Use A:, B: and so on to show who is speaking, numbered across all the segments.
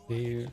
A: Y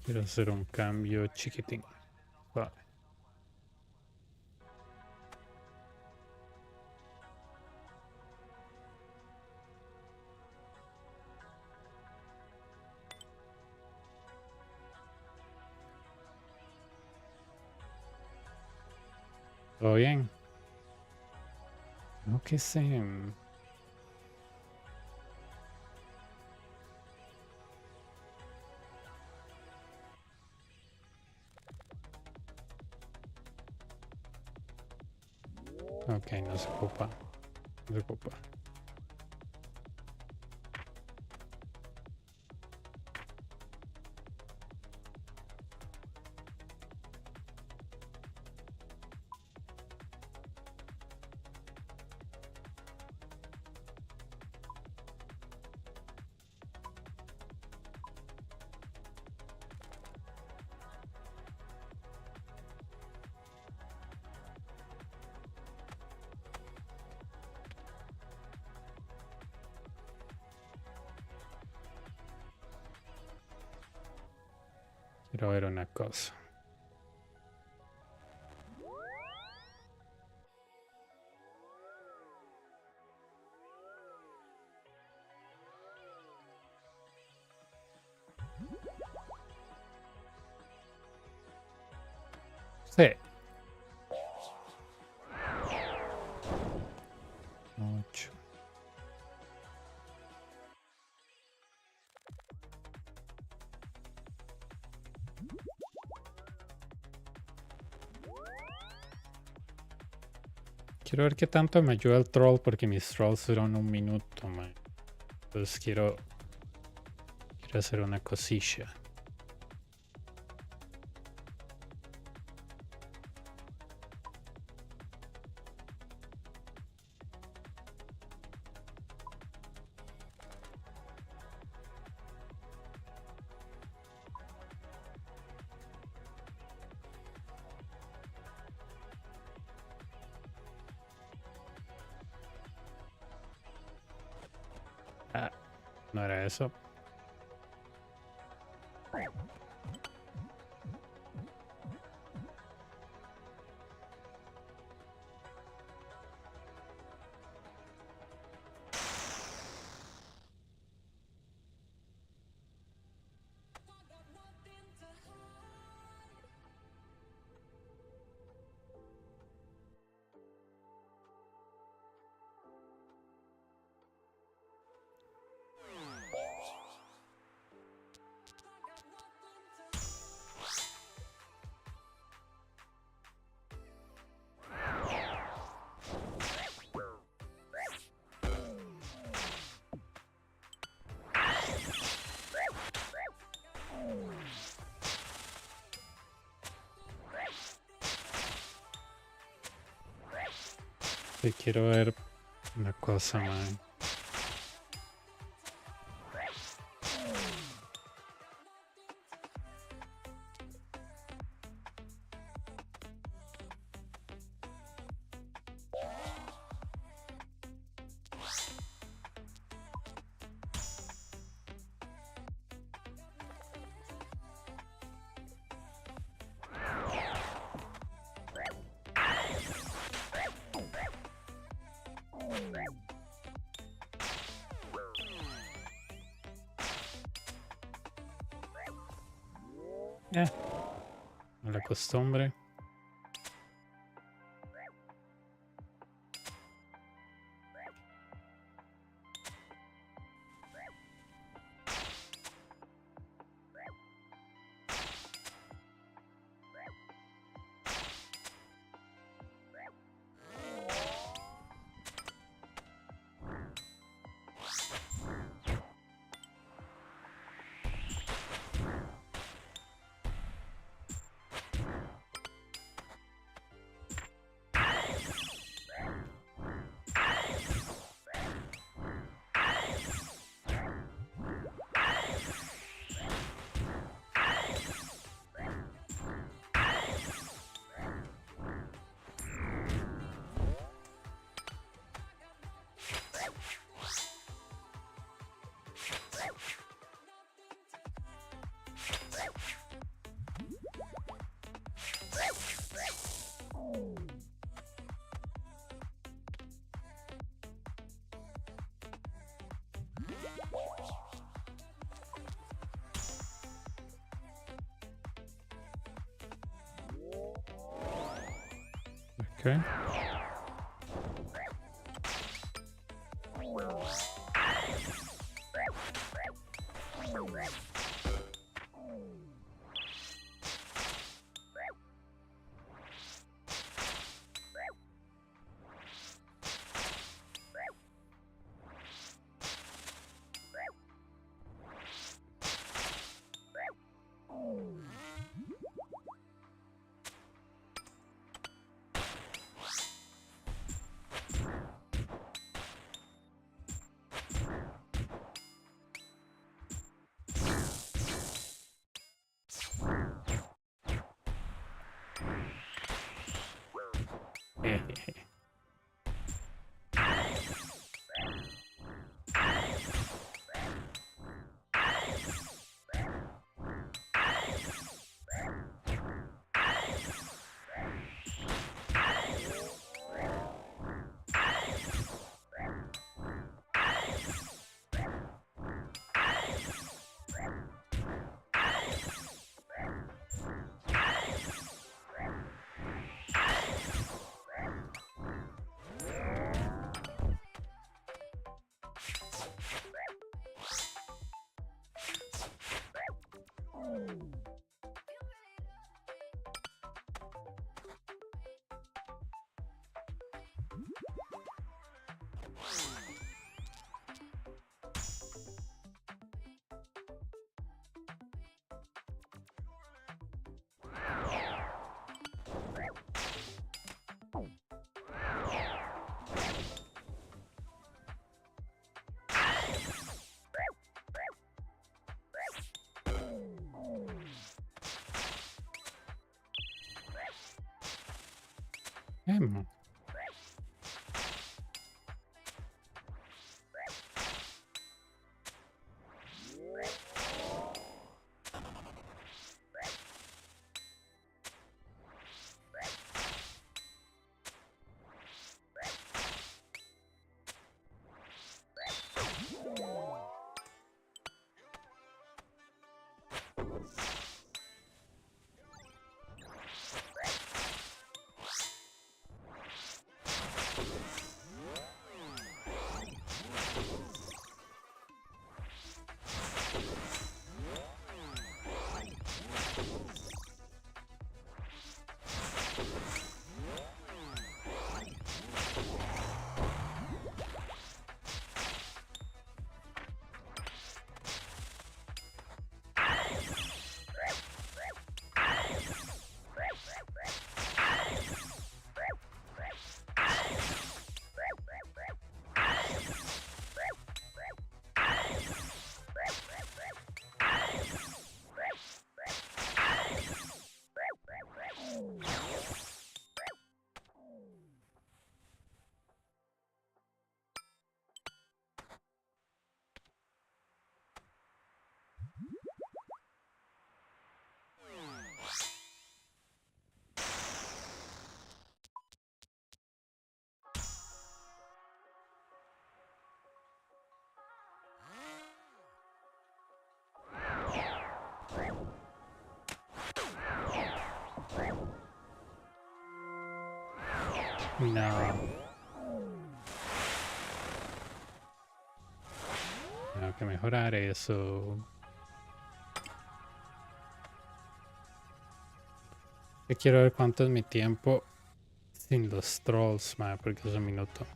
A: quiero hacer un cambio chiquitín. Va. ¿Todo bien? No, qué sé. Ok, no se ocupa. No se ocupa. Quiero ver una cosa. Sí. 8. Quiero ver qué tanto me ayuda el troll porque mis trolls duran 1 minuto, man. Entonces quiero hacer una cosilla. Ah, no era eso. Sí, quiero ver una cosa, man. La costumbre. Okay. Emma. No. Tengo que mejorar eso. Yo quiero ver cuánto es mi tiempo sin los trolls, man, porque es un minuto.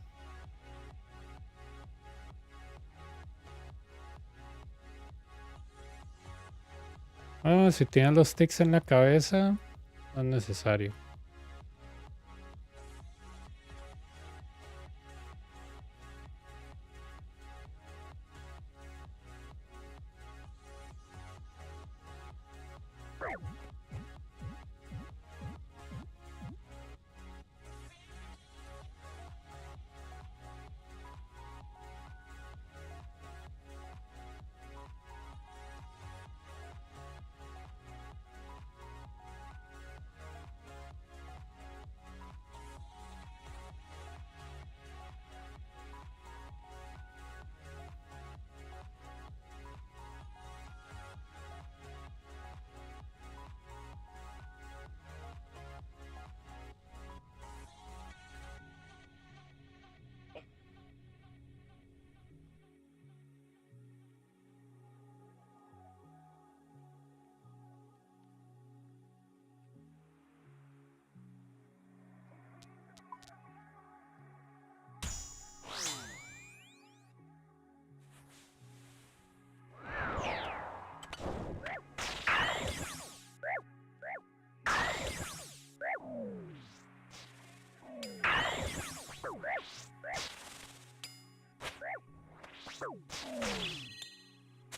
A: Ah, si tienen los tics en la cabeza, no es necesario.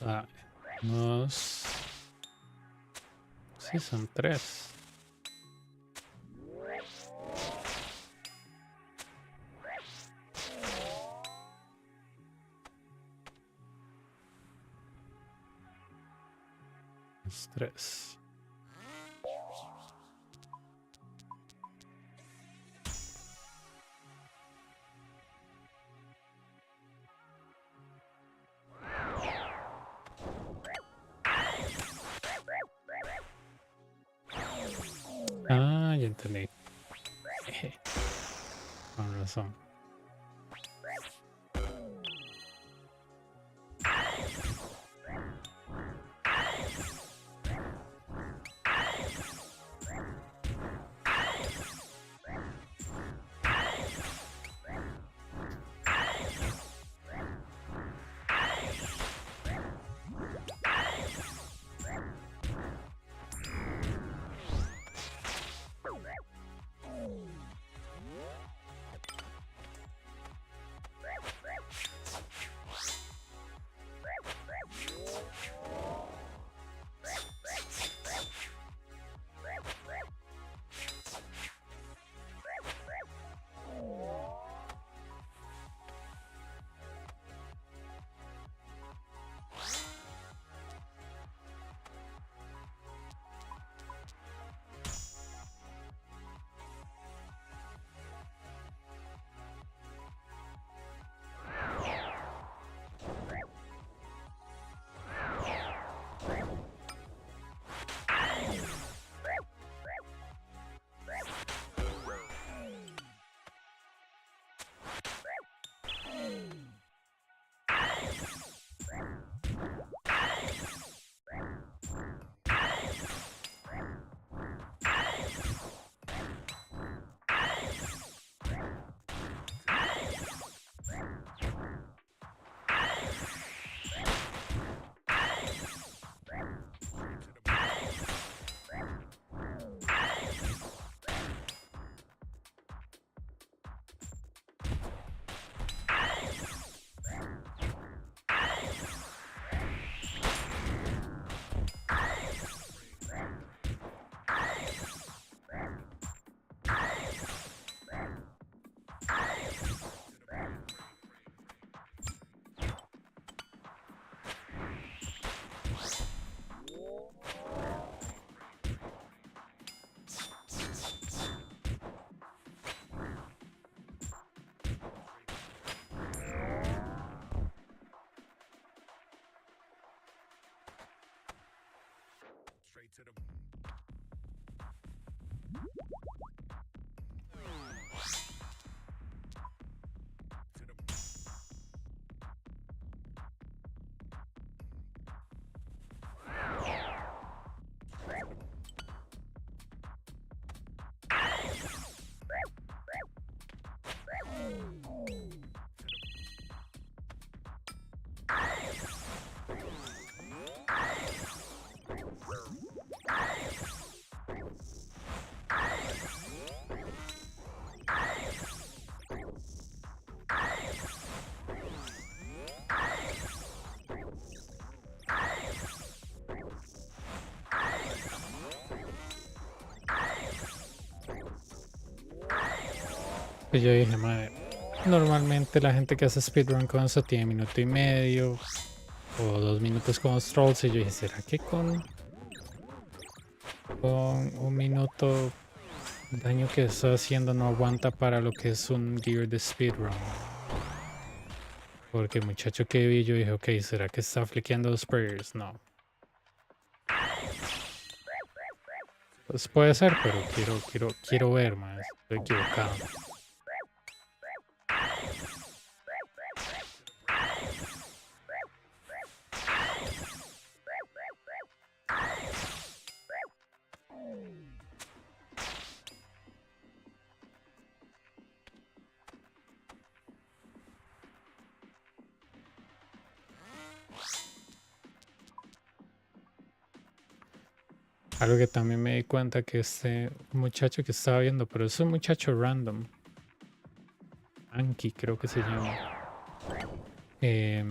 A: Ah, unos... Sí, son 3. Los 3. Ah, ya entendí. Con razón.
B: to the
A: Pues yo dije, madre, normalmente la gente que hace speedrun con eso tiene minuto y medio o 2 minutos con los trolls. Y yo dije, ¿será que con un minuto el daño que está haciendo no aguanta para lo que es un gear de speedrun? Porque el muchacho que vi, yo dije, ok, ¿será que está fliqueando los prayers? No. Pues puede ser, pero quiero ver más. Estoy equivocado. Algo que también me di cuenta que este muchacho que estaba viendo, pero es un muchacho random. Anki creo que se llama. Em,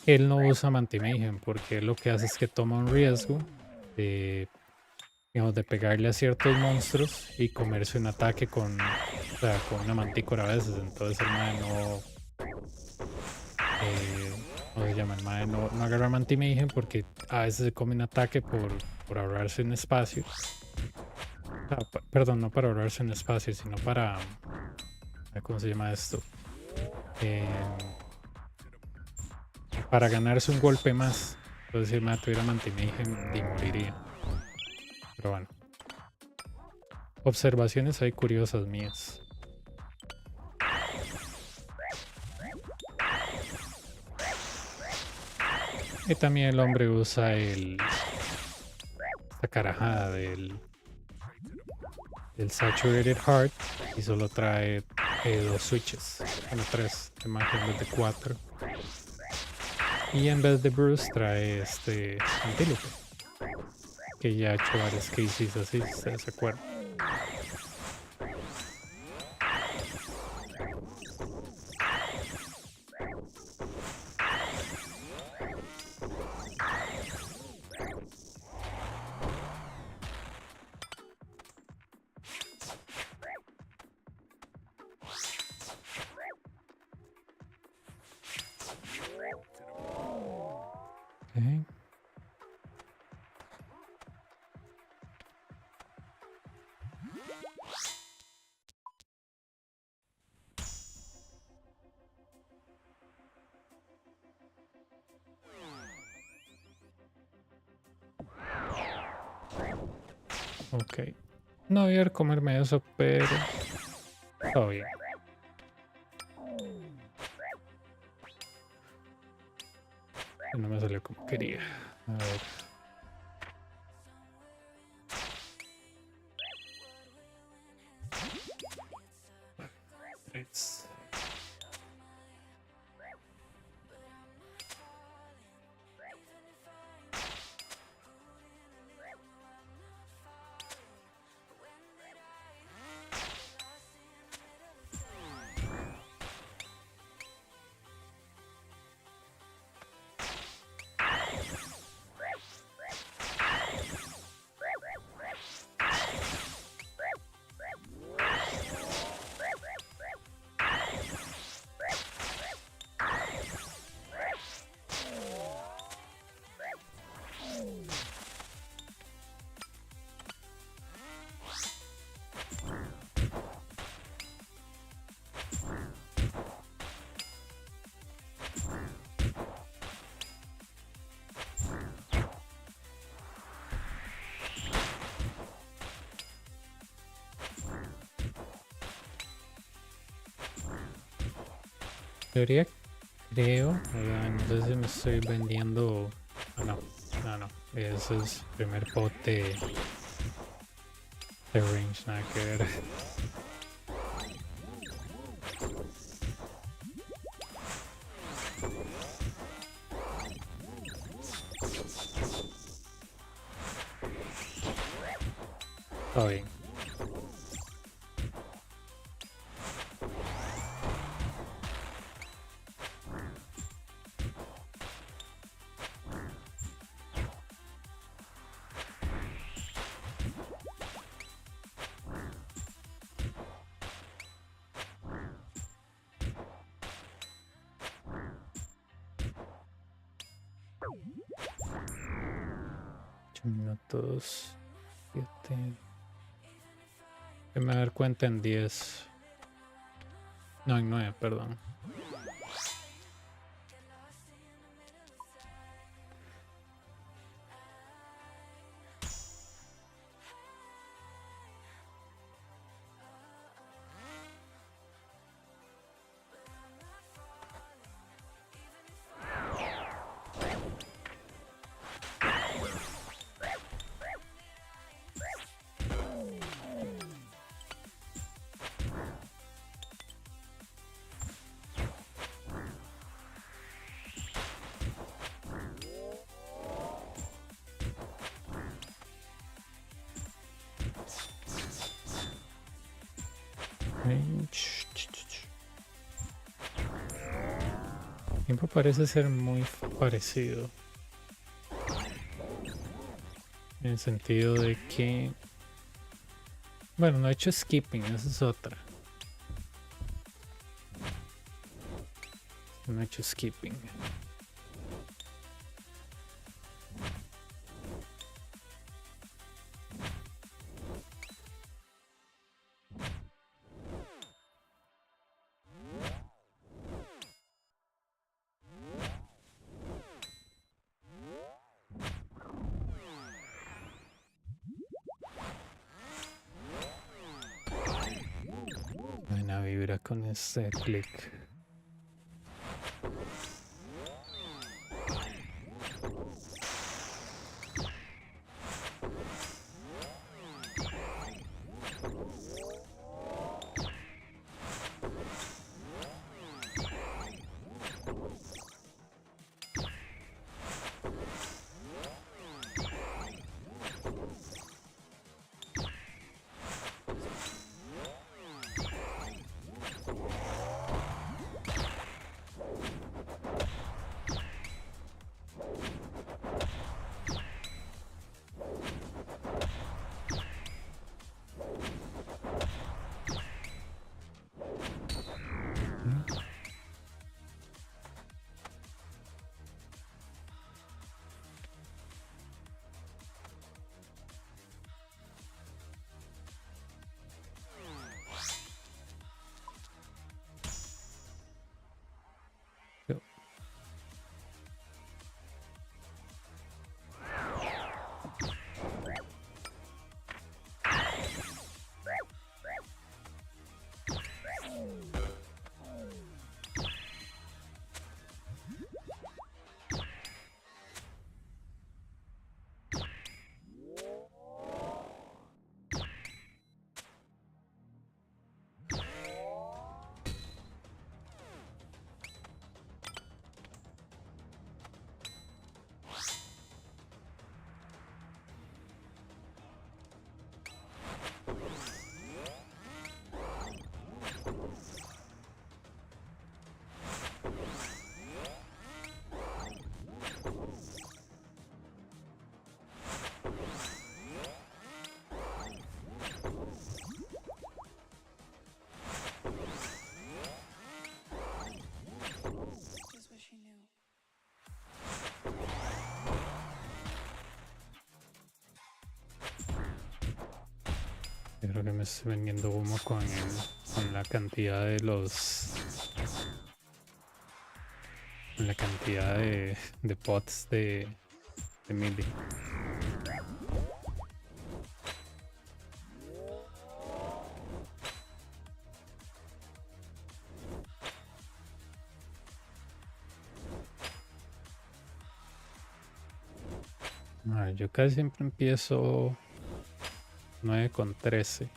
A: Él no usa Mantimayhem porque él lo que hace es que toma un riesgo de, digamos, de pegarle a ciertos monstruos y comerse un ataque con, o sea, con una mantícora a veces. Entonces el mae no, ¿cómo se llama? El mae no agarra Mantimayhem porque a veces se come un ataque por ahorrarse un espacio. Ah, perdón, no para ahorrarse un espacio, sino para, ¿cómo se llama esto? Em, para ganarse un golpe más. Entonces si el mae tuviera Mantimayhem y moriría. Pero bueno. Observaciones ahí curiosas mías. Y también el hombre usa esta carajada del Saturated Heart y solo trae 2 switches. Bueno, 3 de magia en vez de 4. Y en vez de Bruce trae este antílope. Que ya ha hecho varios cases así, si ustedes se acuerdan. Okay. Ok. No voy a comerme eso, pero todo bien. No me salió como quería. A ver. Tres. Teoría creo, no sé si me estoy vendiendo. Ah, no, eso es primer pot de range, nada que ver. Todo bien. 8 minutos. 7. Me voy a dar cuenta en 10. No, en 9, perdón. El tiempo parece ser muy parecido. En el sentido de que... Bueno, no he hecho skipping, esa es otra. No he hecho skipping. Buena vibra con este click. Yo creo que me estoy vendiendo humo con la cantidad de los... Con la cantidad de pots de melee. A ver, yo casi siempre empiezo 9:13.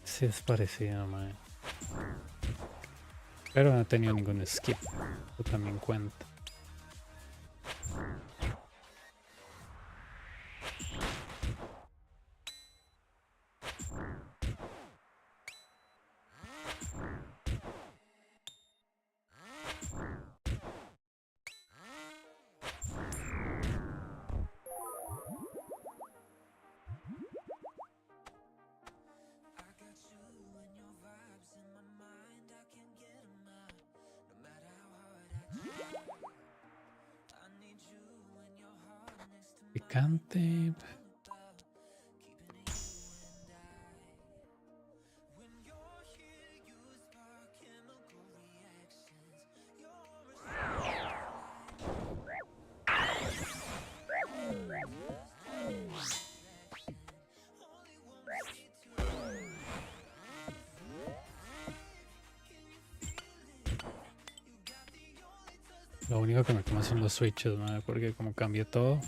A: Sí es parecido, mae. Pero no he tenido ningún skip. Eso también cuenta. Alicante. Lo único que me quema son los switches, madre, porque como cambió todo,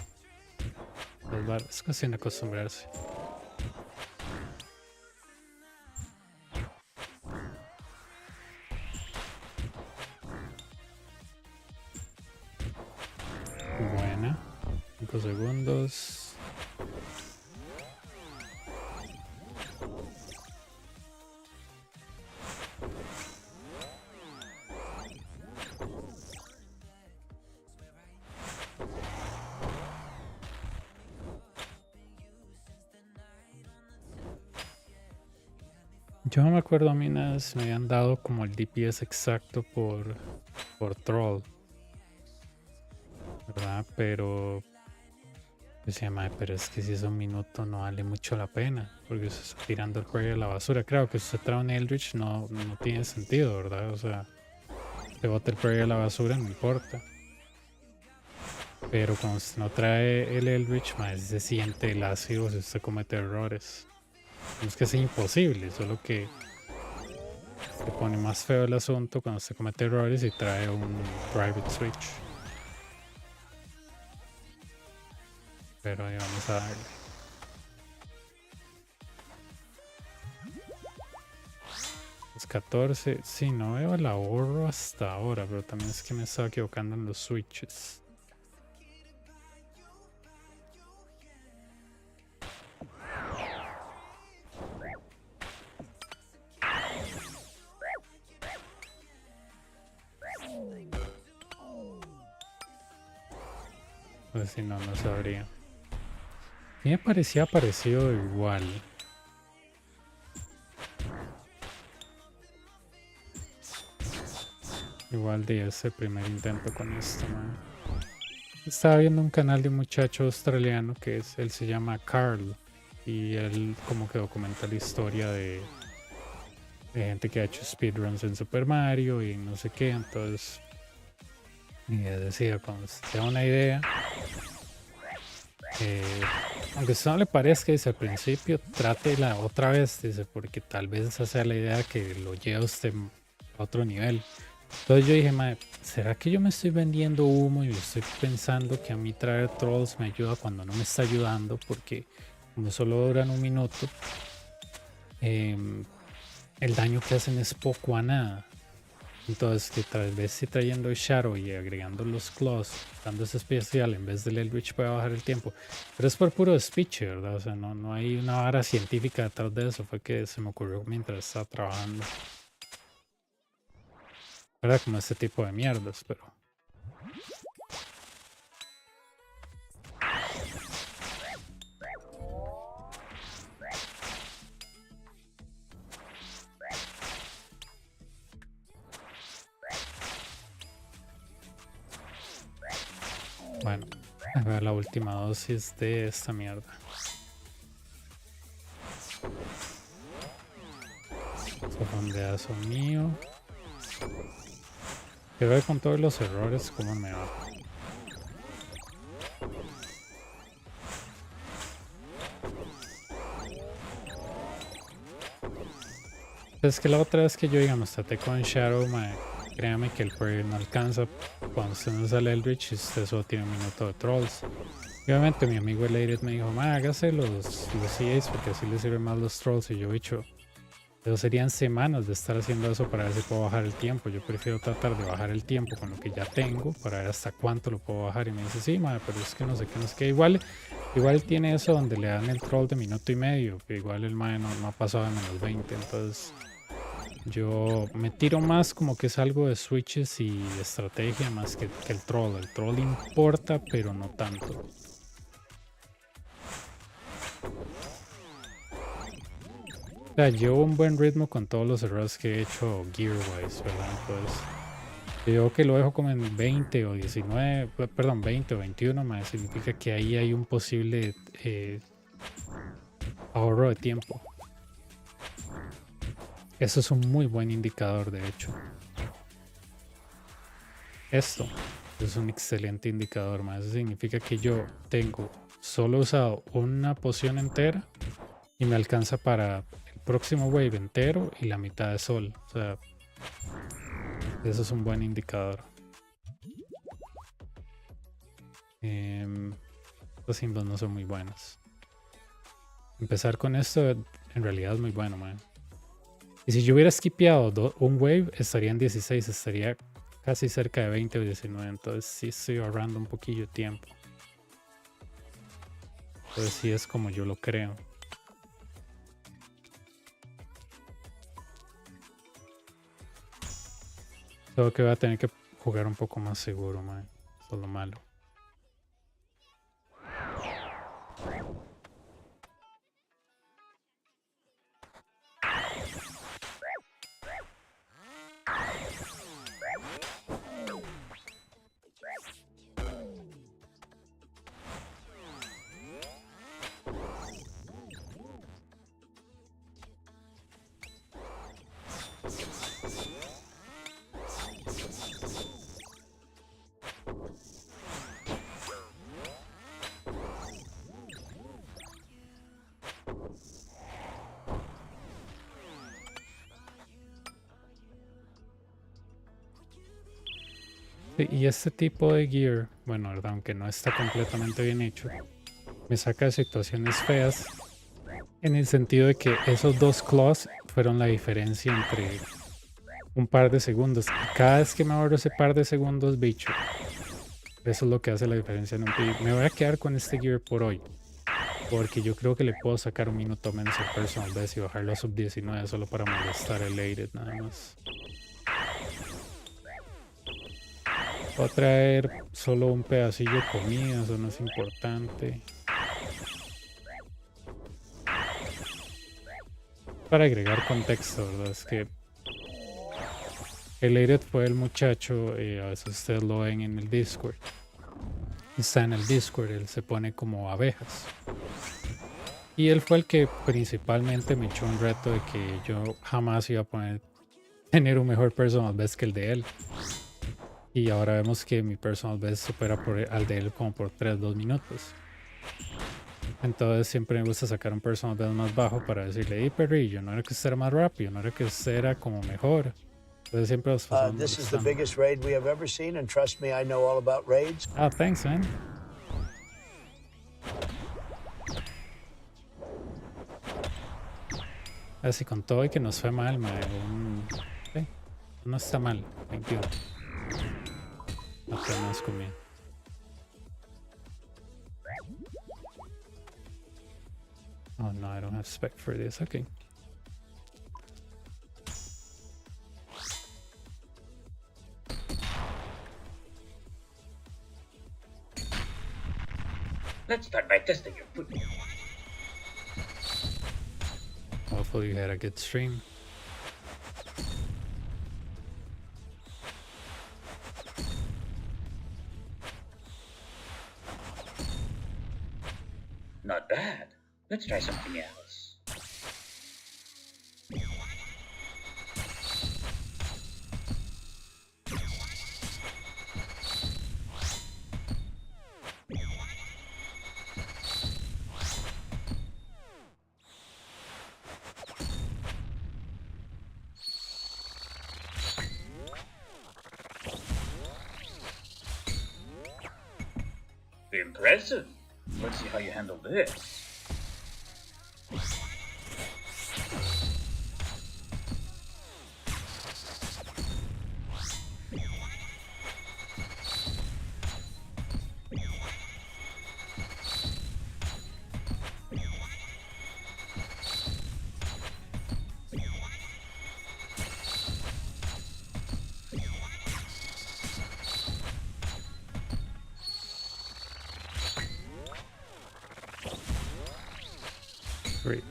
A: es cuestión de acostumbrarse. Buena. 5 segundos. Yo no me acuerdo, a mí me habían dado como el DPS exacto por troll, ¿verdad? Pero decía, madre, pero es que si es un minuto no vale mucho la pena, porque se está tirando el prey a la basura. Creo que si usted trae un Eldritch no tiene sentido, ¿verdad? O sea, te bota el prey a la basura, no importa. Pero cuando usted no trae el Eldritch, madre, se siente el ácido si usted comete errores. No es que sea imposible, solo que se pone más feo el asunto cuando se comete errores y trae un private switch. Pero ahí vamos a darle. Es 14. Sí, no veo el ahorro hasta ahora, pero también es que me estaba equivocando en los switches. Pues si no, no sabría. A mí me parecía parecido igual. Igual de ese primer intento con esto, man. Estaba viendo un canal de un muchacho australiano él se llama Carl. Y él como que documenta la historia de gente que ha hecho speedruns en Super Mario y no sé qué. Entonces, y decía, cuando se te da una idea, aunque eso no le parezca, dice al principio, trátela otra vez, dice, porque tal vez esa sea la idea que lo lleva a usted a otro nivel. Entonces yo dije, madre, ¿será que yo me estoy vendiendo humo y estoy pensando que a mí traer trolls me ayuda cuando no me está ayudando? Porque como solo duran un minuto, el daño que hacen es poco a nada. Entonces que tal vez si trayendo el Shadow y agregando los Claws, dando ese especial en vez del Eldritch puede bajar el tiempo. Pero es por puro speech, ¿verdad? O sea, no hay una vara científica detrás de eso. Fue que se me ocurrió mientras estaba trabajando. Era como este tipo de mierdas, pero... Bueno, a ver la última dosis de esta mierda. Fondeazo mío. Quiero ver con todos los errores cómo me va. Es que la otra vez que yo, digamos, traté con Shadow, créame que el parry no alcanza cuando usted no sale Eldritch y usted solo tiene un minuto de trolls. Y obviamente mi amigo el Edit me dijo, hágase los CAs porque así le sirven más los trolls. Y yo he dicho, pero serían semanas de estar haciendo eso para ver si puedo bajar el tiempo. Yo prefiero tratar de bajar el tiempo con lo que ya tengo para ver hasta cuánto lo puedo bajar. Y me dice, sí, pero es que no sé qué, no sé qué. Igual tiene eso donde le dan el troll de minuto y medio. Que igual el mae no ha pasado de menos 20. Entonces yo me tiro más como que es algo de switches y estrategia más que el troll. El troll importa, pero no tanto. O sea, llevo un buen ritmo con todos los errores que he hecho gear-wise, ¿verdad? Entonces, Si veo que lo dejo como en 20 o 19, perdón, 20 o 21, mae, significa que ahí hay un posible ahorro de tiempo. Eso es un muy buen indicador, de hecho. Esto es un excelente indicador, mae. Eso significa que yo tengo solo usado una poción entera y me alcanza para el próximo wave entero y la mitad de sol. O sea, eso es un buen indicador. Los símbolos no son muy buenos. Empezar con esto en realidad es muy bueno, man. Y si yo hubiera skipeado un wave, estaría en 16, estaría casi cerca de 20 o 19. Entonces sí estoy ahorrando un poquillo de tiempo. Entonces sí es como yo lo creo. Solo que voy a tener que jugar un poco más seguro, man. Eso es lo malo. Sí, y este tipo de gear, bueno, verdad, aunque no está completamente bien hecho, me saca de situaciones feas en el sentido de que esos dos claws fueron la diferencia entre un par de segundos. Y cada vez que me ahorro ese par de segundos, bicho, eso es lo que hace la diferencia en un PvP. Me voy a quedar con este gear por hoy, porque yo creo que le puedo sacar un minuto menos al personal best y bajarlo a sub 19 solo para molestar el aided nada más. Voy a traer solo un pedacillo de comida, eso no es importante. Para agregar contexto, ¿verdad? Es que el aided fue el muchacho, a veces ustedes lo ven en el Discord. Está en el Discord, él se pone como abejas. Y él fue el que principalmente me echó un reto de que yo jamás iba a tener un mejor personal best que el de él. Y ahora vemos que mi personal best supera al de él como por 2 minutos. Entonces siempre me gusta sacar un personal best más bajo para decirle, hey perrillo, no era que usted era más rápido, no era que usted era como mejor. Entonces siempre los pasamos
C: This is the
A: molestando.
C: biggest raid we have ever seen, and trust me, I know all about raids.
A: Ah, thanks, man. Así con todo y que nos fue mal, sí, no está mal, 21. Apenas comí. Oh no, I don't have spec for this. Okay.
D: Let's start by testing your food.
A: Hopefully you had a good stream.
D: Not bad. Let's try something else. Impressive. Let's see how you handle this.
A: Great.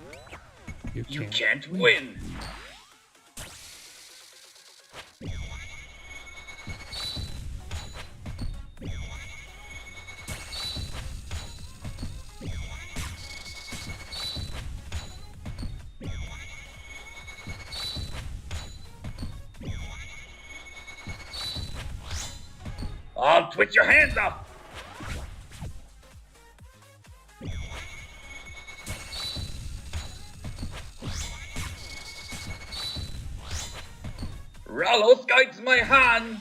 D: You can't win. I'll twist your hands off. Rallos guides my hand.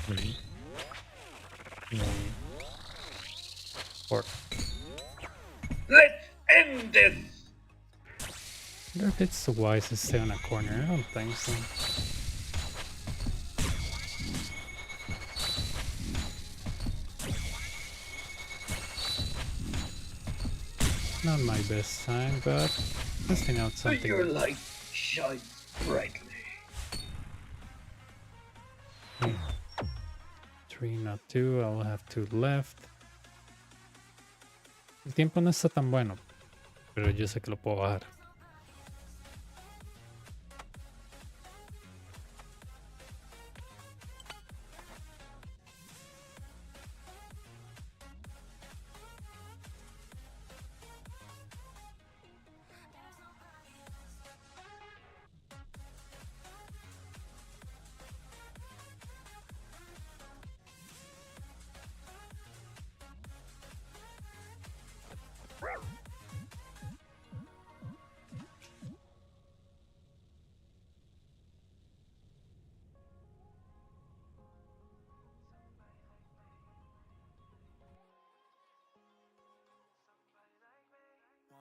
A: Three. Four.
D: Let's end this.
A: I wonder if it's wise to stay on a corner. I don't think so. Not my best time, but testing out something.
D: Your light shines brightly.
A: 3, not 2. I'll have 2 left. El tiempo no está tan bueno, pero yo sé que lo puedo bajar.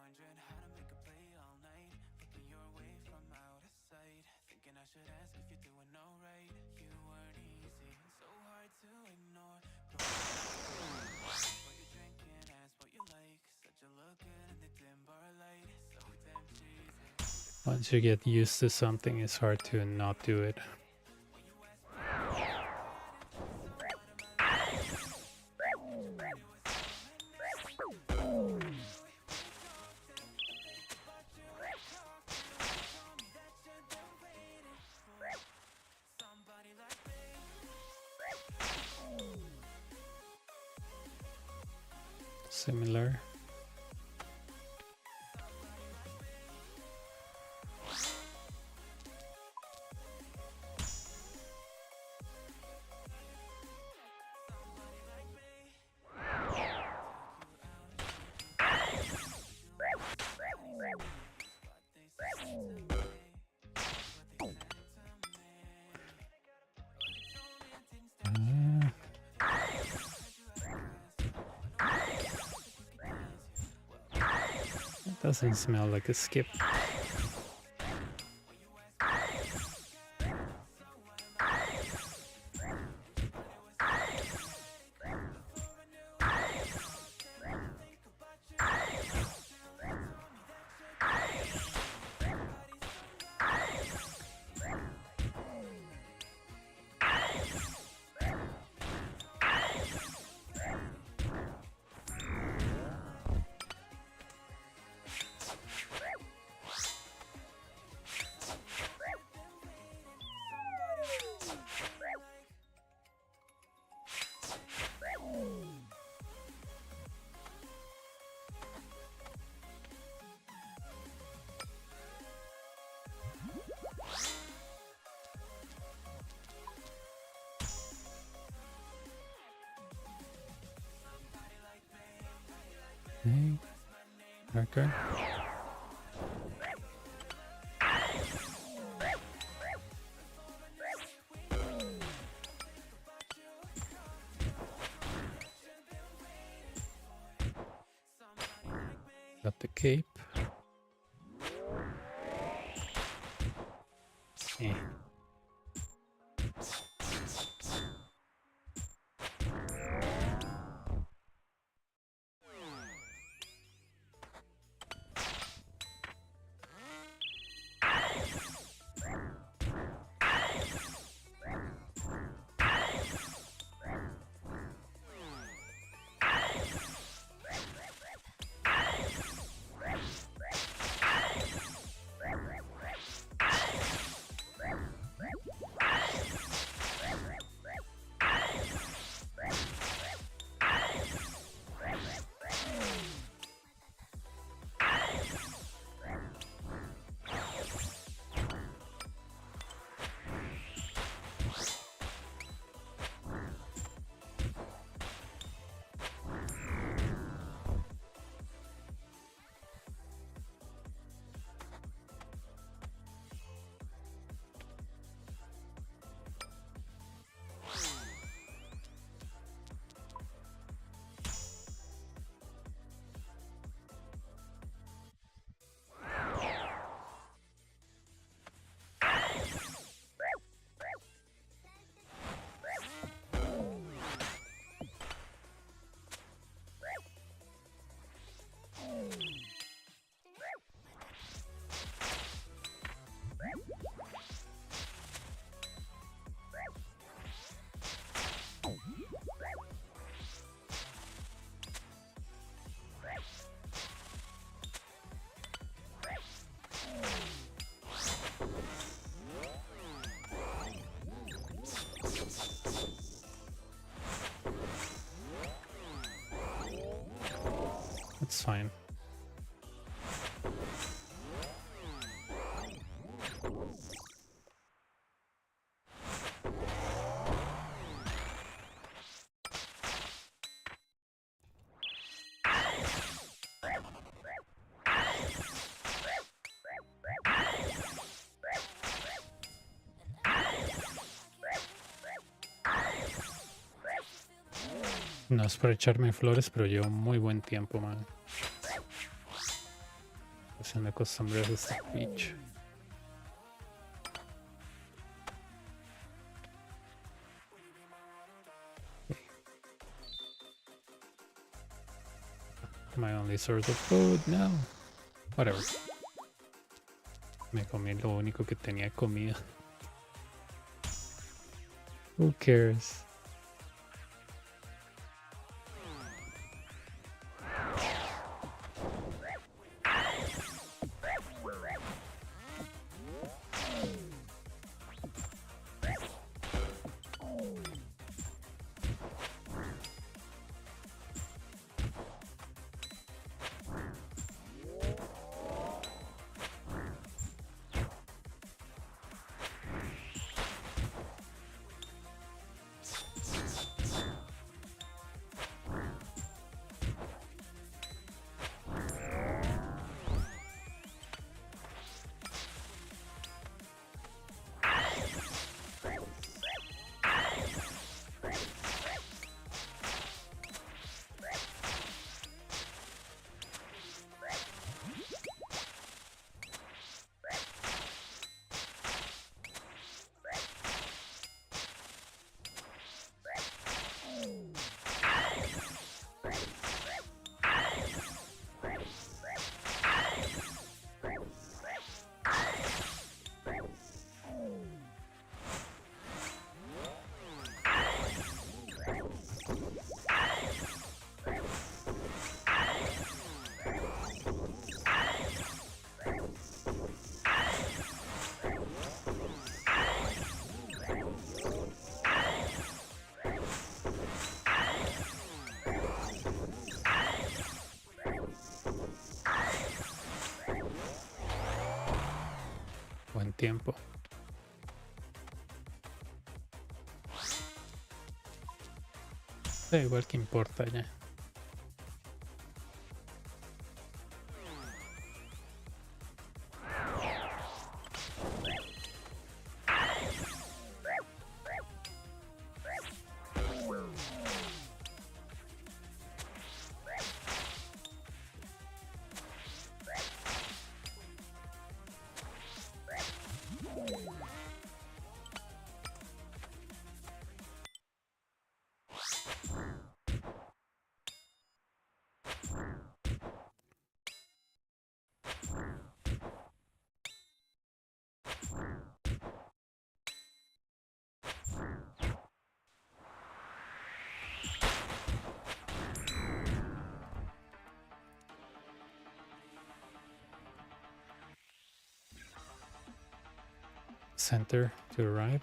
E: Wondering how to make a play all night, looking your way from out of sight, thinking I should ask if you're doing alright. You weren't easy, so hard to ignore. What you're drinking, ask what you like. Such a look good in the dim bar light, so damn cheesy.
A: Once you get used to something, it's hard to not do it. Similar. It doesn't smell like a skip. Okay. Okay. Got the cape. Eh. It's fine. No es por echarme flores, pero llevo muy buen tiempo, man. Haciendo acostumbrado a este bicho. My only source of food, no. Whatever. Me comí lo único que tenía comida. Who cares? Buen tiempo. Da igual que importa ya. Center to the right.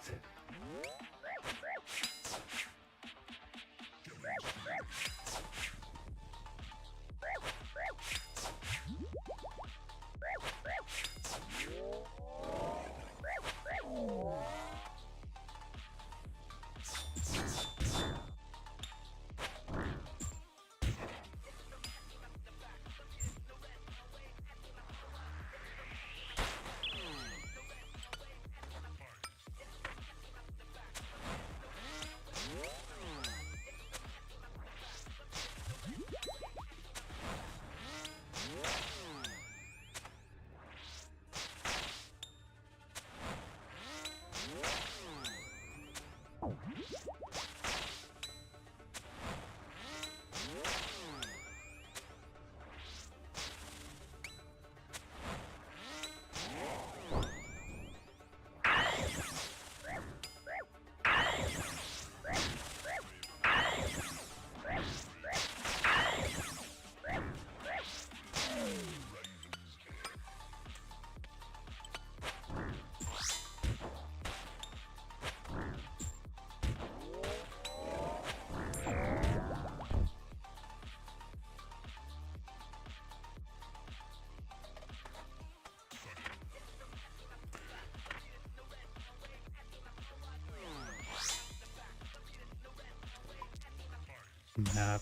A: Nah.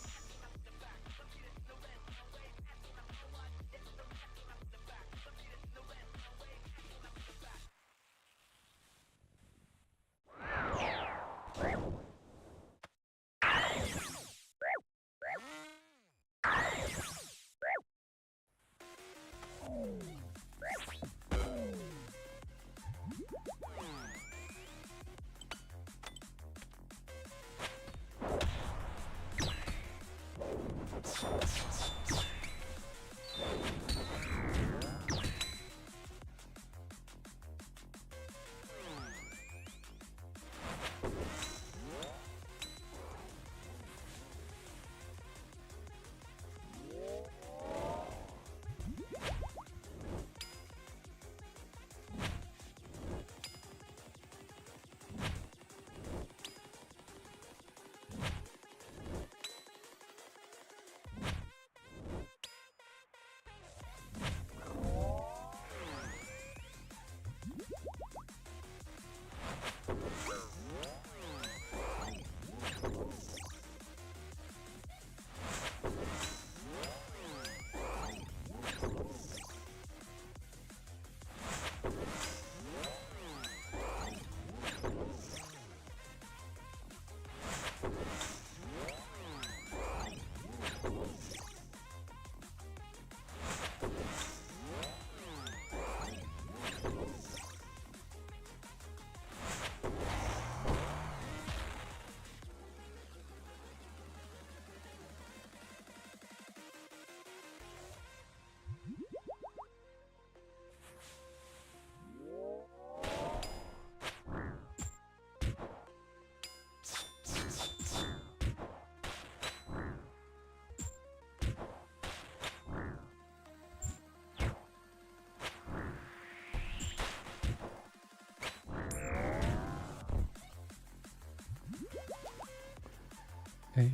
A: Okay.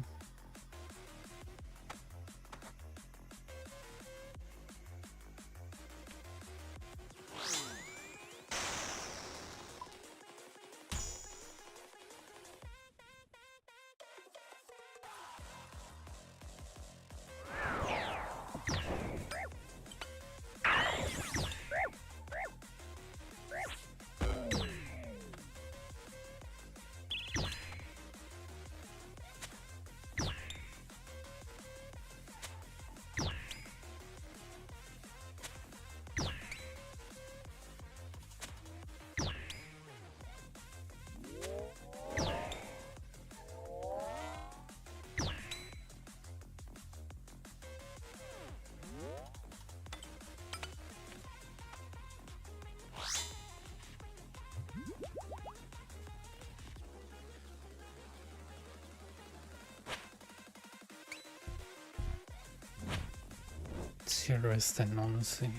A: Cierro este en 11.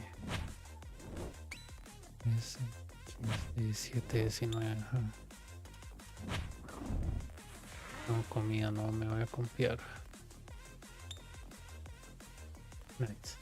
A: 13, 15, 17, 19. Ajá. No, comida, no me voy a confiar. Nice.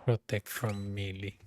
A: Protect from melee.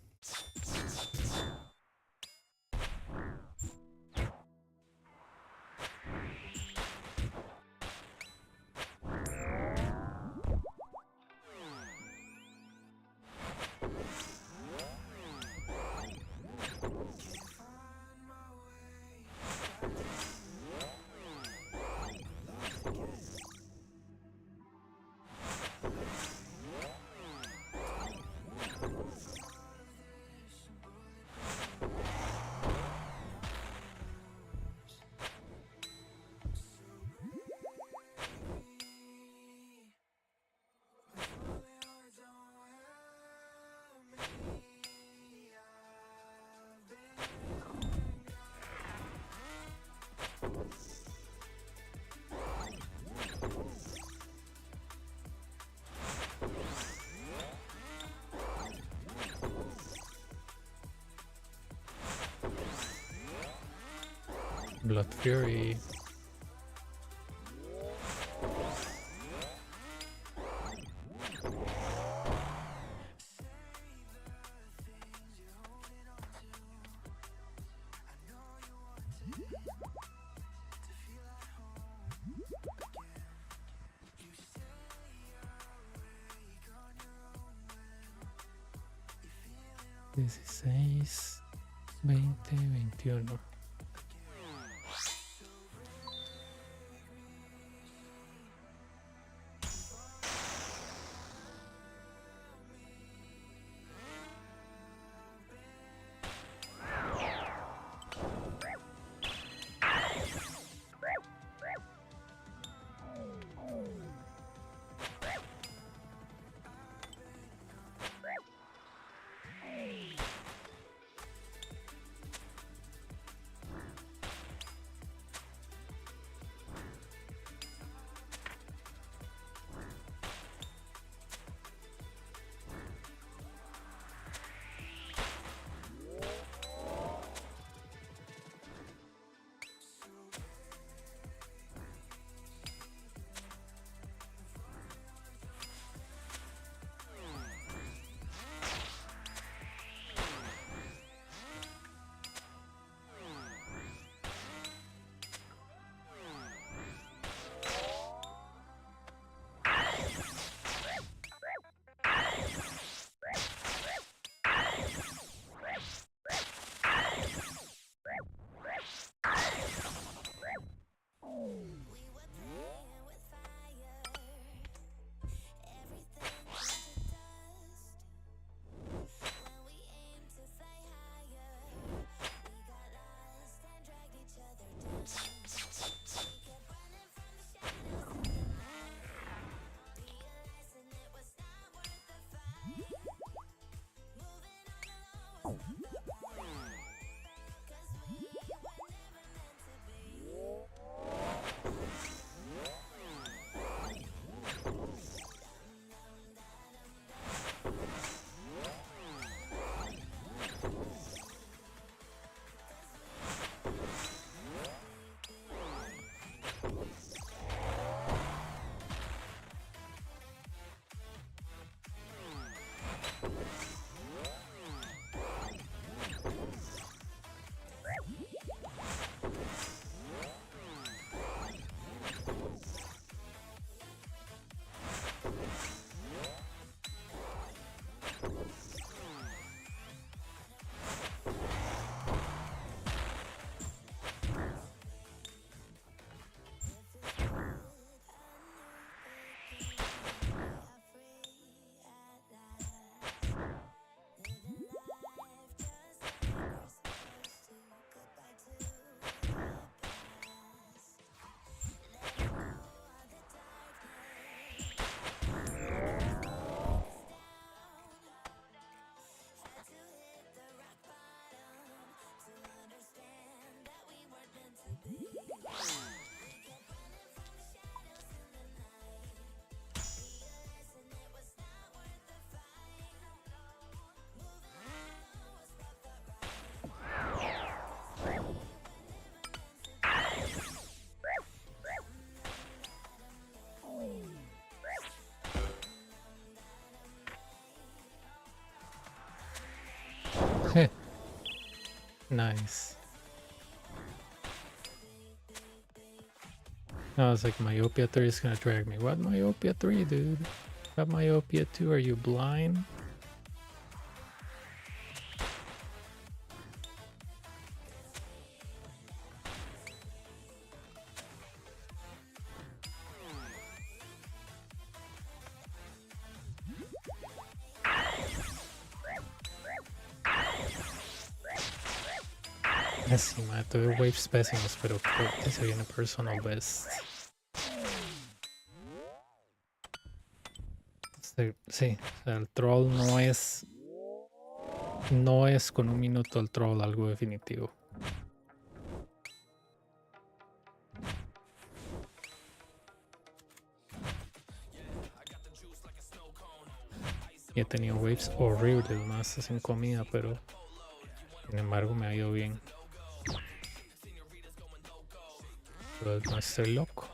A: Blood Fury. Dieciséis, 20, 21. Nice. I was like, myopia 3 is gonna drag me. What myopia 3, dude? Got myopia 2, are you blind? Así, madre, tuve waves pésimos, pero creo que se viene personal best. Sí, o sea, el troll no es con un minuto el troll algo definitivo. Y he tenido waves horribles más sin comida, pero sin embargo me ha ido bien. Pero no estoy loco.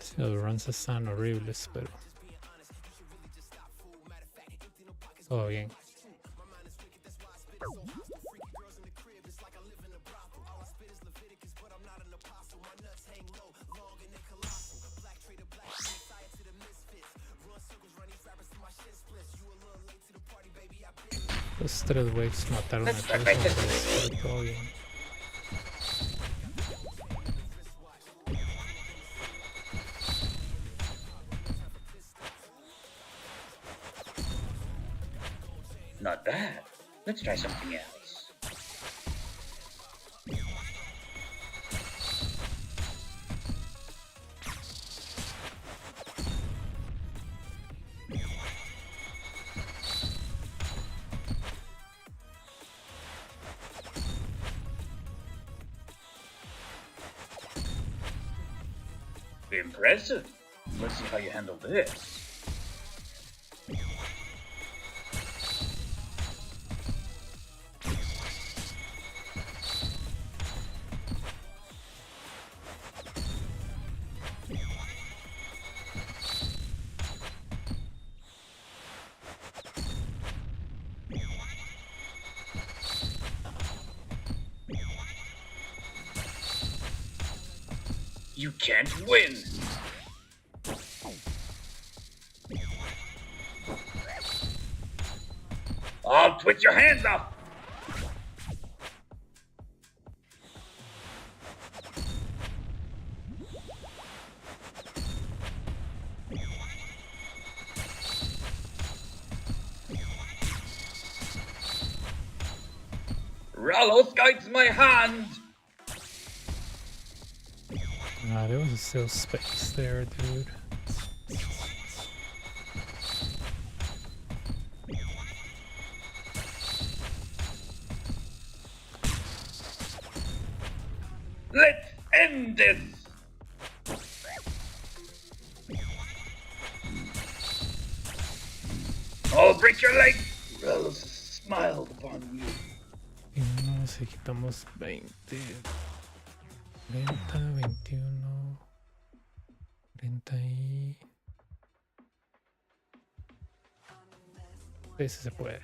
A: Sí, los runs están horribles, pero todo bien. Los 3 waves mataron a todos, pero todo bien.
D: Not bad. Let's try something else. Impressive. Let's see how you handle this. You can't win! I'll put your hands up! Rallos guides my hand!
A: There was still space there, dude.
D: Let's end this! I'll break your leg! Rallos smiled upon you.
A: Y no, si quitamos 20. 40, 21, 30 y... Sí, sí se puede.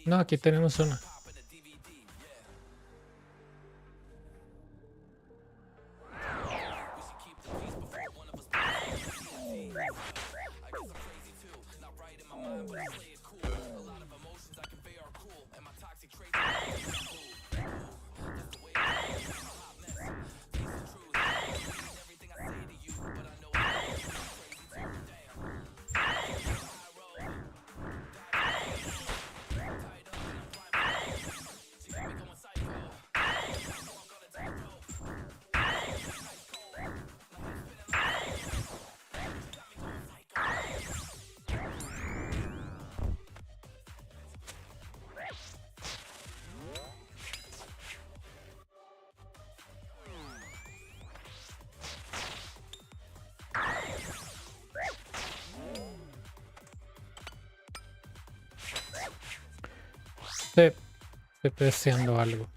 A: No, aquí tenemos una. Estoy deseando algo.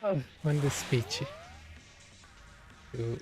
A: Oh, buen despiche. Tú-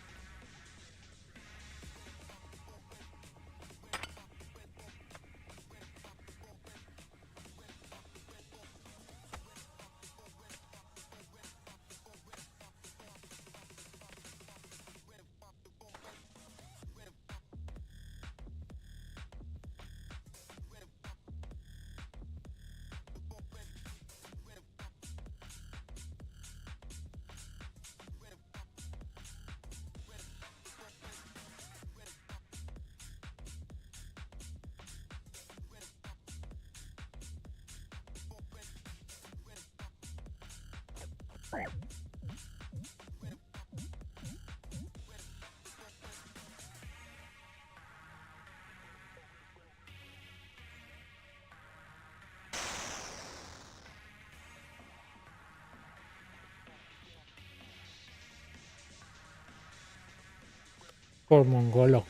A: Por mongolo.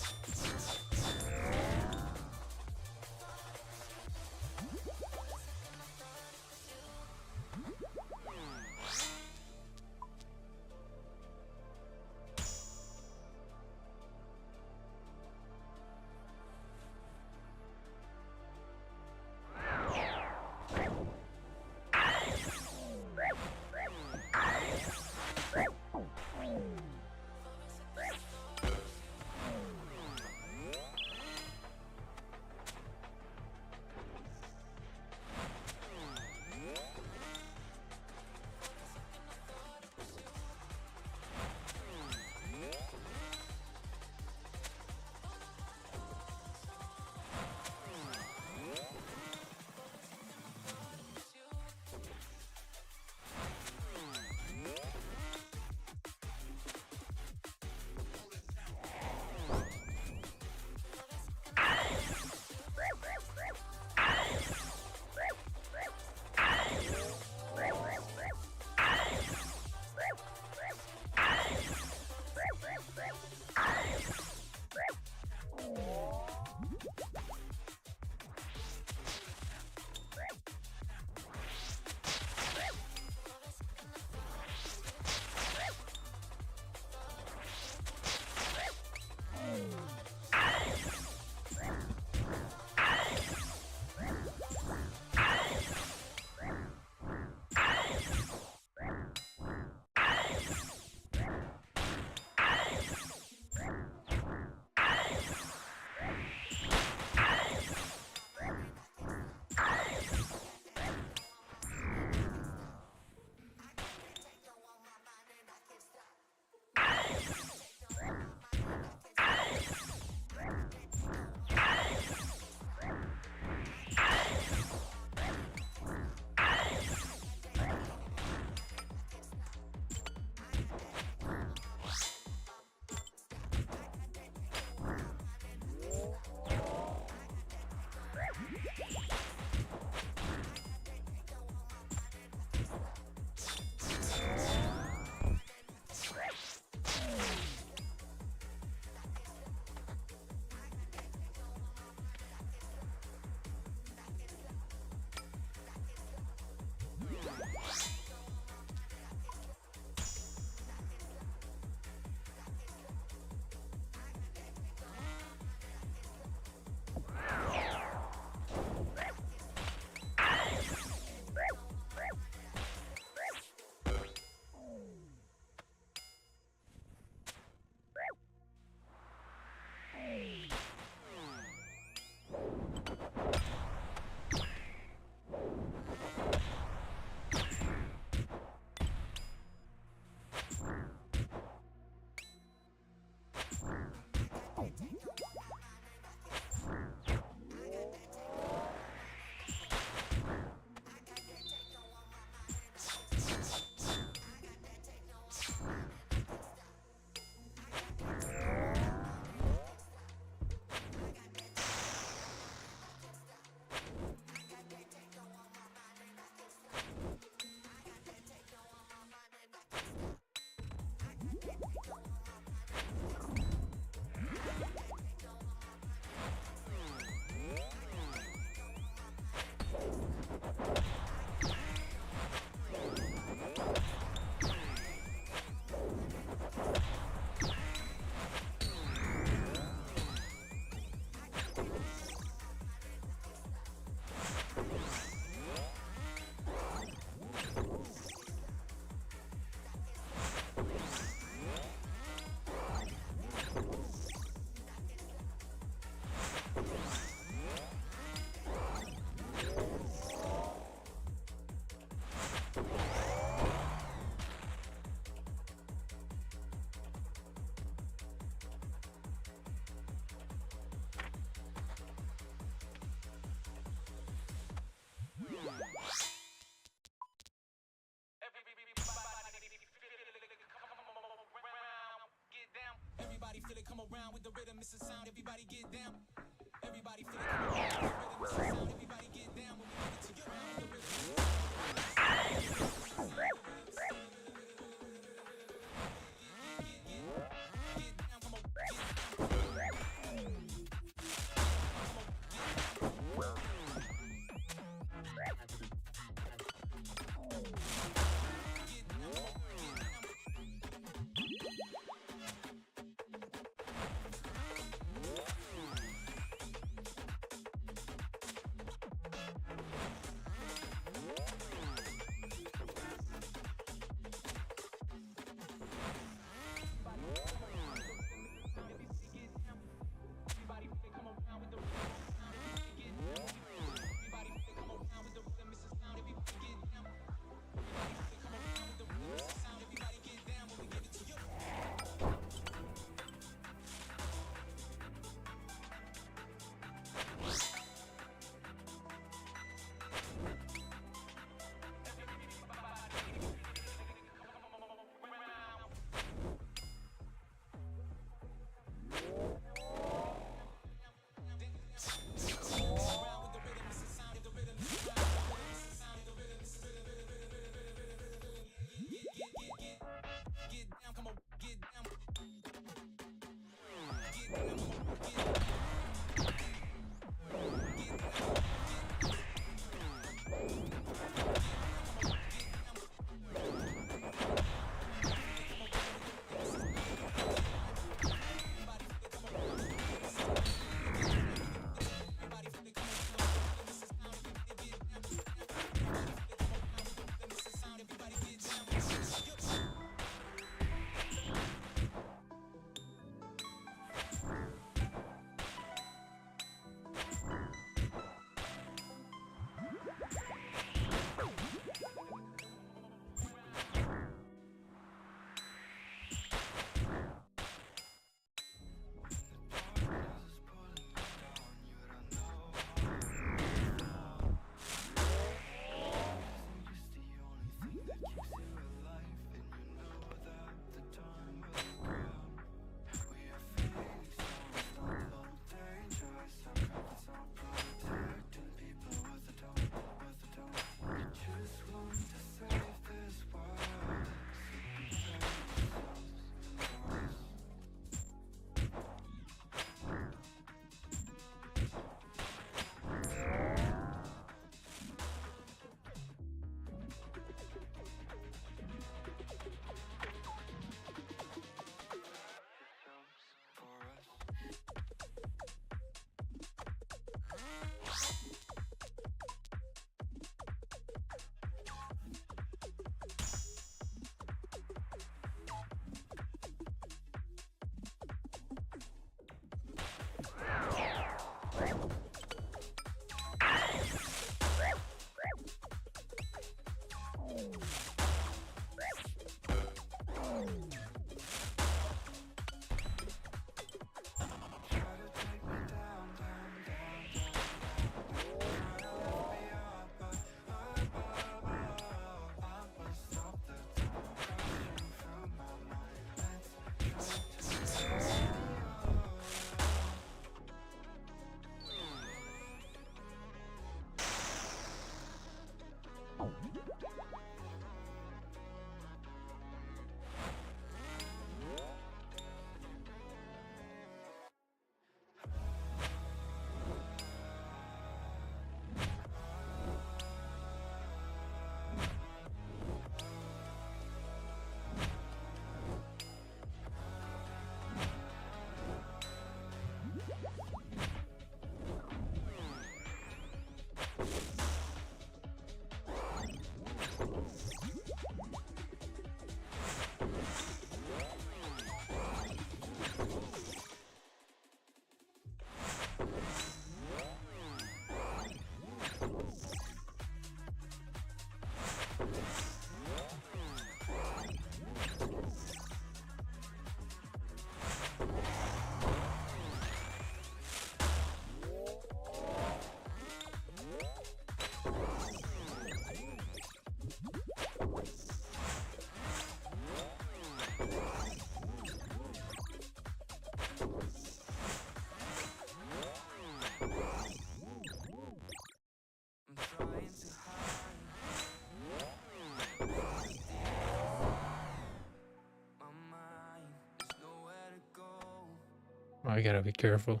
A: I gotta be careful.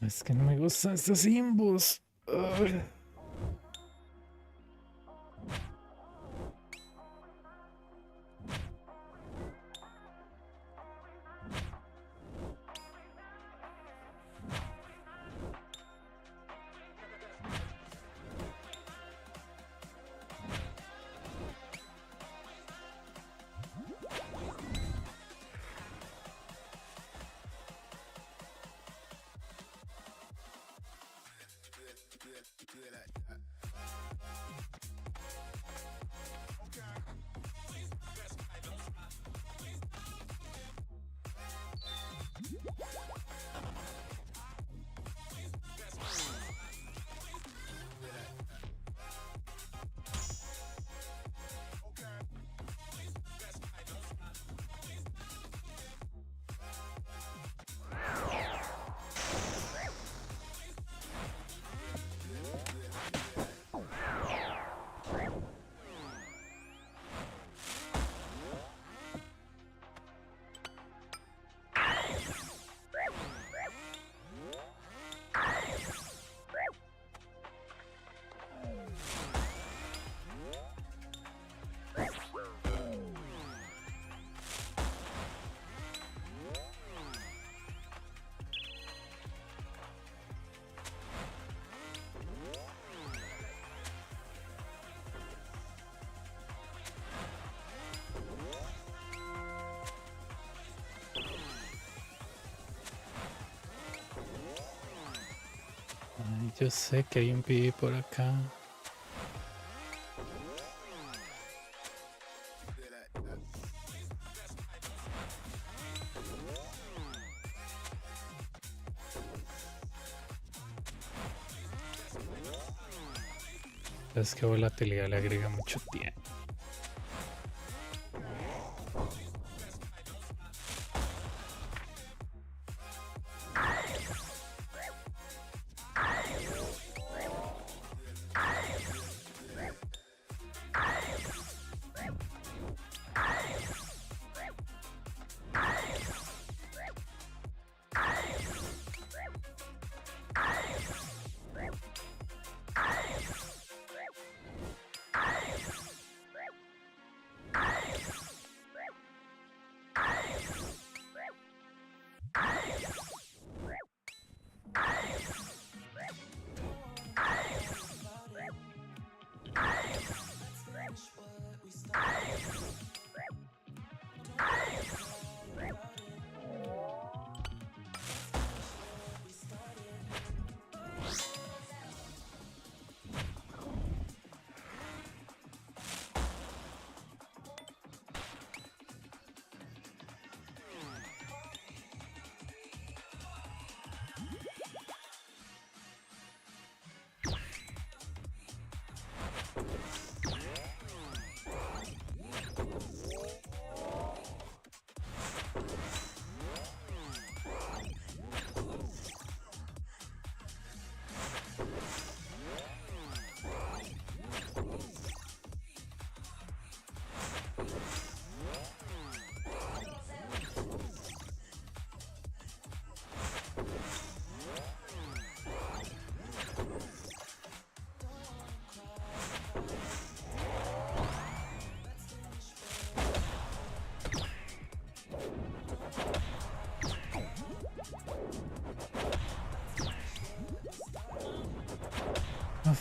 A: Es que no me gustan estos imbos. Ugh. Ay, yo sé que hay un PB por acá. Es que volatilidad le agrega mucho tiempo.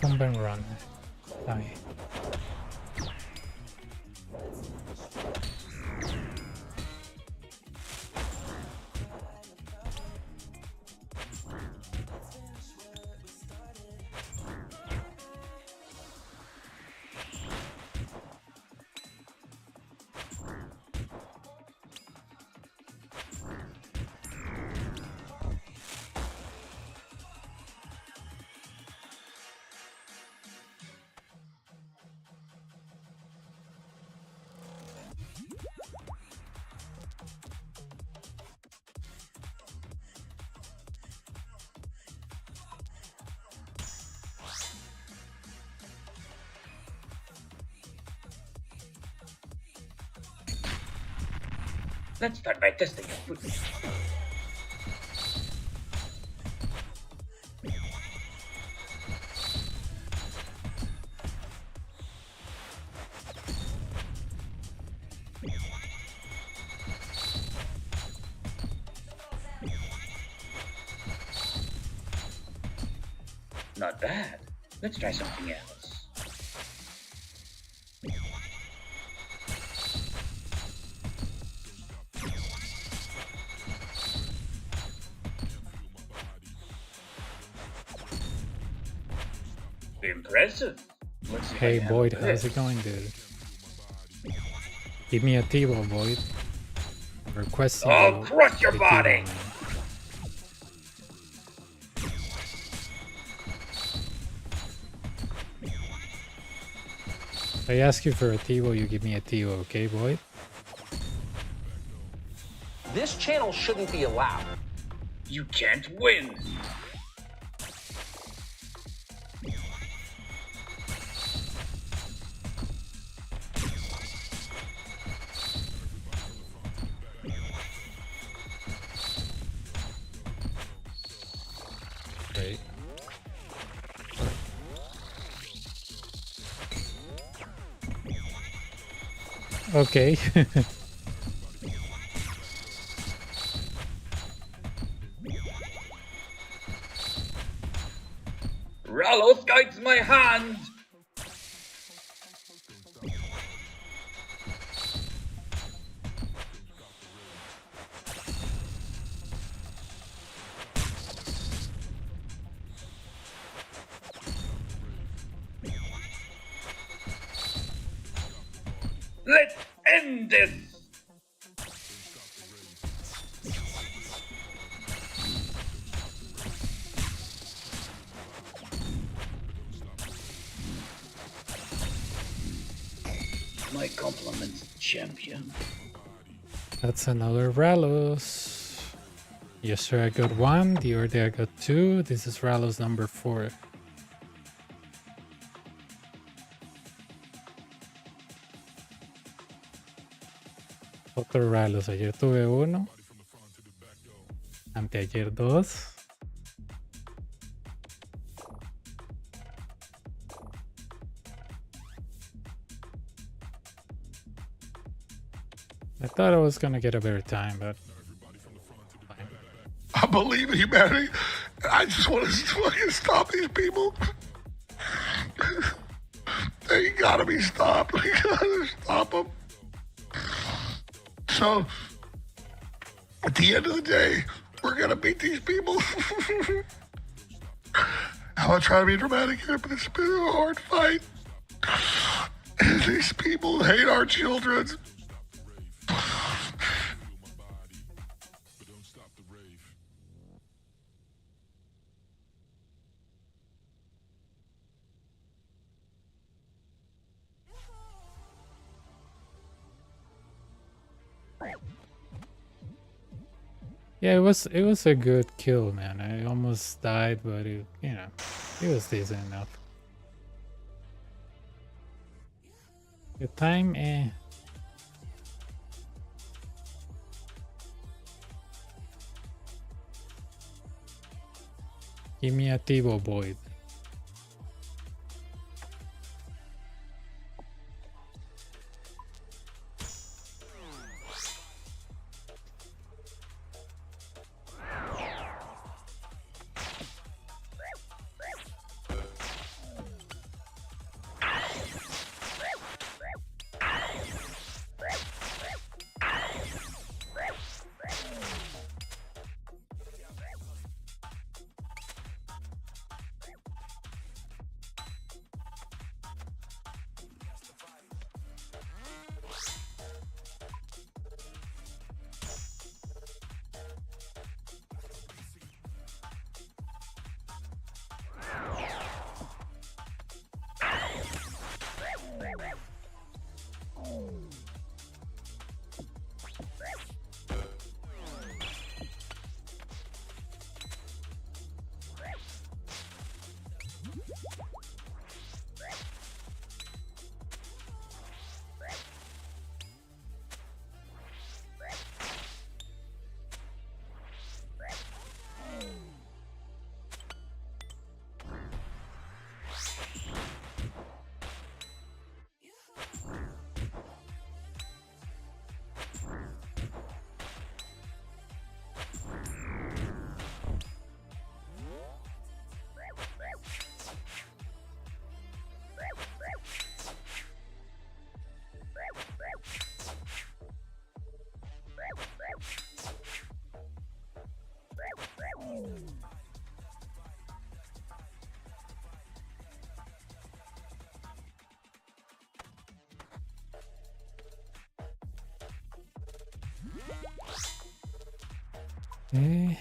A: fue un buen run. Está bien.
D: Let's start by testing your food. Not bad. Let's try something else. Impressive. Let's see how
A: Hey
D: you handle
A: Boyd, how's
D: this.
A: it going, dude? Give me a T-ball, Boyd. I'm requesting
D: I'll
A: you
D: crush your
A: a T-ball,
D: body.
A: man. I ask you for a T-ball, you give me a T-ball, okay, Boyd?
F: This channel shouldn't be allowed.
D: You can't win.
A: Right. Okay.
D: Rallos guides my hand. Let's end this. My compliments, champion.
A: That's another Ralos. Yesterday I got 1, the other day I got 2. This is Ralos number 4. Otro Ralos. Ayer tuve 1. Anteayer 2. I thought I was gonna get a better time, but fine.
B: I believe in humanity. I just want to fucking stop these people. They gotta be stopped. We gotta stop them. So, at the end of the day, we're gonna beat these people. I'm gonna try to be dramatic here, but it's been a hard fight. These people hate our children.
A: Yeah, it was a good kill, man. I almost died, but it was decent enough. Good time, eh? Give me a T-ball, Boyd. Eh,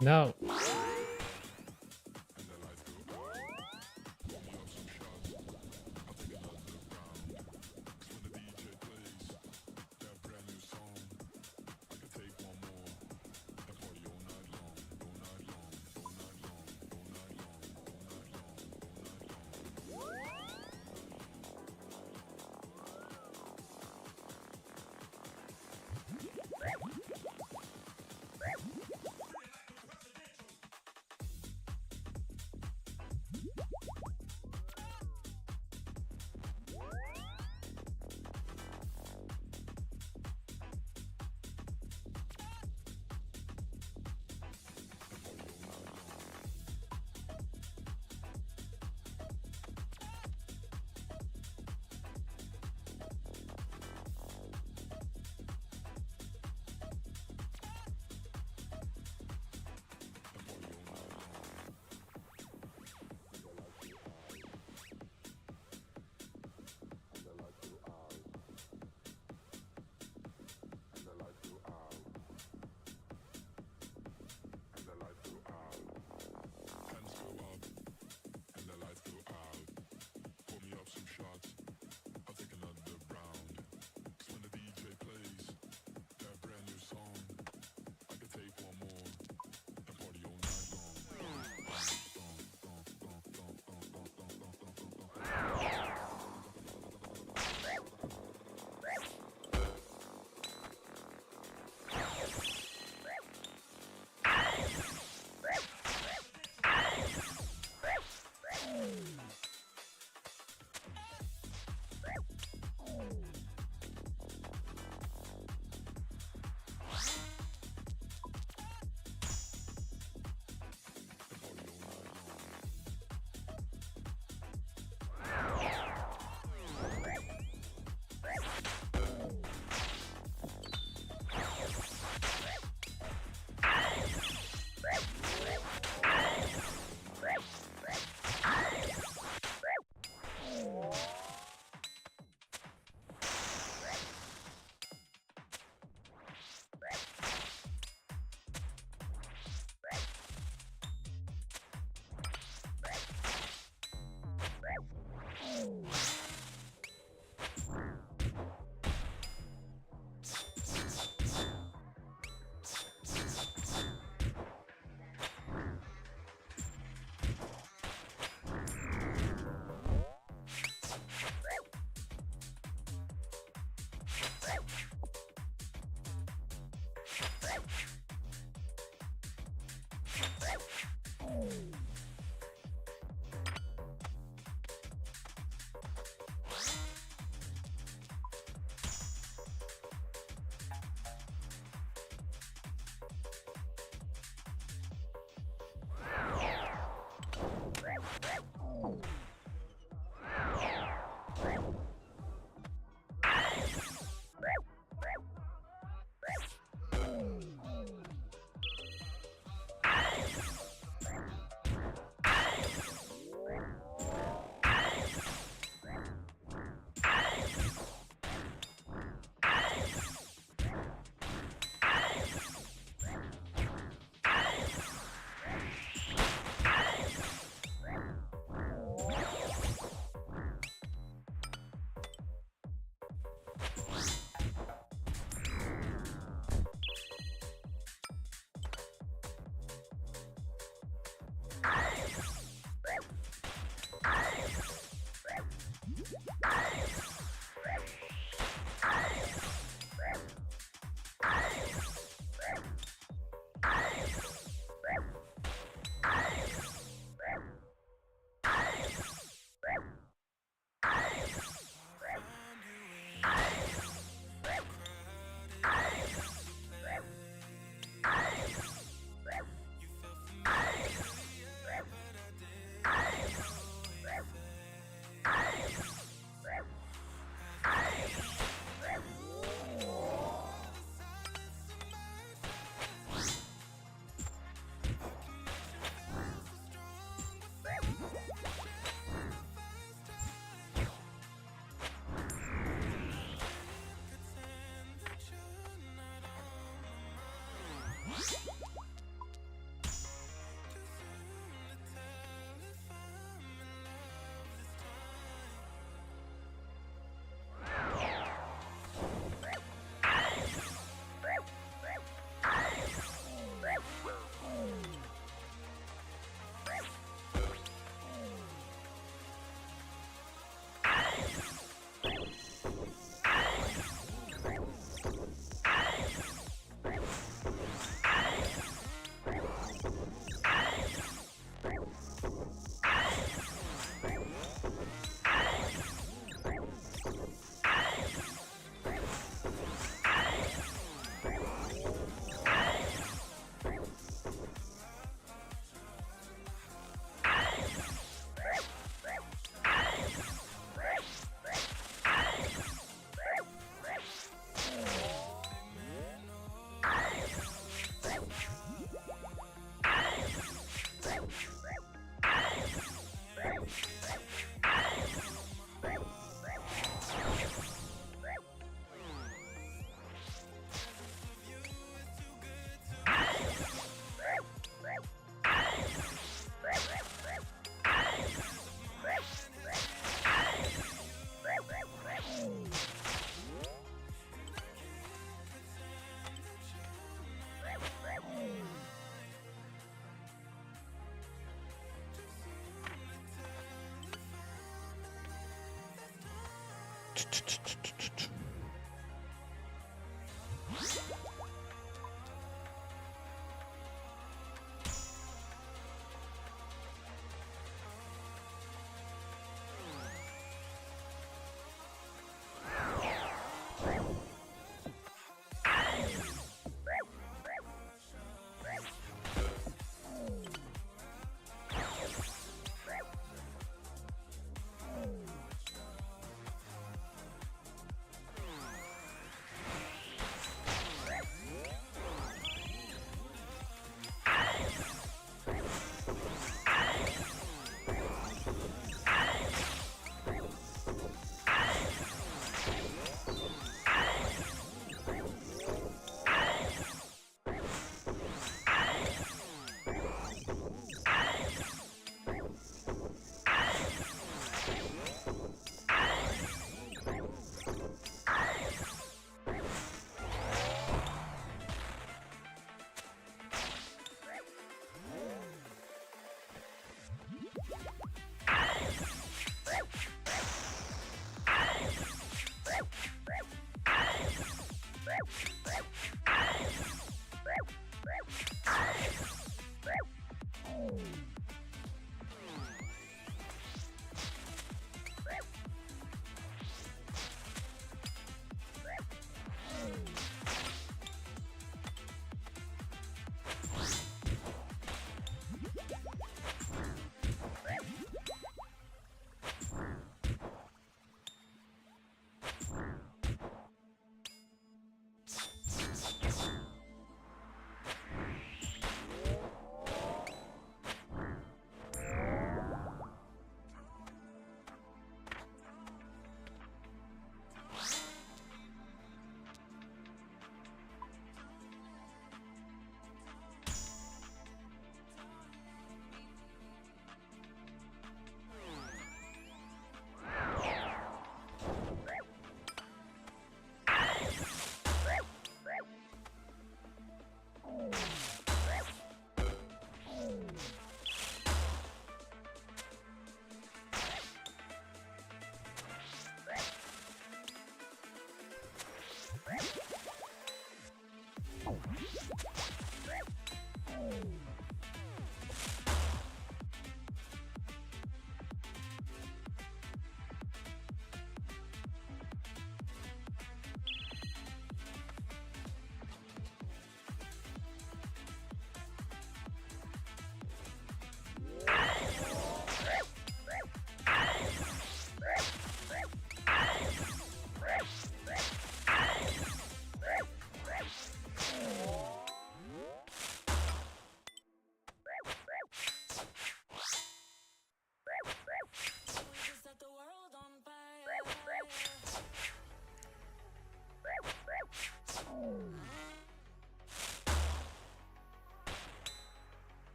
A: No.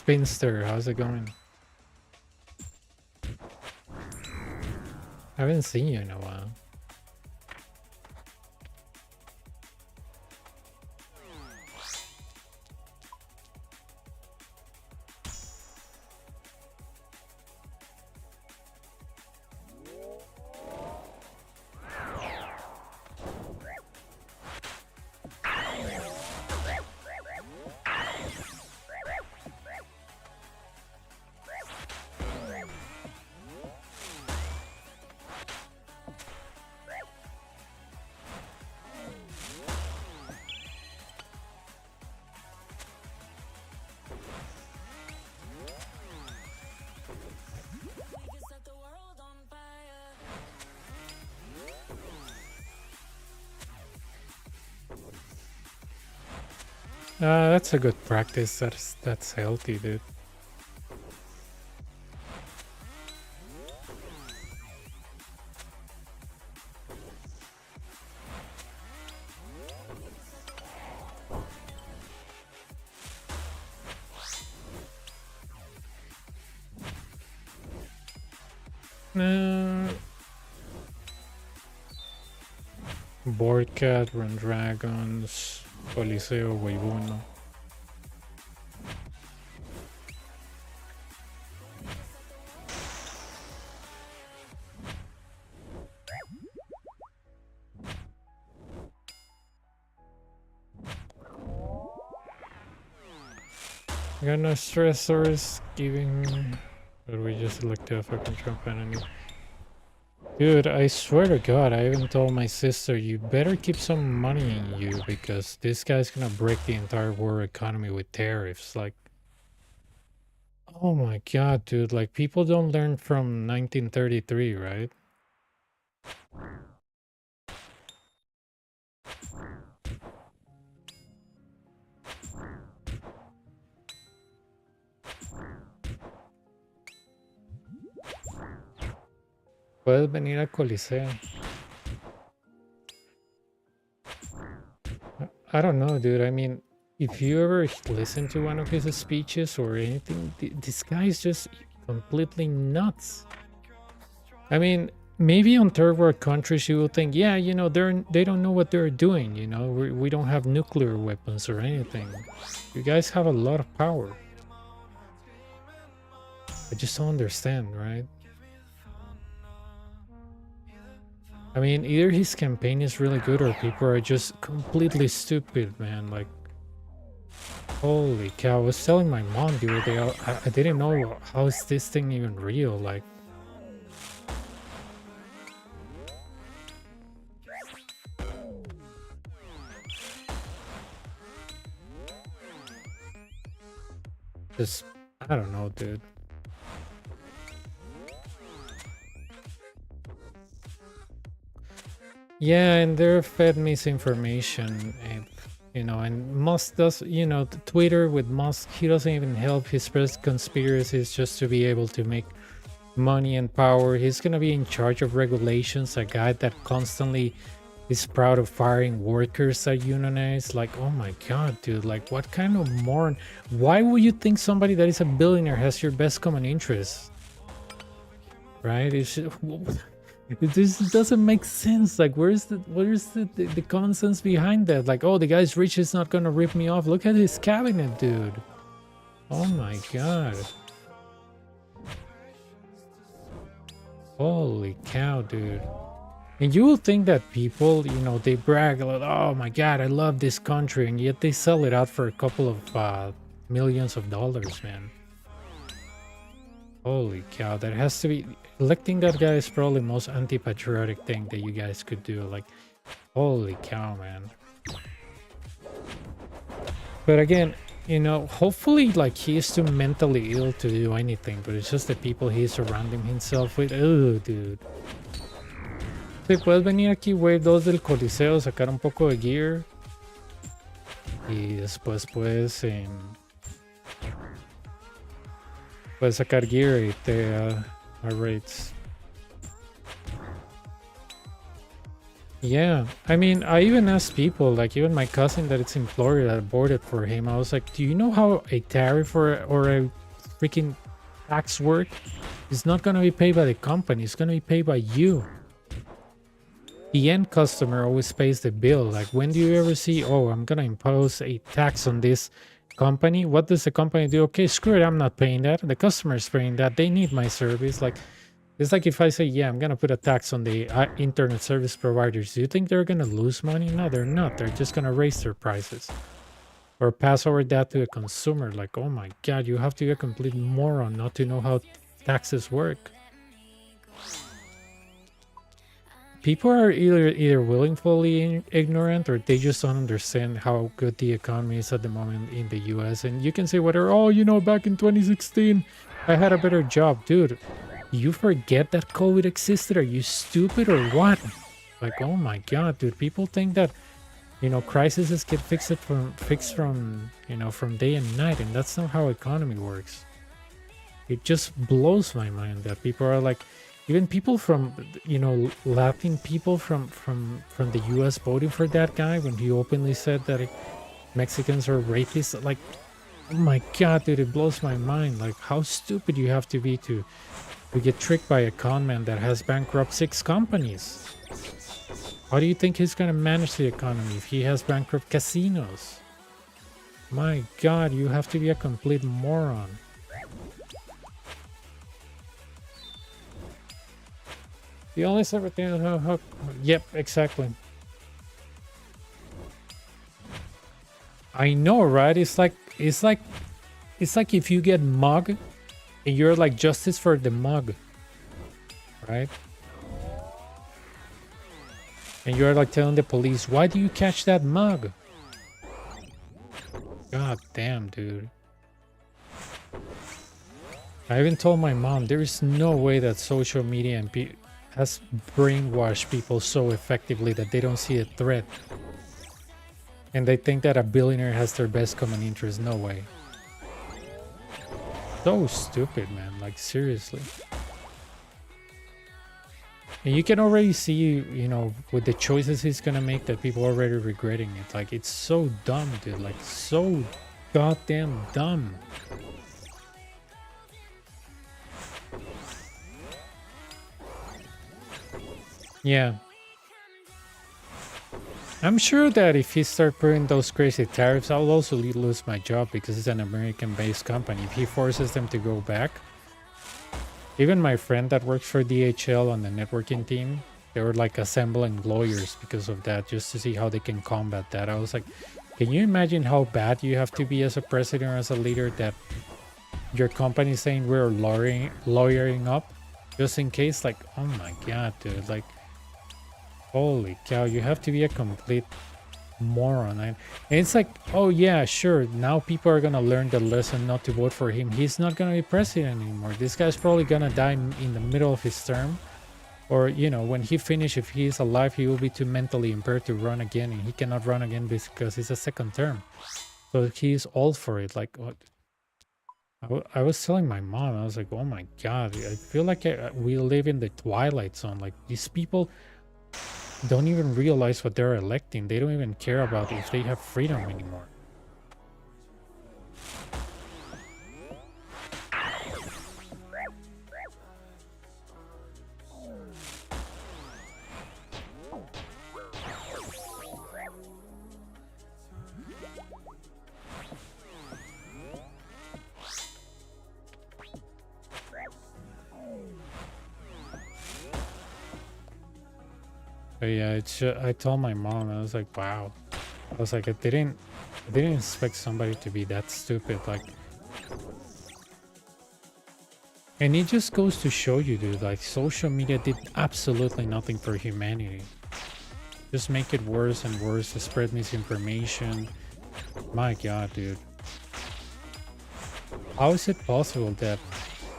A: Spinster, how's it going? I haven't seen you in a while. That's a good practice. That's healthy, dude. Board Cat, Run Dragons, Coliseo, Wave 1. I got no stressors giving, but we just looked at a fucking Trump enemy. Dude, I swear to God, I even told my sister, you better keep some money in you because this guy's gonna break the entire world economy with tariffs. Like, oh my God, dude, like people don't learn from 1933, right? Puedes venir al Coliseo. I don't know, dude. I mean, if you ever listen to one of his speeches or anything, this guy is just completely nuts. I mean, maybe on third world countries you will think, yeah, you know, they don't know what they're doing. You know, we don't have nuclear weapons or anything. You guys have a lot of power. I just don't understand, right? I mean, either his campaign is really good or people are just completely stupid, man. Like, holy cow. I was telling my mom the other day, I didn't know how is this thing even real. Like, just, I don't know, dude. Yeah, and they're fed misinformation, and you know, and Musk does, you know, Twitter with Musk, he doesn't even help his press conspiracies just to be able to make money and power. He's gonna be in charge of regulations, a guy that constantly is proud of firing workers that unionize. Like, oh my God, dude, like what kind of moron? Why would you think somebody that is a billionaire has your best common interest? Right? It's just, this doesn't make sense. Like, where's the common sense behind that? Like, oh, the guy's rich is not gonna rip me off. Look at his cabinet, dude. Oh my God. Holy cow, dude. And you will think that people, you know, they brag like, oh my God, I love this country, and yet they sell it out for a couple of millions of dollars, man. Holy cow, that has to be... Electing that guy is probably the most anti-patriotic thing that you guys could do. Like, holy cow, man. But again, you know, hopefully, like, he is too mentally ill to do anything, but it's just the people he's surrounding himself with. Oh, dude. Sí, puedes venir aquí, Wave 2 del Coliseo, sacar un poco de gear. Y después puedes... puedes sacar gear y te... rates. Yeah, I mean, I even asked people, like even my cousin that it's in Florida that bought it for him. I was like, do you know how a tariff or a freaking tax work? It's not gonna be paid by the company, it's gonna be paid by you. The end customer always pays the bill. Like, when do you ever see, oh, I'm gonna impose a tax on this company? What does the company do? Okay, screw it, I'm not paying that. The customer's paying that. They need my service. Like, it's like if I say, yeah, I'm gonna put a tax on the internet service providers. Do you think they're gonna lose money? No, they're not. They're just gonna raise their prices or pass over that to a consumer. Like, oh my God, you have to be a complete moron not to know how taxes work. People are either willingly ignorant or they just don't understand how good the economy is at the moment in the US. And you can say whatever, oh, you know, back in 2016, I had a better job. Dude, you forget that COVID existed? Are you stupid or what? Like, oh my God, dude, people think that You know, crises get fixed from you know, from day and night, and that's not how economy works. It just blows my mind that people are like, even people from, you know, Latin people from the U.S. voting for that guy when he openly said that Mexicans are rapists. Like, oh my god, dude, it blows my mind. Like, how stupid you have to be to get tricked by a con man that has bankrupt 6 companies. How do you think he's gonna manage the economy if he has bankrupt casinos? My god, you have to be a complete moron. The only separate thing. Yep, exactly. I know, right? It's like if you get mugged and you're like justice for the mug, right? And you're like telling the police, why do you catch that mug? God damn, dude. I even told my mom there is no way that social media and has brainwashed people so effectively that they don't see a threat. And they think that a billionaire has their best common interest. No way. So stupid, man. Like, seriously. And you can already see, you know, with the choices he's gonna make, that people are already regretting it. Like, it's so dumb, dude. Like, so goddamn dumb. Yeah. I'm sure that if he start putting those crazy tariffs, I'll also lose my job because it's an American-based company. If he forces them to go back, even my friend that works for DHL on the networking team, they were like assembling lawyers because of that, just to see how they can combat that. I was like, can you imagine how bad you have to be as a president or as a leader that your company is saying we're lawyering up just in case? Like, oh my god, dude, like, holy cow, you have to be a complete moron. And it's like, oh yeah, sure, now people are gonna learn the lesson not to vote for him. He's not gonna be president anymore. This guy's probably gonna die in the middle of his term, or, you know, when he finishes, if he's alive, he will be too mentally impaired to run again, and he cannot run again because it's a second term. So he's old for it. Like, what? I was telling my mom, I was like, oh my god, I feel like we live in the Twilight Zone. Like, these people don't even realize what they're electing. They don't even care about if they have freedom anymore. But yeah, it's I told my mom, I was like, wow. I was like, I didn't expect somebody to be that stupid. Like, and it just goes to show you, dude, like, social media did absolutely nothing for humanity. Just make it worse and worse to spread misinformation. My god, dude. How is it possible that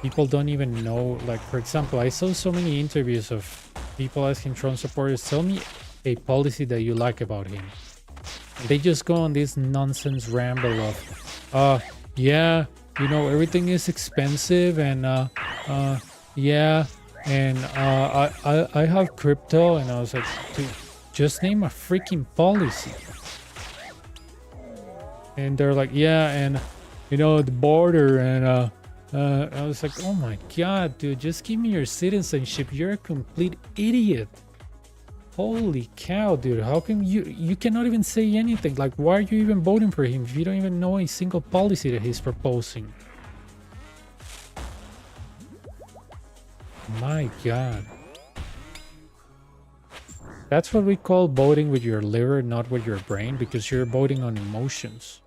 A: people don't even know? Like, for example, I saw so many interviews of people asking Trump supporters, tell me a policy that you like about him. And they just go on this nonsense ramble of, yeah, you know, everything is expensive, and yeah, and I have crypto. And I was like, dude, just name a freaking policy. And they're like, yeah, and, you know, the border, and I was like, oh my god, dude, just give me your citizenship. You're a complete idiot. Holy cow, dude. How come you cannot even say anything? Like, why are you even voting for him if you don't even know a single policy that he's proposing? My god. That's what we call voting with your liver, not with your brain, because you're voting on emotions.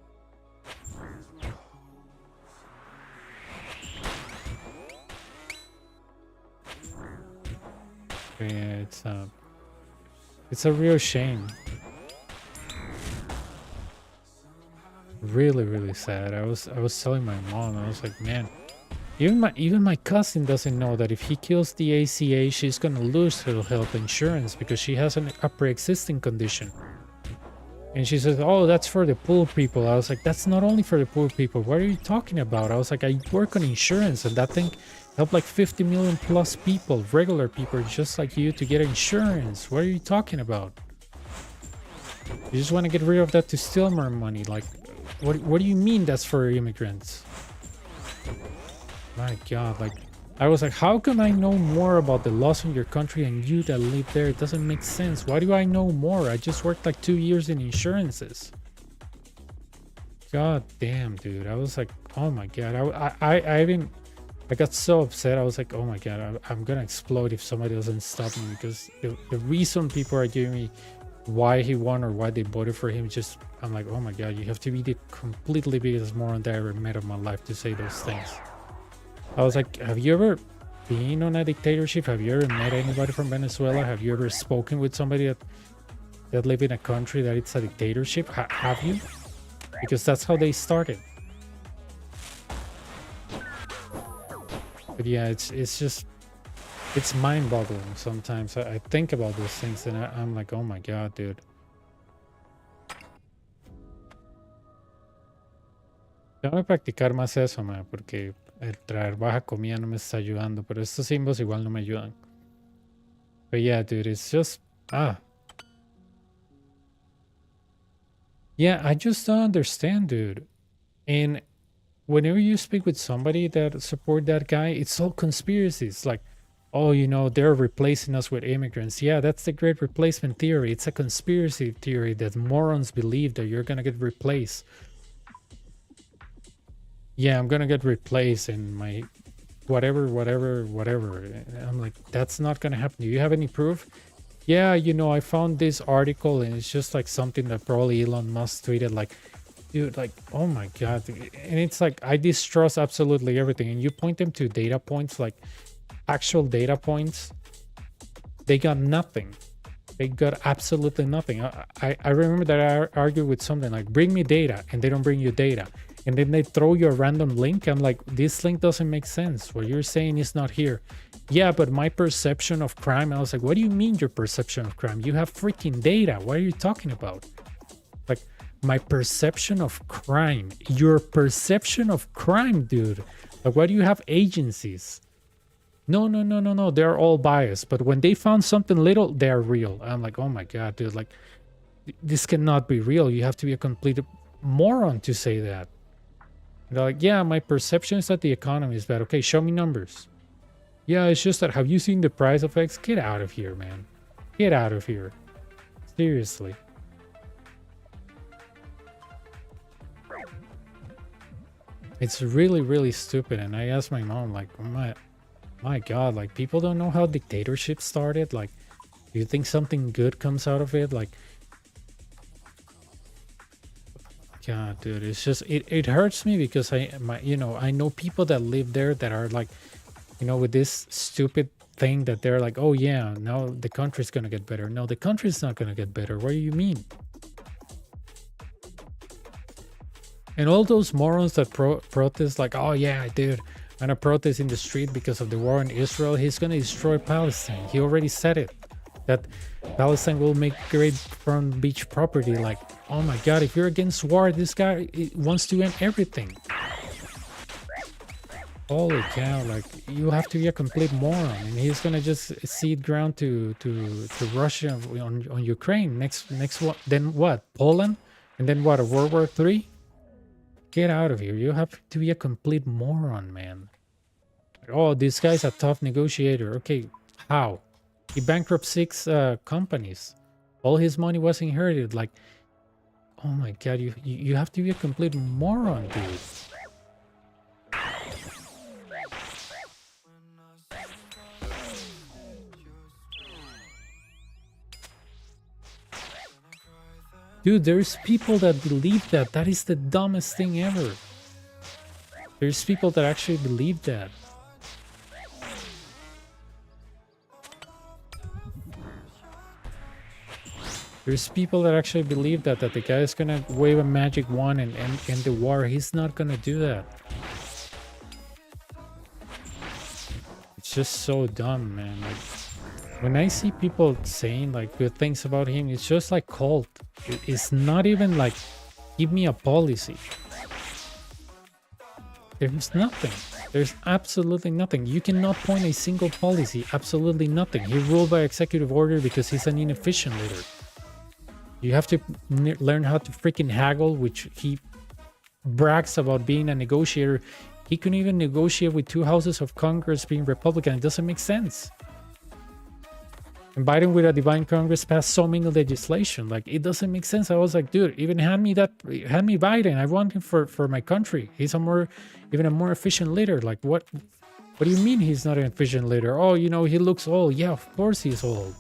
A: Yeah, it's a real shame. Really, really sad. I was telling my mom, I was like, man, even my cousin doesn't know that if he kills the ACA, she's gonna lose her health insurance because she has a pre-existing condition. And she says, oh, that's for the poor people. I was like, that's not only for the poor people. What are you talking about? I was like, I work on insurance, and that thing helped like 50 million plus people, regular people just like you, to get insurance. What are you talking about? You just want to get rid of that to steal more money. Like, what do you mean that's for immigrants? My God, like, I was like, how can I know more about the laws in your country and you that live there? It doesn't make sense. Why do I know more? I just worked like 2 years in insurances. God damn, dude. I was like, oh my God. I got so upset. I was like, oh my God, I'm gonna explode if somebody doesn't stop me, because the reason people are giving me why he won or why they voted for him, just, I'm like, oh my God, you have to be the completely biggest moron that I ever met in my life to say those things. I was like, have you ever been on a dictatorship? Have you ever met anybody from Venezuela? Have you ever spoken with somebody that live in a country that it's a dictatorship? Have you? Because that's how they started. But yeah, it's just, it's mind-boggling sometimes. I think about those things and I'm like, oh my God, dude. Tengo que practicar más eso, man, porque el traer baja comida no me está ayudando, pero estos símbolos igual no me ayudan. But yeah, dude, it's just, yeah, I just don't understand, dude. And whenever you speak with somebody that support that guy, it's all conspiracies. Like, oh, you know, they're replacing us with immigrants. Yeah, that's the great replacement theory. It's a conspiracy theory that morons believe that you're gonna get replaced. Yeah, I'm gonna get replaced in my whatever. And I'm like, that's not gonna happen. Do you have any proof? Yeah, you know, I found this article and it's just like something that probably Elon Musk tweeted. Like, dude, like, oh my God. And it's like, I distrust absolutely everything. And you point them to data points, like actual data points, they got nothing. They got absolutely nothing. I remember that I argued with something like, bring me data, and they don't bring you data. And then they throw you a random link. I'm like, this link doesn't make sense. What you're saying is not here. Yeah, but my perception of crime. I was like, what do you mean your perception of crime? You have freaking data. What are you talking about? Like, my perception of crime. Your perception of crime, dude. Like, why do you have agencies? No. They're all biased. But when they found something little, they're real. I'm like, oh my God, dude. Like, this cannot be real. You have to be a complete moron to say that. They're like, yeah, my perception is that the economy is bad. Okay, show me numbers. Yeah, it's just that, have you seen the price of X? Get out of here, man. Get out of here. Seriously. It's really, really stupid. And I asked my mom, like, my God, like, people don't know how dictatorship started. Like, do you think something good comes out of it? Like, God, dude, it's just, it hurts me because I know people that live there that are like, you know, with this stupid thing that they're like, oh yeah, no, the country's gonna get better. No, the country's not gonna get better. What do you mean? And all those morons that protest, like, oh yeah, dude, I'm gonna protest in the street because of the war in Israel. He's gonna destroy Palestine. He already said it, that Palestine will make great front beach property. Like, oh my God, if you're against war, this guy wants to end everything. Holy cow, like, you have to be a complete moron, and he's gonna just cede ground to Russia on Ukraine. Next what? Then what? Poland? And then what? A World War III? Get out of here. You have to be a complete moron, man. Oh, this guy's a tough negotiator. Okay, how? He bankrupted 6 companies. All his money was inherited. Like, oh my God, you have to be a complete moron, dude. Dude, there's people that believe that. That is the dumbest thing ever. There's people that actually believe that. There's people that actually believe that the guy is gonna wave a magic wand and end the war. He's not gonna do that. It's just so dumb, man. Like, When I see people saying like good things about him, it's just like cold. It's not even like, give me a policy. There's nothing. There's absolutely nothing. You cannot point a single policy. Absolutely nothing. He ruled by executive order because he's an inefficient leader. You have to learn how to freaking haggle, which he brags about being a negotiator. He couldn't even negotiate with 2 houses of Congress being Republican. It doesn't make sense. And Biden with a divine Congress passed so many legislation. Like, it doesn't make sense. I was like, dude, even hand me Biden. I want him for my country. He's even a more efficient leader. Like, what do you mean he's not an efficient leader? Oh, you know, he looks old. Yeah, of course he's old.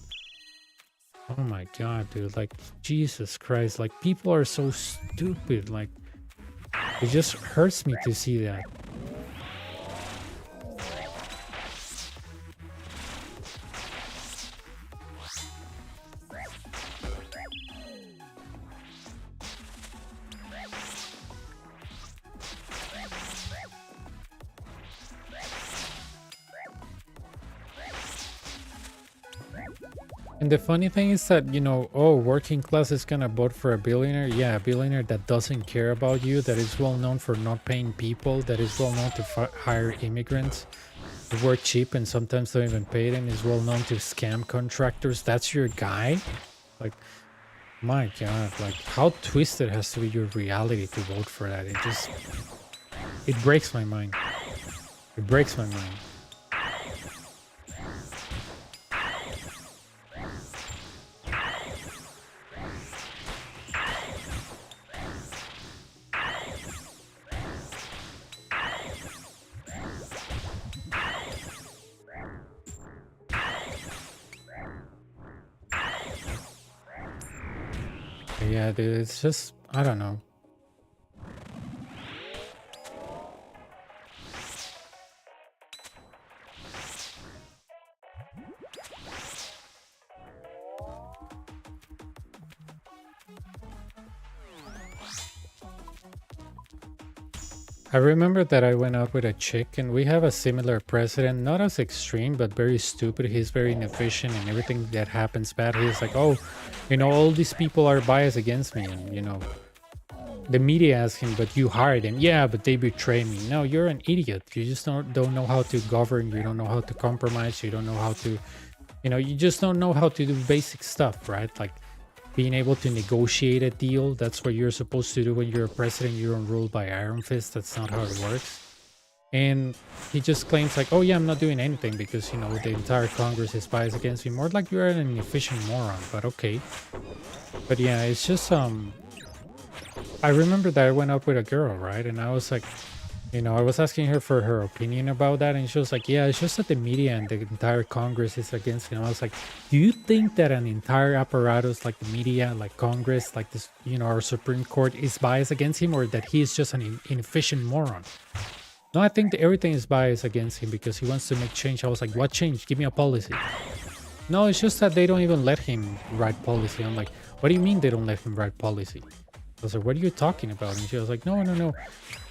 A: Oh my God, dude. Like, Jesus Christ. Like, people are so stupid. Like, it just hurts me to see that. And the funny thing is that, you know, oh, working class is gonna vote for a billionaire. Yeah, a billionaire that doesn't care about you, that is well known for not paying people, that is well known to hire immigrants who work cheap and sometimes don't even pay them, is well known to scam contractors. That's your guy? Like, my God, like, how twisted has to be your reality to vote for that? It breaks my mind. It breaks my mind. Yeah, dude, it's just, I don't know. I remember that I went out with a chick and we have a similar president, not as extreme, but very stupid. He's very inefficient and everything that happens bad. He's like, oh, you know, all these people are biased against me. And, you know, the media asks him, but you hired him. Yeah, but they betrayed me. No, you're an idiot. You just don't know how to govern. You don't know how to compromise. You don't know how to, you know, you just don't know how to do basic stuff, right? Like, being able to negotiate a deal, that's what you're supposed to do when you're a president. You're ruled by iron fist. That's not how it works. And he just claims like, oh yeah, I'm not doing anything because, you know, the entire Congress is biased against me. More like you're an inefficient moron, but okay. But yeah, it's just, I remember that I went out with a girl, right? And I was like, you know, I was asking her for her opinion about that, and she was like, yeah, it's just that the media and the entire Congress is against me. And I was like, do you think that an entire apparatus like the media, like Congress, like this, you know, our Supreme Court is biased against him, or that he is just an inefficient moron? No, I think that everything is biased against him because he wants to make change. I was like, what change? Give me a policy. No, it's just that they don't even let him write policy. I'm like, what do you mean they don't let him write policy? I was like, what are you talking about? And she was like, no.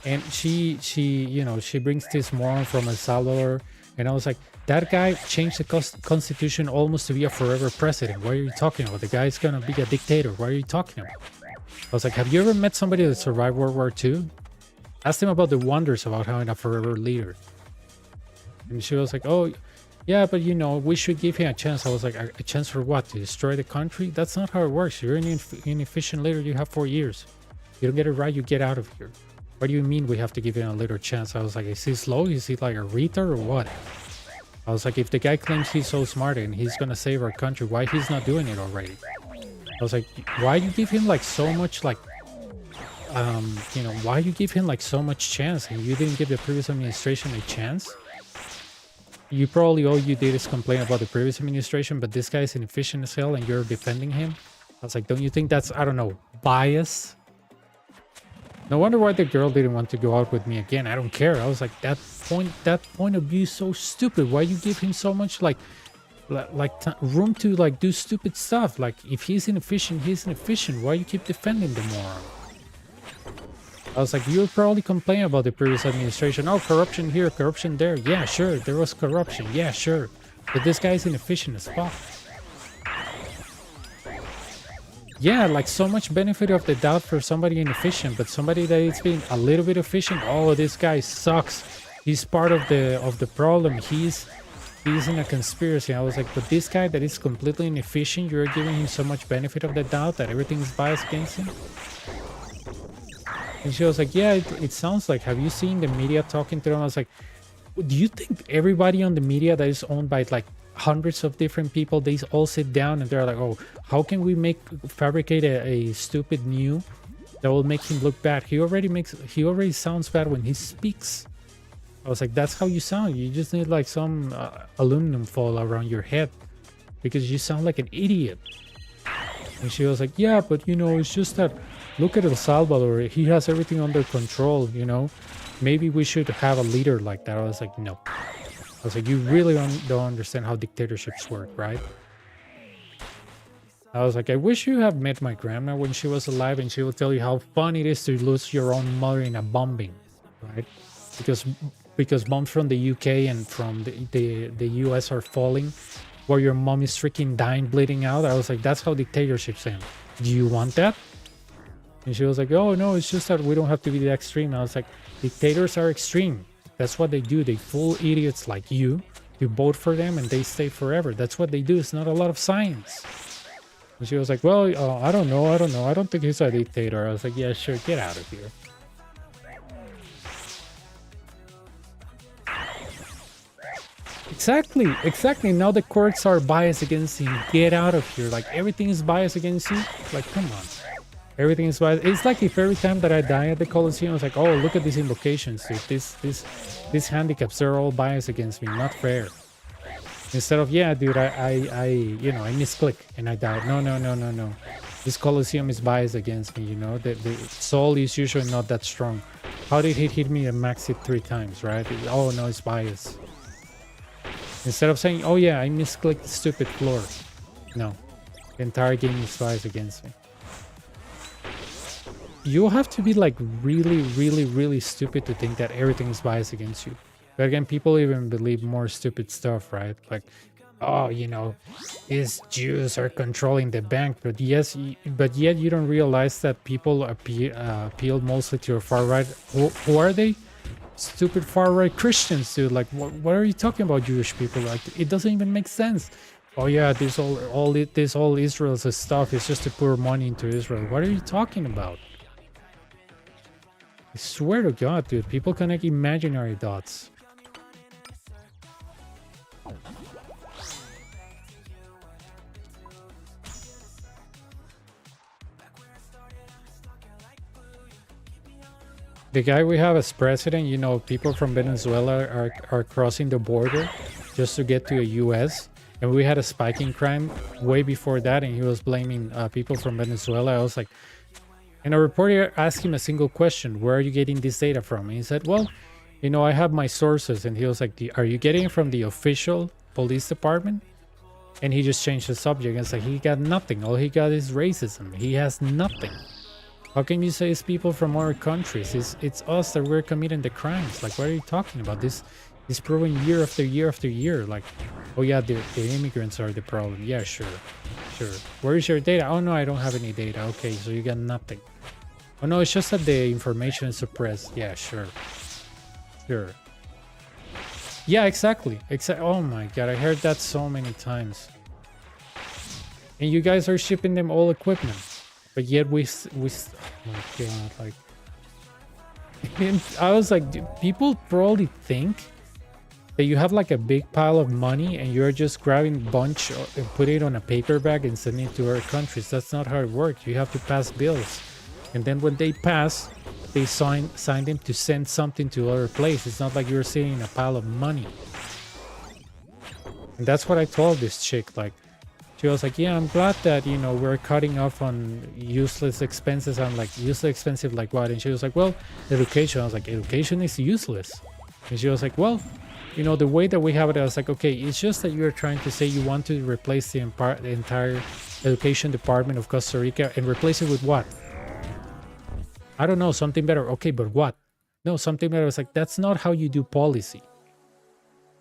A: And she, you know, she brings this moron from El Salvador. And I was like, that guy changed the constitution almost to be a forever president. What are you talking about? The guy's gonna be a dictator. What are you talking about? I was like, have you ever met somebody that survived World War II? Ask them about the wonders about having a forever leader. And she was like, oh, yeah, but you know, we should give him a chance. I was like, a chance for what? To destroy the country? That's not how it works. You're an inefficient leader. You have 4 years. You don't get it right, you get out of here. What do you mean we have to give him a little chance? I was like, is he slow? Is he like a retard or what? I was like, if the guy claims he's so smart and he's gonna save our country, why he's not doing it already? I was like, why you give him like so much like, you know, why you give him like so much chance and you didn't give the previous administration a chance? You probably all you did is complain about the previous administration, but this guy is inefficient as hell and you're defending him. I was like, don't you think that's, I don't know, bias? No wonder why the girl didn't want to go out with me again. I don't care. I was like, that point of view is so stupid. Why you give him so much like room to like do stupid stuff? Like, if he's inefficient, he's inefficient. Why you keep defending the moron? I was like, you're probably complaining about the previous administration. Oh, corruption here, corruption there. Yeah, sure, there was corruption. Yeah, sure. But this guy is inefficient as fuck. Yeah, like so much benefit of the doubt for somebody inefficient, but somebody that is being a little bit efficient, oh, this guy sucks. He's part of the problem. He's in a conspiracy. I was like, but this guy that is completely inefficient, you're giving him so much benefit of the doubt that everything is biased against him. And she was like, yeah, it sounds like, have you seen the media talking to them? I was like, do you think everybody on the media that is owned by like hundreds of different people, they all sit down and they're like, oh, how can we fabricate a stupid new that will make him look bad? He already sounds bad when he speaks. I was like, that's how you sound. You just need like some aluminum foil around your head because you sound like an idiot. And she was like, yeah, but you know, it's just that look at El Salvador. He has everything under control, you know. Maybe we should have a leader like that. I was like, no. I was like, you really don't understand how dictatorships work, right? I was like, I wish you had met my grandma when she was alive and she will tell you how fun it is to lose your own mother in a bombing, right? Because bombs from the UK and from the US are falling where your mom is freaking dying, bleeding out. I was like, that's how dictatorships end. Do you want that? And she was like, oh, no, it's just that we don't have to be that extreme. I was like, dictators are extreme. That's what they do. They fool idiots like you vote for them and they stay forever. That's what they do. It's not a lot of science. And she was like, well, I don't know. I don't think he's a dictator. I was like, yeah, sure. Get out of here. Exactly. Now the courts are biased against him. Get out of here. Like everything is biased against you. Like, come on. Everything is biased. It's like if every time that I die at the Coliseum, I was like, oh, look at these invocations, dude. These handicaps, they're all biased against me. Not fair. Instead of, yeah, dude, I misclick and I died. No. This Coliseum is biased against me, you know. The soul is usually not that strong. How did he hit me and max it 3 times, right? Oh, no, it's biased. Instead of saying, oh, yeah, I misclicked the stupid floor. No. The entire game is biased against me. You have to be like really stupid to think that everything is biased against you. But again, people even believe more stupid stuff, right? Like, oh, you know, these Jews are controlling the bank. But yet you don't realize that people appeal mostly to your far right. Who are they? Stupid far right Christians, dude. Like, what are you talking about, Jewish people? Like, it doesn't even make sense. Oh yeah, this all Israel's stuff is just to pour money into Israel. What are you talking about? I swear to God, dude, people connect imaginary dots. The guy we have as president, you know, people from Venezuela are crossing the border just to get to the US. And we had a spike in crime way before that, and he was blaming people from Venezuela. I was like, and a reporter asked him a single question: where are you getting this data from? And he said, well, you know, I have my sources. And he was like, are you getting it from the official police department? And he just changed the subject and said he got nothing. All he got is racism. He has nothing. How can you say it's people from other countries? It's us that we're committing the crimes. Like, what are you talking about? This is proven year after year after year. Like, oh yeah, the immigrants are the problem. Yeah, sure. Where is your data? Oh no, I don't have any data. Okay, so you got nothing. Oh no, it's just that the information is suppressed. Yeah, sure. Yeah, exactly. Oh my God, I heard that so many times. And you guys are shipping them all equipment, but yet we oh my God, like. And I was like, people probably think that you have like a big pile of money and you're just grabbing a bunch and put it on a paper bag and sending it to other countries. That's not how it works. You have to pass bills. And then when they pass, they sign them to send something to other place. It's not like you're sitting in a pile of money. And that's what I told this chick. Like, she was like, yeah, I'm glad that, you know, we're cutting off on useless expenses. I'm like, useless expensive like what? And she was like, well, education. I was like, education is useless. And she was like, well, you know, the way that we have it, I was like, okay, it's just that you're trying to say you want to replace the entire education department of Costa Rica and replace it with what? I don't know, something better. Okay, but what? No, something better. I was like, that's not how you do policy.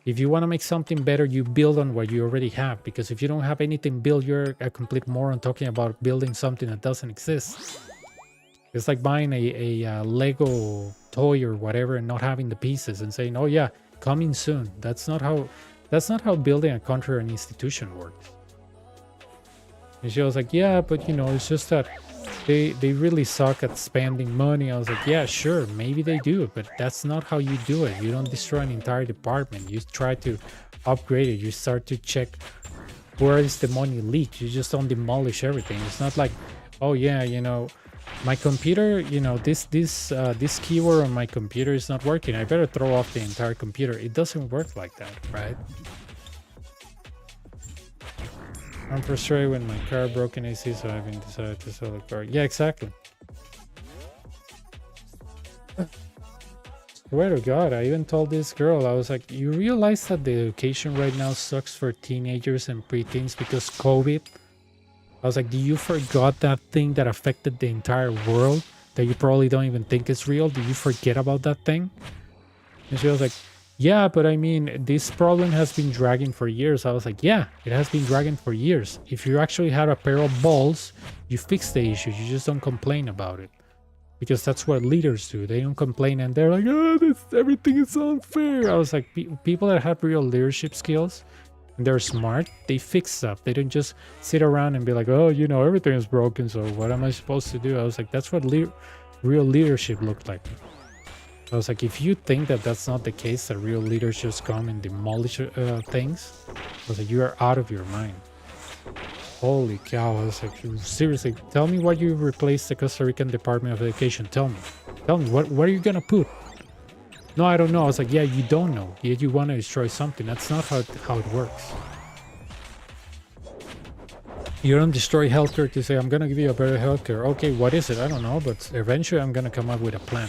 A: If you want to make something better, you build on what you already have. Because if you don't have anything built, you're a complete moron talking about building something that doesn't exist. It's like buying a Lego toy or whatever and not having the pieces and saying, "Oh yeah, coming soon." That's not how building a country or an institution works. And she was like, "Yeah, but you know, it's just that they really suck at spending money." I was like, "Yeah, sure, maybe they do, but that's not how you do it. You don't destroy an entire department. You try to upgrade it. You start to check where is the money leaked. You just don't demolish everything. It's not like, oh yeah, you know, my computer, you know, this keyword on my computer is not working. I better throw off the entire computer." It doesn't work like that, right? I'm frustrated when my car broke in AC, so I've been decided to sell the car. Yeah, exactly. Swear to God, I even told this girl, I was like, you realize that the education right now sucks for teenagers and preteens because COVID? I was like, do you forgot that thing that affected the entire world that you probably don't even think is real? Do you forget about that thing? And she was like, yeah, but I mean, this problem has been dragging for years. I was like, yeah, it has been dragging for years. If you actually had a pair of balls, you fix the issue. You just don't complain about it. Because that's what leaders do. They don't complain and they're like, oh, everything is unfair. I was like, people that have real leadership skills and they're smart, they fix stuff. They don't just sit around and be like, oh, you know, everything is broken, so what am I supposed to do? I was like, that's what real leadership looked like. I was like, if you think that that's not the case, that real leaders just come and demolish things, I was like, you are out of your mind. Holy cow. I was like, seriously, tell me what you replaced the Costa Rican Department of Education. Tell me, what are you gonna put? No, I don't know. I was like, yeah, you don't know, yet you want to destroy something. That's not how it works. You don't destroy healthcare to say, I'm gonna give you a better healthcare. Okay, what is it? I don't know, but eventually I'm gonna come up with a plan.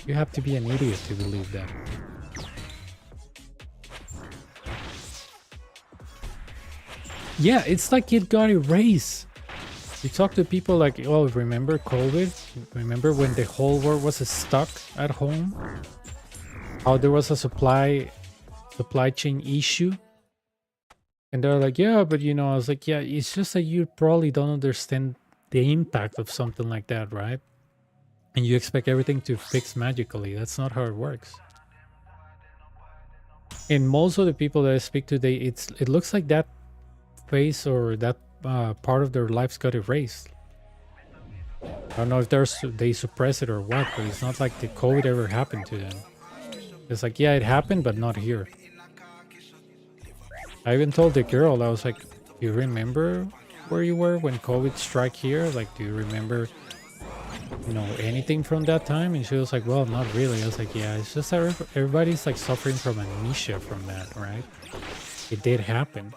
A: You have to be an idiot to believe that. Yeah, it's like it got erased. You talk to people like, oh, remember COVID? Remember when the whole world was stuck at home? How there was a supply chain issue? And they're like, yeah, but you know, I was like, yeah, it's just that you probably don't understand the impact of something like that, right? And you expect everything to fix magically. That's not how it works. And most of the people that I speak to, it looks like that phase or that part of their lives got erased. I don't know if they suppress it or what, but it's not like the COVID ever happened to them. It's like, yeah, it happened, but not here. I even told the girl, I was like, do you remember where you were when COVID struck here? Like, do you remember, you know, anything from that time? And she was like, well, not really. I was like, yeah, it's just that everybody's like suffering from amnesia from that, right? It did happen.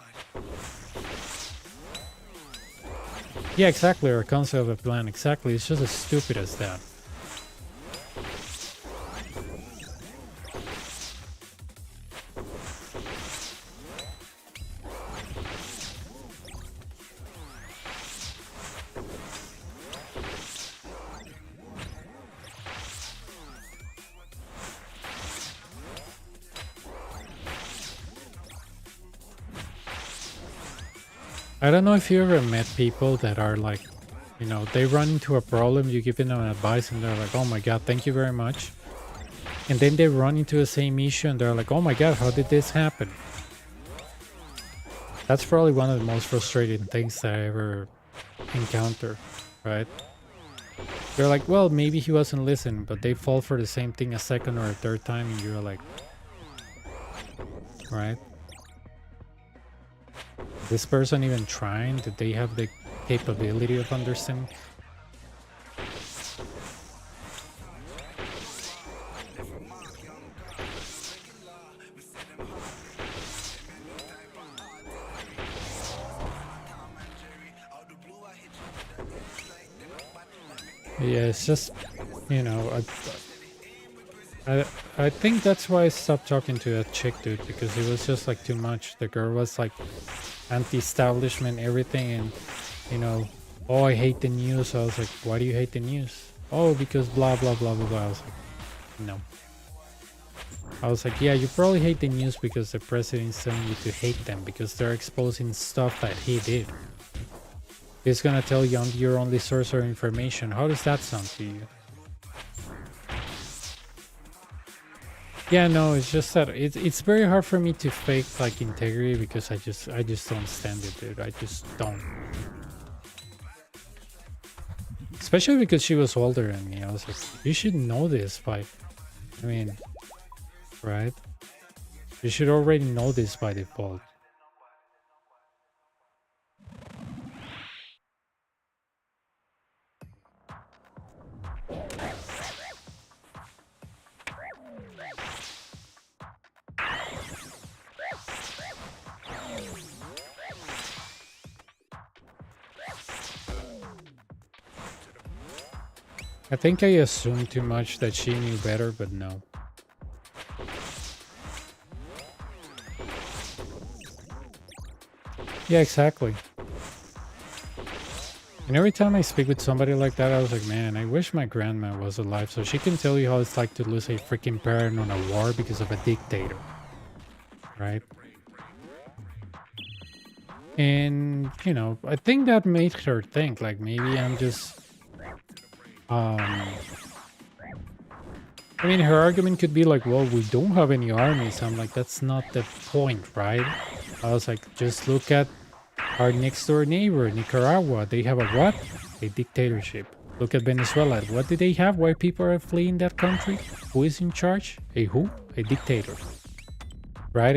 A: Yeah, exactly, or concept of a plan, exactly. It's just as stupid as that. I don't know if you ever met people that are like, you know, they run into a problem, you give them advice and they're like, oh my god, thank you very much. And then they run into the same issue and they're like, oh my god, how did this happen? That's probably one of the most frustrating things that I ever encounter, right? They're like, well, maybe he wasn't listening, but they fall for the same thing a second or a third time and you're like, right? This person even trying? Did they have the capability of understanding? Yeah, it's just, you know, I think that's why I stopped talking to that chick, dude, because it was just like too much. The girl was like anti-establishment, everything, and you know, oh, I hate the news. I was like, why do you hate the news? Oh, because blah blah blah blah blah. I was like, no. I was like, yeah, you probably hate the news because the president's telling you to hate them because they're exposing stuff that he did. He's gonna tell you your only source of information. How does that sound to you? Yeah, no, it's just that it's very hard for me to fake like integrity because I just don't stand it, dude. I just don't. Especially because she was older than me. I was like, you should know this by, I mean, right? You should already know this by default. I think I assumed too much that she knew better, but no. Yeah, exactly. And every time I speak with somebody like that, I was like, man, I wish my grandma was alive so she can tell you how it's like to lose a freaking parent on a war because of a dictator. Right? And, you know, I think that made her think, like, maybe I'm just... I mean, her argument could be like, well, we don't have any armies. I'm like, that's not the point, right? I was like, just look at our next door neighbor, Nicaragua. They have a what? A dictatorship. Look at Venezuela. What do they have? Why people are fleeing that country? Who is in charge? A who? A dictator. Right?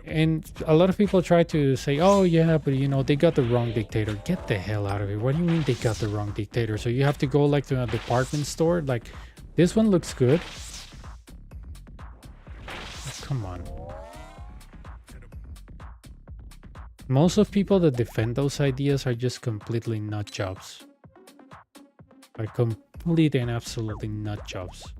A: And a lot of people try to say, oh yeah, but you know, they got the wrong dictator. Get the hell out of here. What do you mean they got the wrong dictator? So you have to go like to a department store, like, this one looks good. Come on. Most of people that defend those ideas are just completely nut jobs. Are complete and absolutely nut jobs.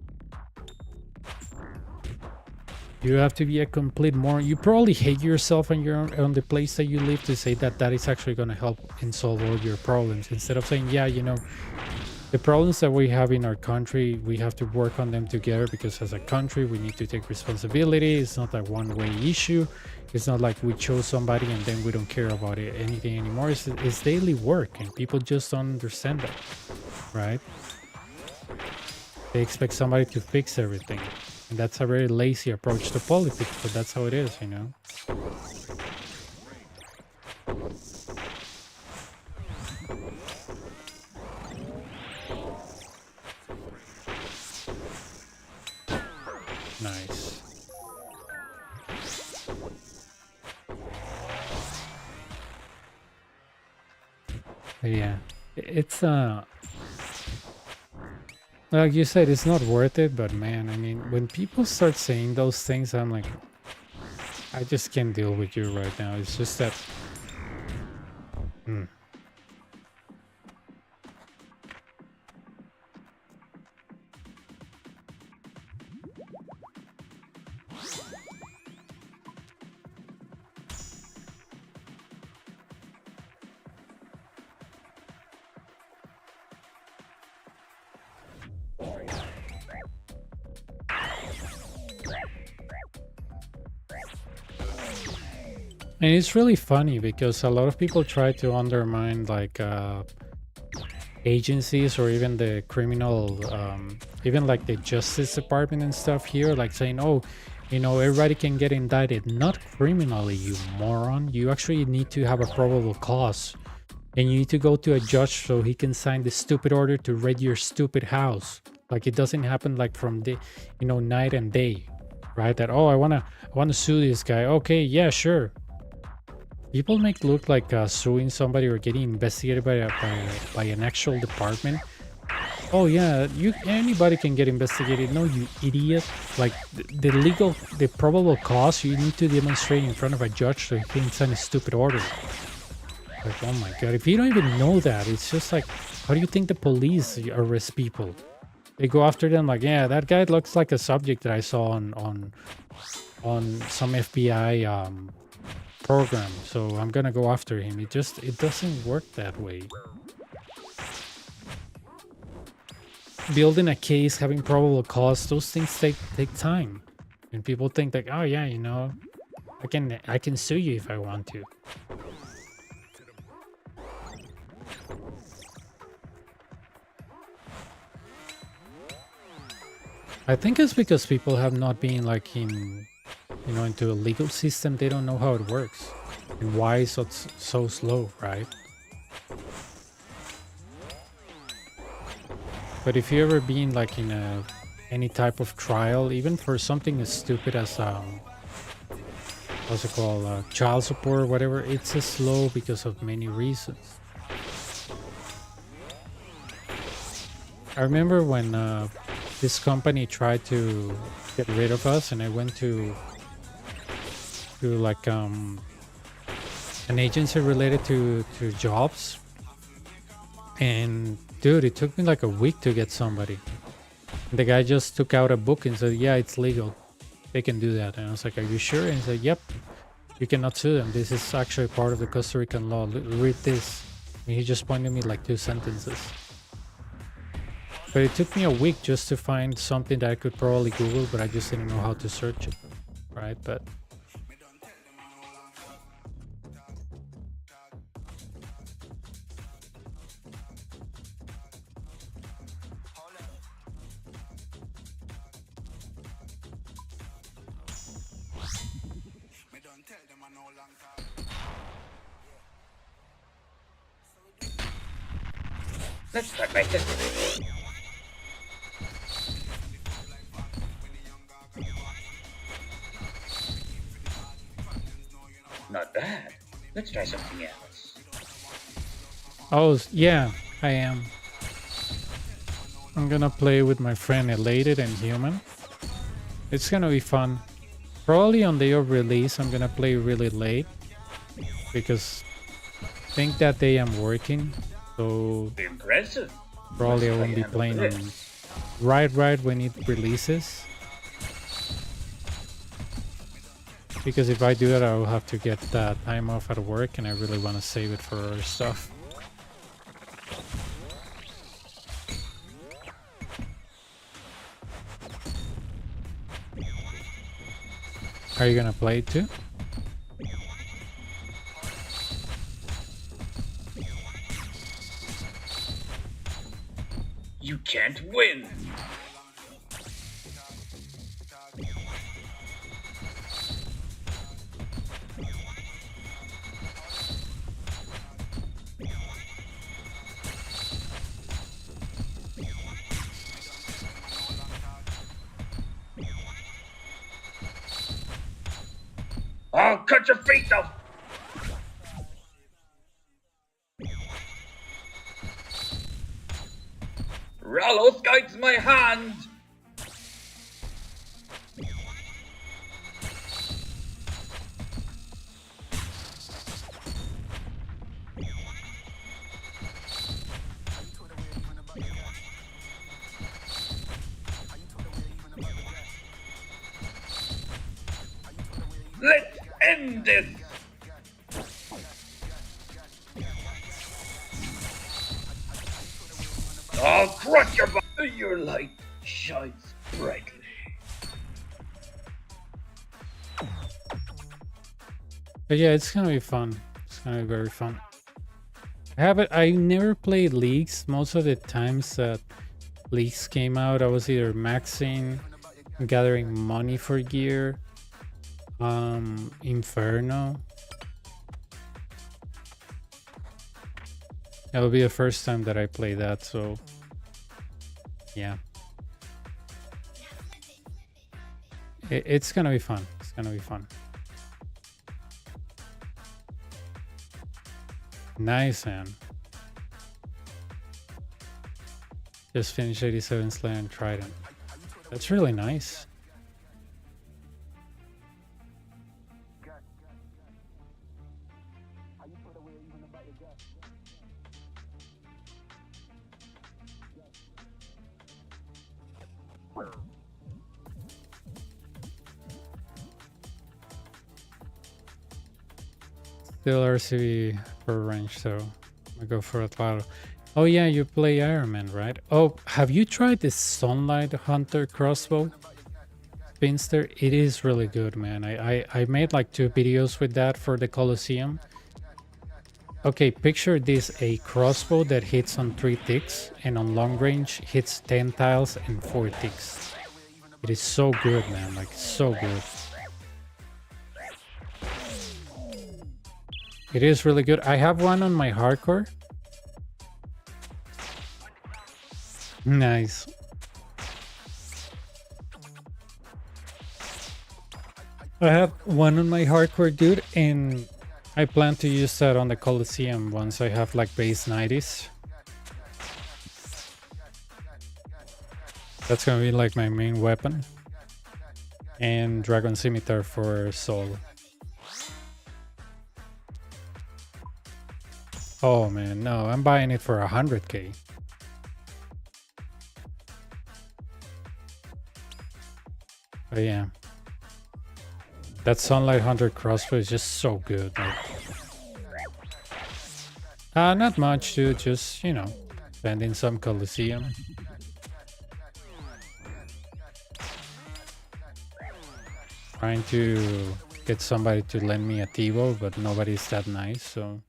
A: You have to be a complete moron. You probably hate yourself and you're on the place that you live to say that that is actually going to help and solve all your problems. Instead of saying, yeah, you know, the problems that we have in our country, we have to work on them together because as a country, we need to take responsibility. It's not a one-way issue. It's not like we chose somebody and then we don't care about it, anything anymore. It's daily work and people just don't understand that, right? They expect somebody to fix everything. And that's a very lazy approach to politics, but that's how it is, you know? Nice. Yeah, it's like you said, it's not worth it, but man, I mean, when people start saying those things, I'm like, I just can't deal with you right now. It's just that and it's really funny because a lot of people try to undermine like agencies or even the criminal, even like the Justice Department and stuff here, like saying, oh, you know, everybody can get indicted. Not criminally, you moron. You actually need to have a probable cause. And you need to go to a judge so he can sign the stupid order to raid your stupid house. Like it doesn't happen like from the, you know, night and day, right? That, oh, I wanna sue this guy. Okay, yeah, sure. People make look like suing somebody or getting investigated by an actual department. Oh yeah, anybody can get investigated. No, you idiot. Like the probable cause you need to demonstrate in front of a judge so he can sign a stupid order. Like, oh my god, if you don't even know that, it's just like, how do you think the police arrest people? They go after them like, yeah, that guy looks like a subject that I saw on some FBI program, so I'm gonna go after him. It doesn't work that way. Building a case, having probable cause, those things take time. And people think like, oh yeah, you know, I can sue you if I want to. I think it's because people have not been like in, you know, into a legal system. They don't know how it works and why it's so slow, right? But if you ever been like in any type of trial, even for something as stupid as what's it called, child support or whatever, it's slow because of many reasons. I remember when this company tried to get rid of us, and I went to like an agency related to jobs, and dude, it took me like a week to get somebody. The guy just took out a book and said, yeah, it's legal, they can do that. And I was like, are you sure? And he said, yep, you cannot sue them, this is actually part of the Costa Rican law, read this. And he just pointed me like 2 sentences. But it took me a week just to find something that I could probably Google, but I just didn't know how to search it, right? But
D: Let's start by this. Not bad. Let's try something else.
A: oh yeah, I am. I'm gonna play with my friend Elated and Human. It's gonna be fun. Probably on day of release I'm gonna play really late, because I think that day I'm working, so
D: Impressive.
A: probably I
D: Let's
A: won't be
D: try to
A: playing
D: handle
A: on
D: this.
A: right when it releases. Because if I do that, I will have to get time off at work, and I really want to save it for other stuff. Are you gonna play it too?
D: You can't win. I'll cut your feet off. Rallos guides my hand. Let's end this. I'll crush your body. Your light shines brightly.
A: But yeah, it's gonna be fun. It's gonna be very fun. I never played leagues. Most of the times that leagues came out, I was either maxing, gathering money for gear, Inferno. That'll be the first time that I play that, so yeah. It's gonna be fun. It's gonna be fun. Nice, man. Just finished 87 Slayer and Trident. That's really nice. Still RCB for range, so I go for Atlaro. Oh yeah, you play Iron Man, right? Oh, have you tried this Sunlight Hunter crossbow? Spinster, it is really good, man. I made like 2 videos with that for the Coliseum. Okay, picture this, a crossbow that hits on 3 ticks and on long range hits 10 tiles and 4 ticks. It is so good, man, like so good. It is really good. I have one on my hardcore. Nice. I have one on my hardcore, dude, and I plan to use that on the Coliseum once I have like base 90s. That's gonna be like my main weapon. And Dragon Scimitar for soul. Oh man, no, I'm buying it for 100k. But yeah. That Sunlight Hunter crossbow is just so good. Like, not much, dude. Just, you know, spending some Coliseum. Trying to get somebody to lend me a Tivo, but nobody's that nice, so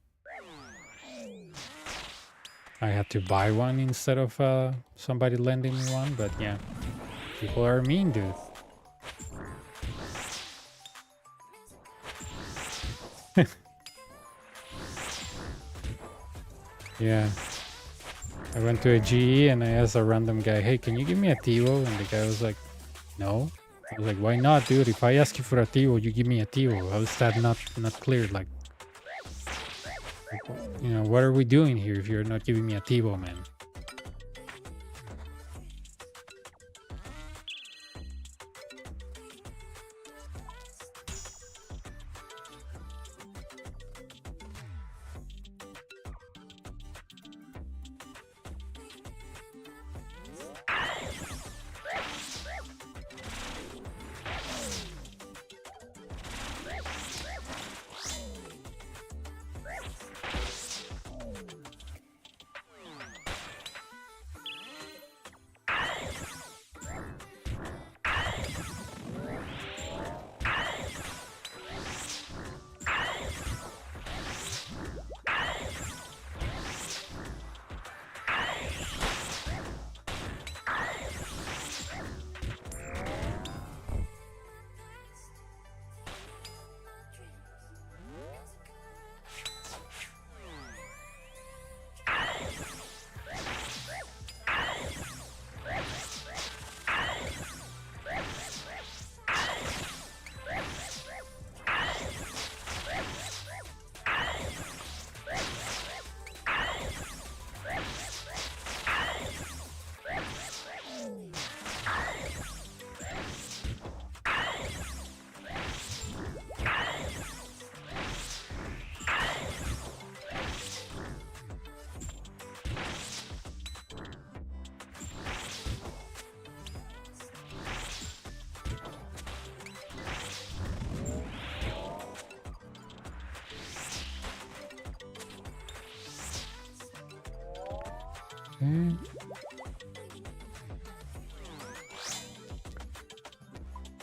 A: I had to buy one instead of somebody lending me one. But yeah, people are mean, dude. Yeah, I went to a GE and I asked a random guy, hey, can you give me a Tivo? And the guy was like, no. I was like, why not, dude? If I ask you for a Tivo, you give me a Tivo. How is that not clear? Like, you know, what are we doing here if you're not giving me a Tivo, man?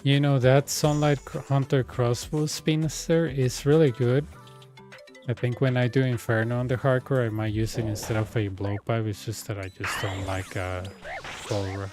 A: You know, that Sunlight Hunter crossbow Spinster is really good. I think when I do Inferno on the hardcore, I might use it instead of a blowpipe. It's just that I just don't like Cobra.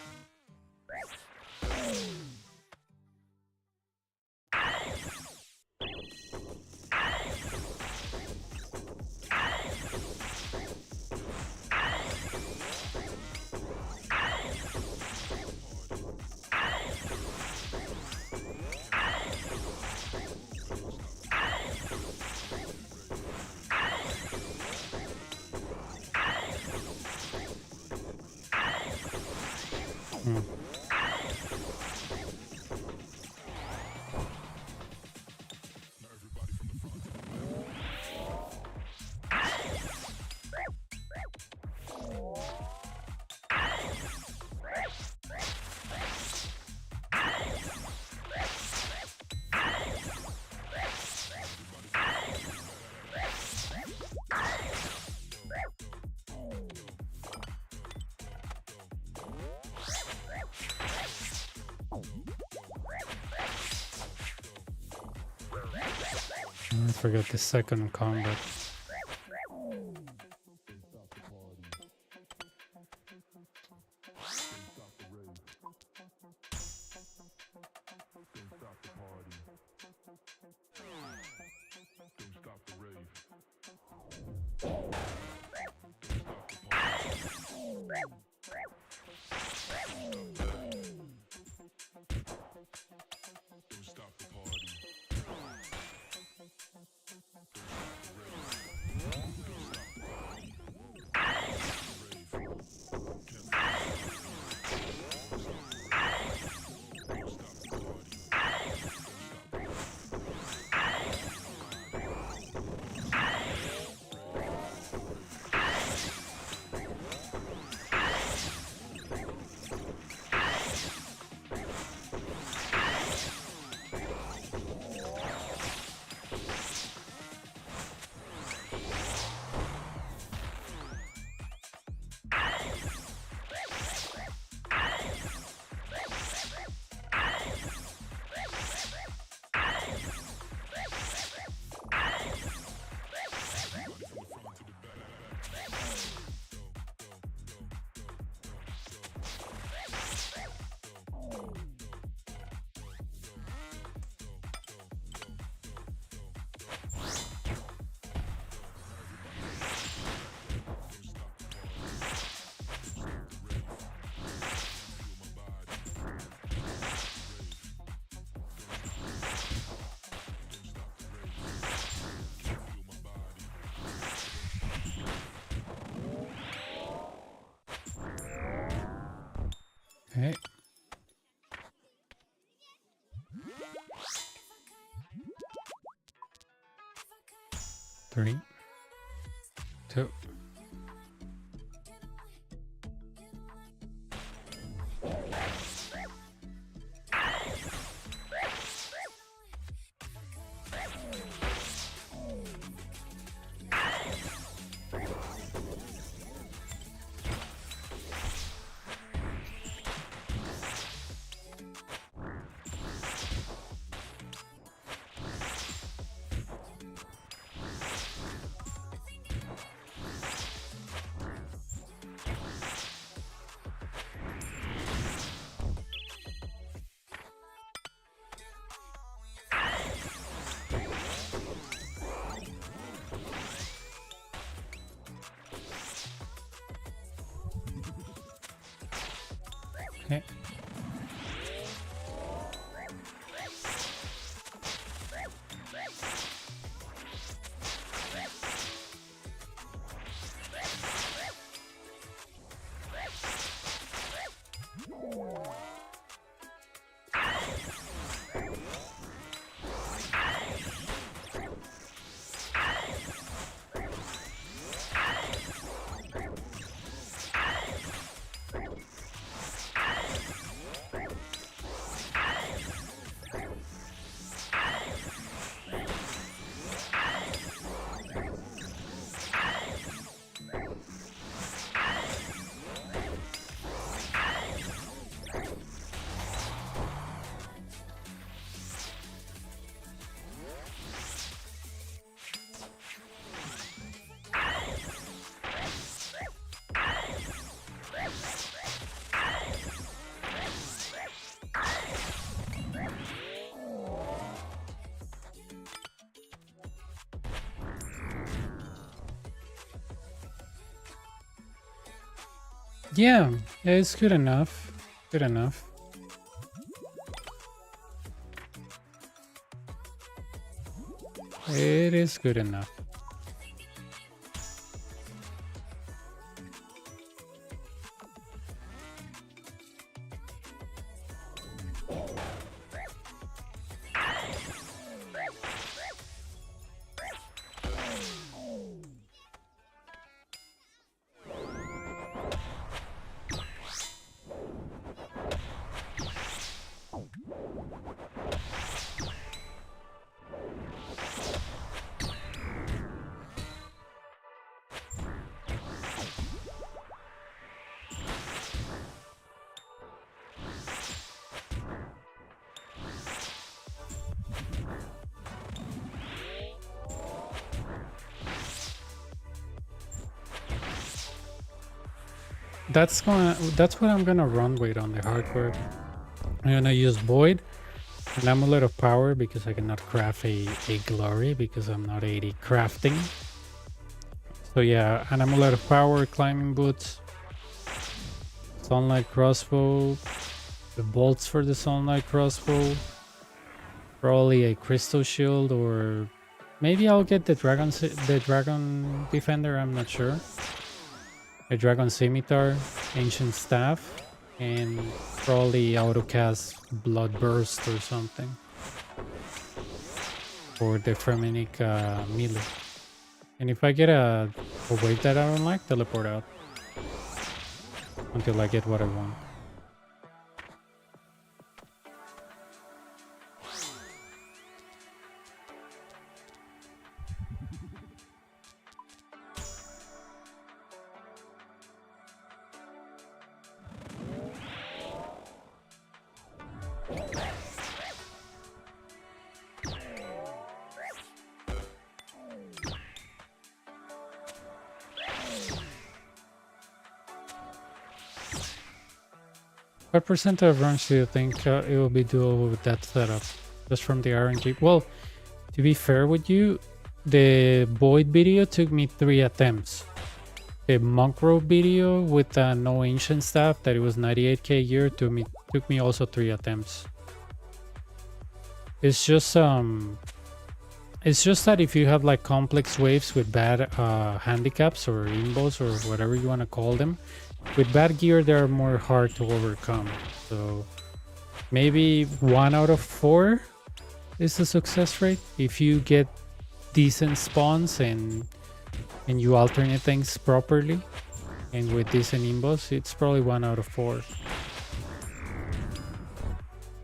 A: I forgot the second combat. Okay. Three, two. Okay. Yeah, it's good enough. Good enough. It is good enough. That's what I'm gonna run with on the hardware. I'm gonna use Void, an amulet of power, because I cannot craft a glory because I'm not 80 crafting. So yeah, an amulet of power, climbing boots, sunlight crossbow, the bolts for the sunlight crossbow, probably a crystal shield, or maybe I'll get the dragon defender, I'm not sure. A dragon scimitar, ancient staff, and probably autocast blood burst or something. Or the Fremenic melee. And if I get a wave that I don't like, teleport out. Until I get what I want. What percent of runs do you think it will be doable with that setup? Just from the RNG? Well, to be fair with you, the Void video took me 3 attempts. The Monk Robe video with no ancient staff, that it was 98k a year, took me also 3 attempts. It's just that if you have like complex waves with bad handicaps or imbos or whatever you want to call them, with bad gear they are more hard to overcome. So maybe 1 out of 4 is the success rate if you get decent spawns and you alternate things properly and with decent imbos. It's probably 1 out of 4.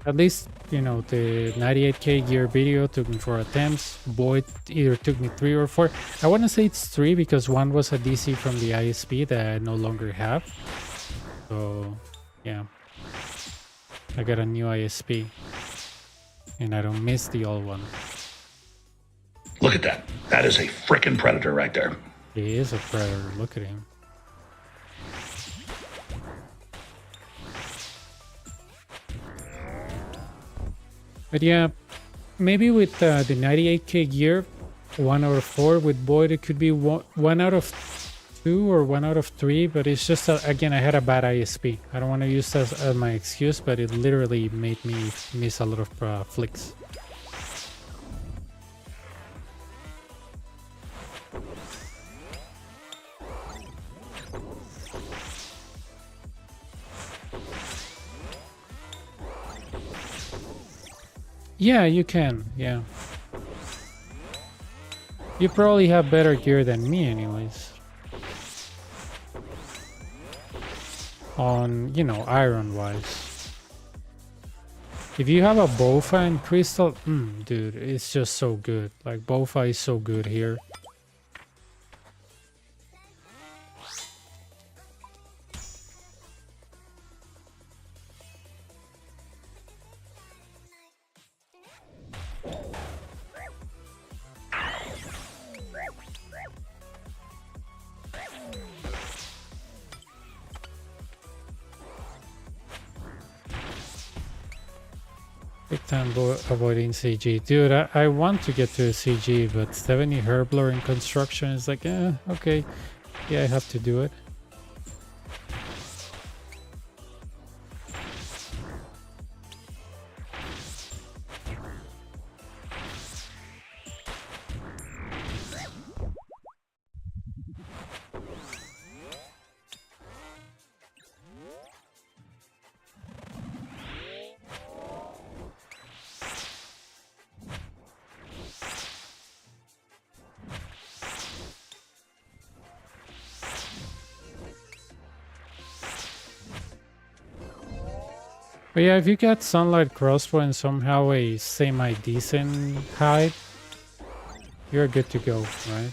A: At least, you know, the 98k gear video took me 4 attempts. Void either took me 3 or 4. I want to say it's 3 because 1 was a DC from the ISP that I no longer have. So, yeah. I got a new ISP. And I don't miss the old one.
B: Look at that. That is a frickin' predator right there.
A: He is a predator. Look at him. But yeah, maybe with the 98k gear, 1 out of 4. With Void, it could be 1 out of 2 or 1 out of 3. But it's just, again, I had a bad ISP. I don't want to use that as my excuse, but it literally made me miss a lot of flicks. Yeah, you can, yeah. You probably have better gear than me anyways. On, you know, iron-wise. If you have a Bofa and Crystal, dude, it's just so good. Like, Bofa is so good here. Big time avoiding CG. Dude, I want to get to a CG, but 70 Herbler in construction is like, okay. Yeah, I have to do it. But yeah, if you get Sunlight Crossbow and somehow a semi-decent hide, you're good to go, right?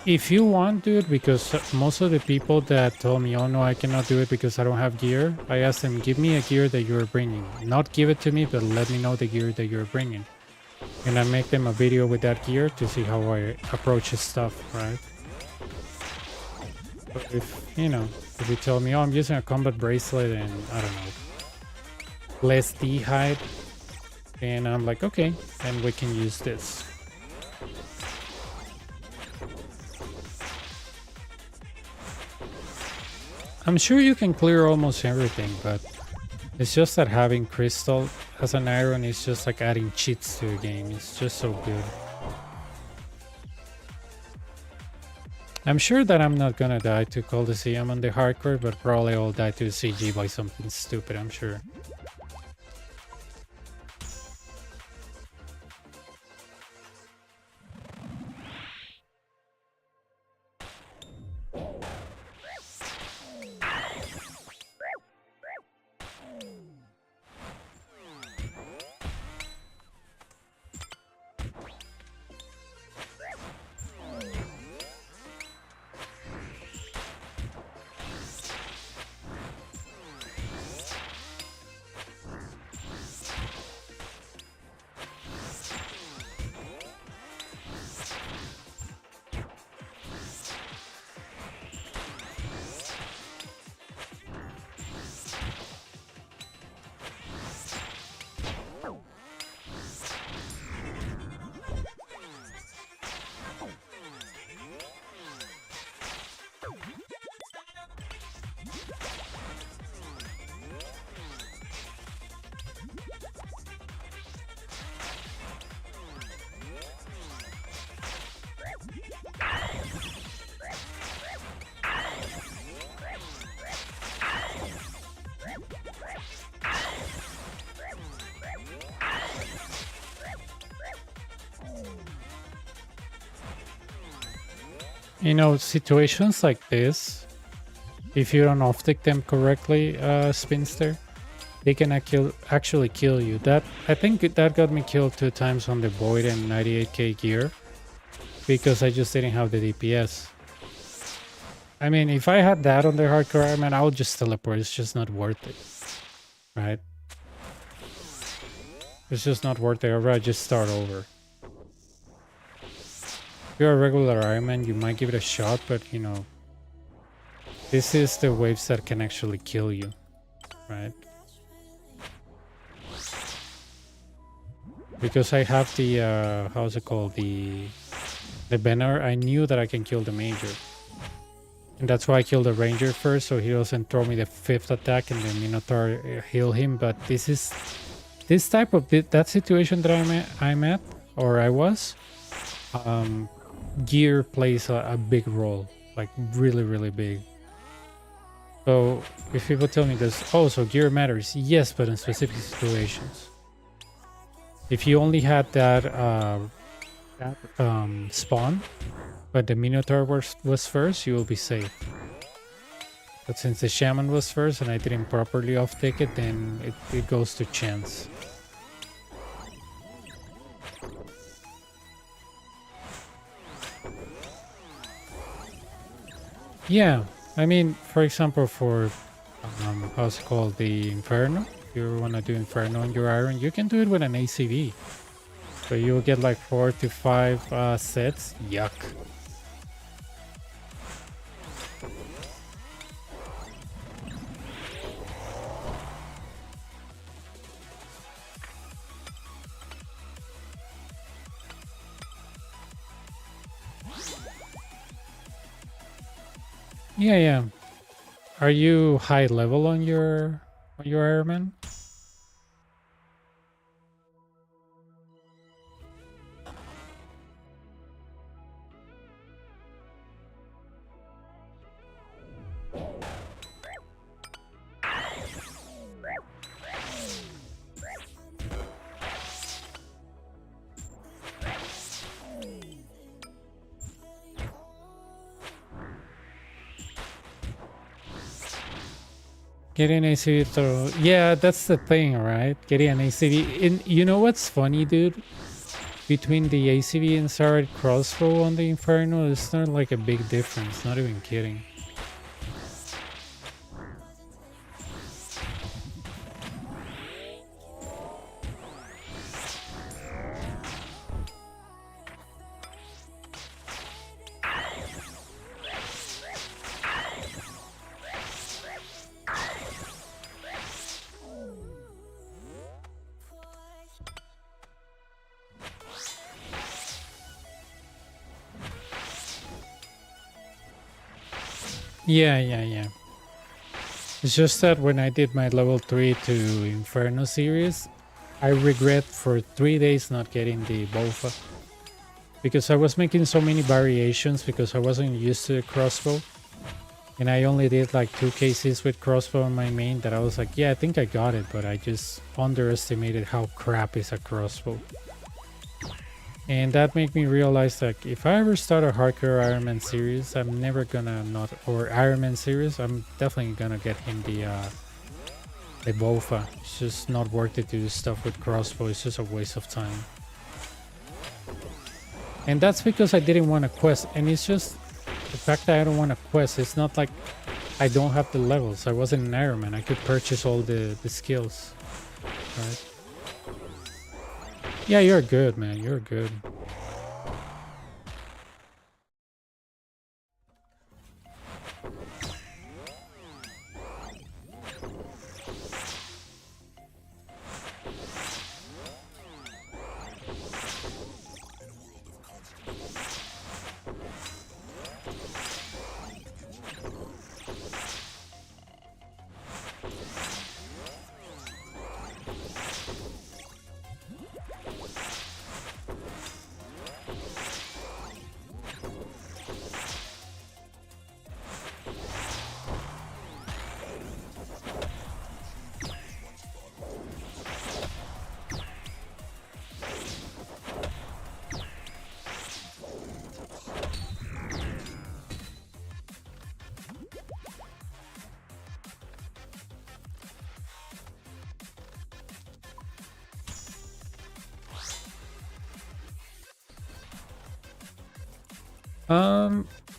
A: If you want, dude, because most of the people that told me, oh no, I cannot do it because I don't have gear, I asked them, give me a gear that you're bringing. Not give it to me, but let me know the gear that you're bringing. And I make them a video with that gear to see how I approach his stuff, right? But if, you know, if you tell me, oh, I'm using a combat bracelet and, I don't know, less D height, and I'm like, okay, then we can use this. I'm sure you can clear almost everything, but it's just that having crystal as an iron is just like adding cheats to a game. It's just so good. I'm sure that I'm not gonna die to Coliseum on the hardcore, but probably I'll die to CG by something stupid, I'm sure. You know, situations like this, if you don't off-tick them correctly, Spinster, they can actually kill you. That, I think that got me killed 2 times on the Void and 98k gear, because I just didn't have the DPS. I mean, if I had that on the hardcore Iron Man, I would just teleport. It's just not worth it, right? It's just not worth it, or I just start over. If you're a regular Iron Man, you might give it a shot, but you know, this is the waves that can actually kill you, right? Because I have the, how's it called? The banner, I knew that I can kill the Major. And that's why I killed the Ranger first, so he doesn't throw me the 5th attack and the Minotaur heal him. But this is, this type of, that situation that I'm at, or I was, gear plays a big role, like really, really big. So if people tell me this, oh, so gear matters, yes, but in specific situations. If you only had that spawn, but the Minotaur was first, you will be safe. But since the Shaman was first and I didn't properly off-take it, then it goes to chance. Yeah, I mean, for example, for how's it called, the Inferno. If you want to do Inferno on your Iron, you can do it with an ACV. So you'll get like 4 to 5 sets. Yuck. Yeah, yeah. Are you high level on your Iron Man? Getting ACV through, yeah, that's the thing, right? Getting an ACV. And you know what's funny, dude? Between the ACV and Sarad crossbow on the Inferno, it's not like a big difference. Not even kidding. Yeah. It's just that when I did my level 3 to Inferno series, I regret for 3 days not getting the Bofa. Because I was making so many variations because I wasn't used to the crossbow. And I only did like 2 cases with crossbow on my main that I was like, yeah, I think I got it, but I just underestimated how crap is a crossbow. And that made me realize that if I ever start a hardcore Iron Man series, I'm never gonna not, or Iron Man series, I'm definitely gonna get him the Bofa. It's just not worth it to do stuff with crossbow, it's just a waste of time. And that's because I didn't want a quest, and it's just the fact that I don't want a quest. It's not like I don't have the levels. I wasn't an Iron Man. I could purchase all the skills. Right? Yeah, you're good, man. You're good.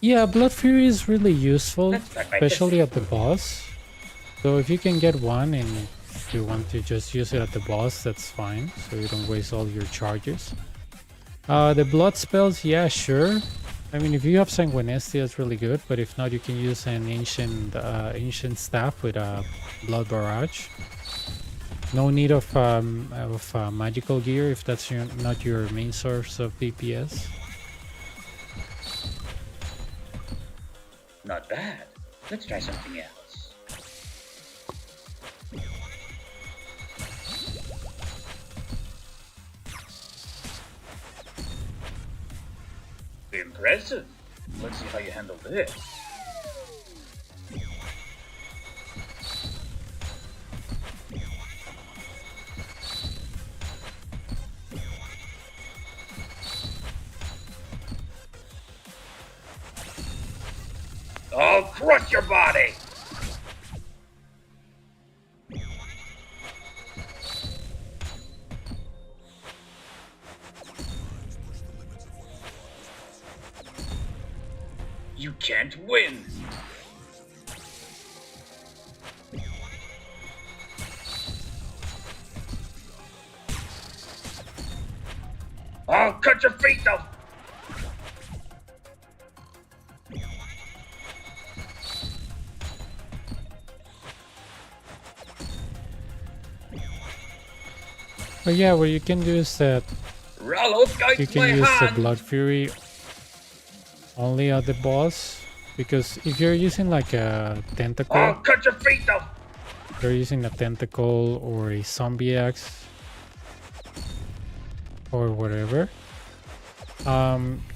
A: Yeah, Blood Fury is really useful, especially at the boss. So if you can get one and if you want to just use it at the boss, that's fine. So you don't waste all your charges. The blood spells, yeah, sure. I mean, if you have Sanguinesti, that's really good. But if not, you can use an ancient staff with a blood barrage. No need of magical gear if that's not your main source of DPS.
D: Not bad. Let's try something else. Impressive. Let's see how you handle this. I'll crush your body! You can't win! I'll cut your feet off!
A: But yeah, what you can do is that
D: Rallos guides
A: you can
D: my
A: use the
D: hand!
A: Blood Fury only at the boss, because if you're using like a tentacle,
D: I'll cut your feet off!
A: you're using a tentacle or a zombie axe or whatever,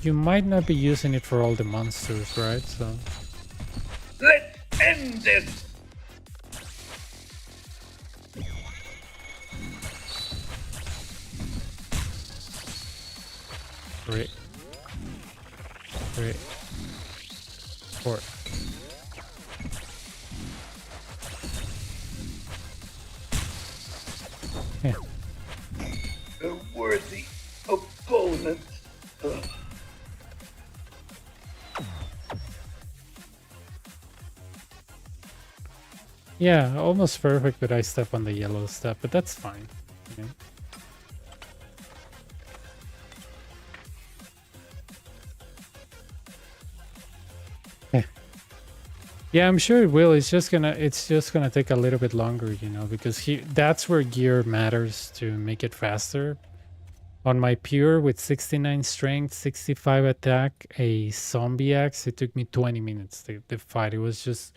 A: you might not be using it for all the monsters, right? So
D: Let's end this!
A: Three, 4. Yeah.
D: A worthy opponent. Ugh.
A: Yeah, almost perfect, but I step on the yellow step, but that's fine. You know? Yeah, I'm sure it will. It's just gonna take a little bit longer, you know, because that's where gear matters to make it faster. On my pure with 69 strength, 65 attack, a zombie axe, it took me 20 minutes to fight. It was just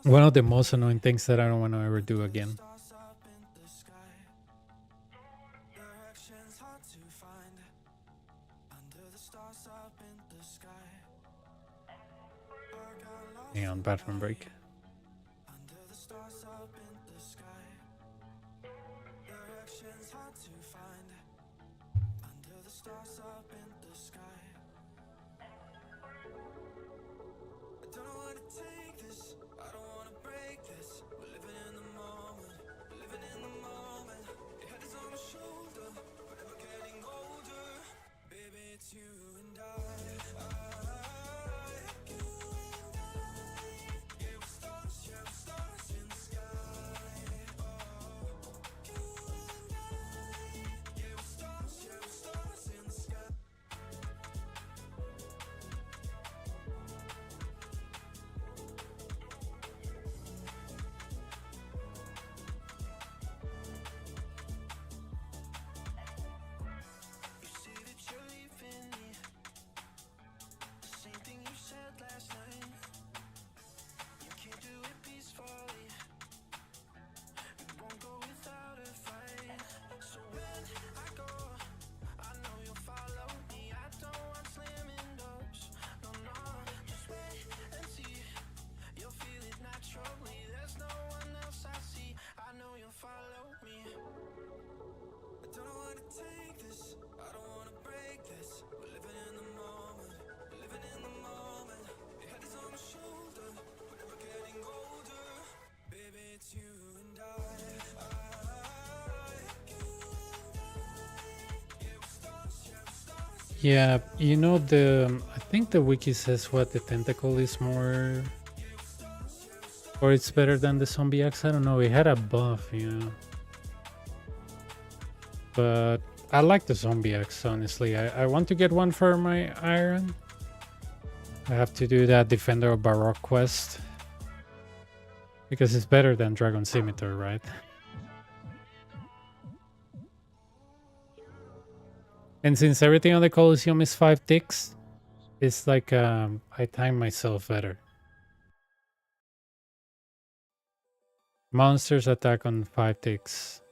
A: one of the most annoying things that I don't want to ever do again. Hang on, bathroom break. Yeah, you know, I think the wiki says what the tentacle is more, or it's better than the zombie axe. I don't know. It had a buff, you know. But I like the zombie axe, honestly. I want to get one for my iron. I have to do that Defender of Baroque quest. Because it's better than Dragon Scimitar, right? And since everything on the Coliseum is 5 ticks, it's like I time myself better. Monsters attack on 5 ticks.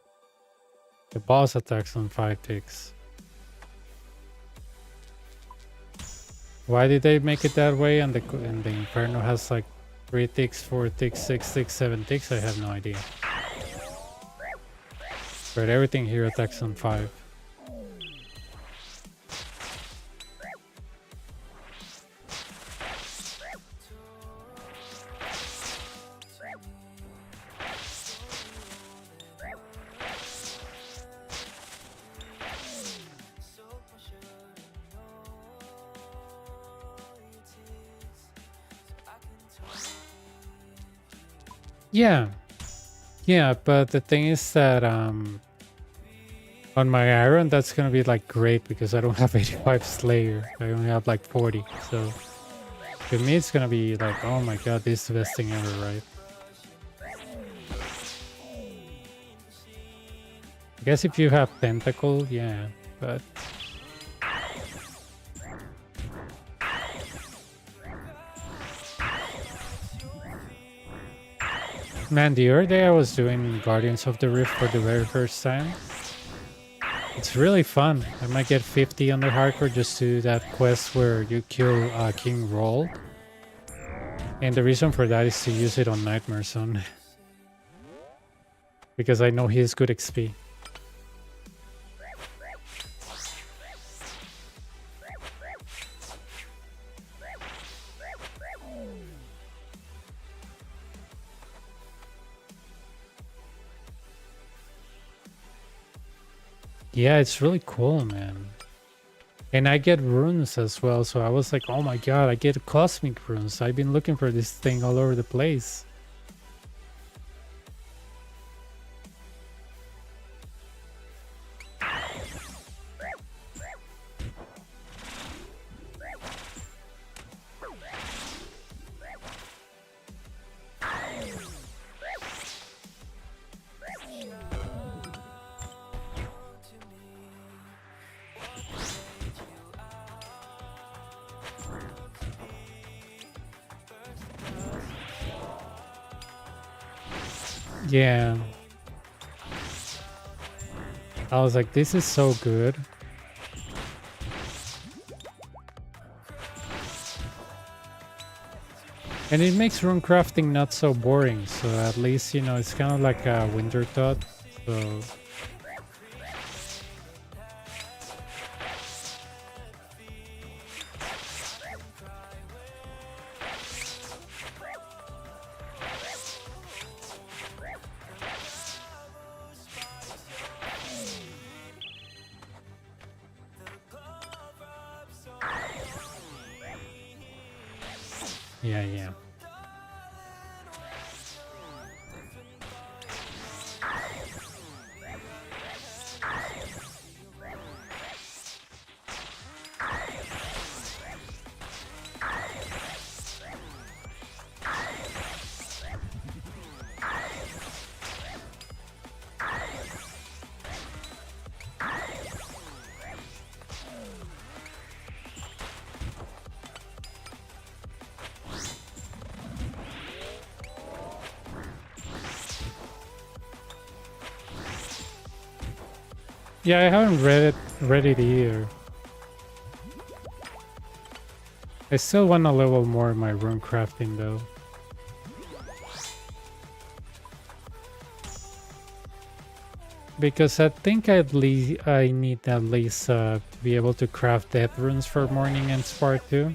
A: The boss attacks on 5 ticks. Why did they make it that way? And the Inferno has like 3 ticks, 4 ticks, 6 ticks, 7 ticks? I have no idea. But everything here attacks on 5. Yeah, but the thing is that on my iron that's gonna be like great because I don't have 85 Slayer. I only have like 40. So to me it's gonna be like, oh my god, this is the best thing ever, right? I guess if you have Tentacle, yeah, but man, the other day I was doing Guardians of the Rift for the very first time. It's really fun. I might get 50 on the hardcore just to do that quest where you kill King Roll. And the reason for that is to use it on Nightmare Zone. Because I know he is good XP. Yeah, it's really cool, man. And I get runes as well, so I was like, oh my god, I get cosmic runes. I've been looking for this thing all over the place. Yeah. I was like, this is so good. And it makes rune crafting not so boring, so at least, you know, it's kind of like a winter thought, so... Yeah, yeah. Yeah, I haven't read it either. I still want to level more my rune crafting though. Because I think I need at least to be able to craft death runes for Morning and Spark too.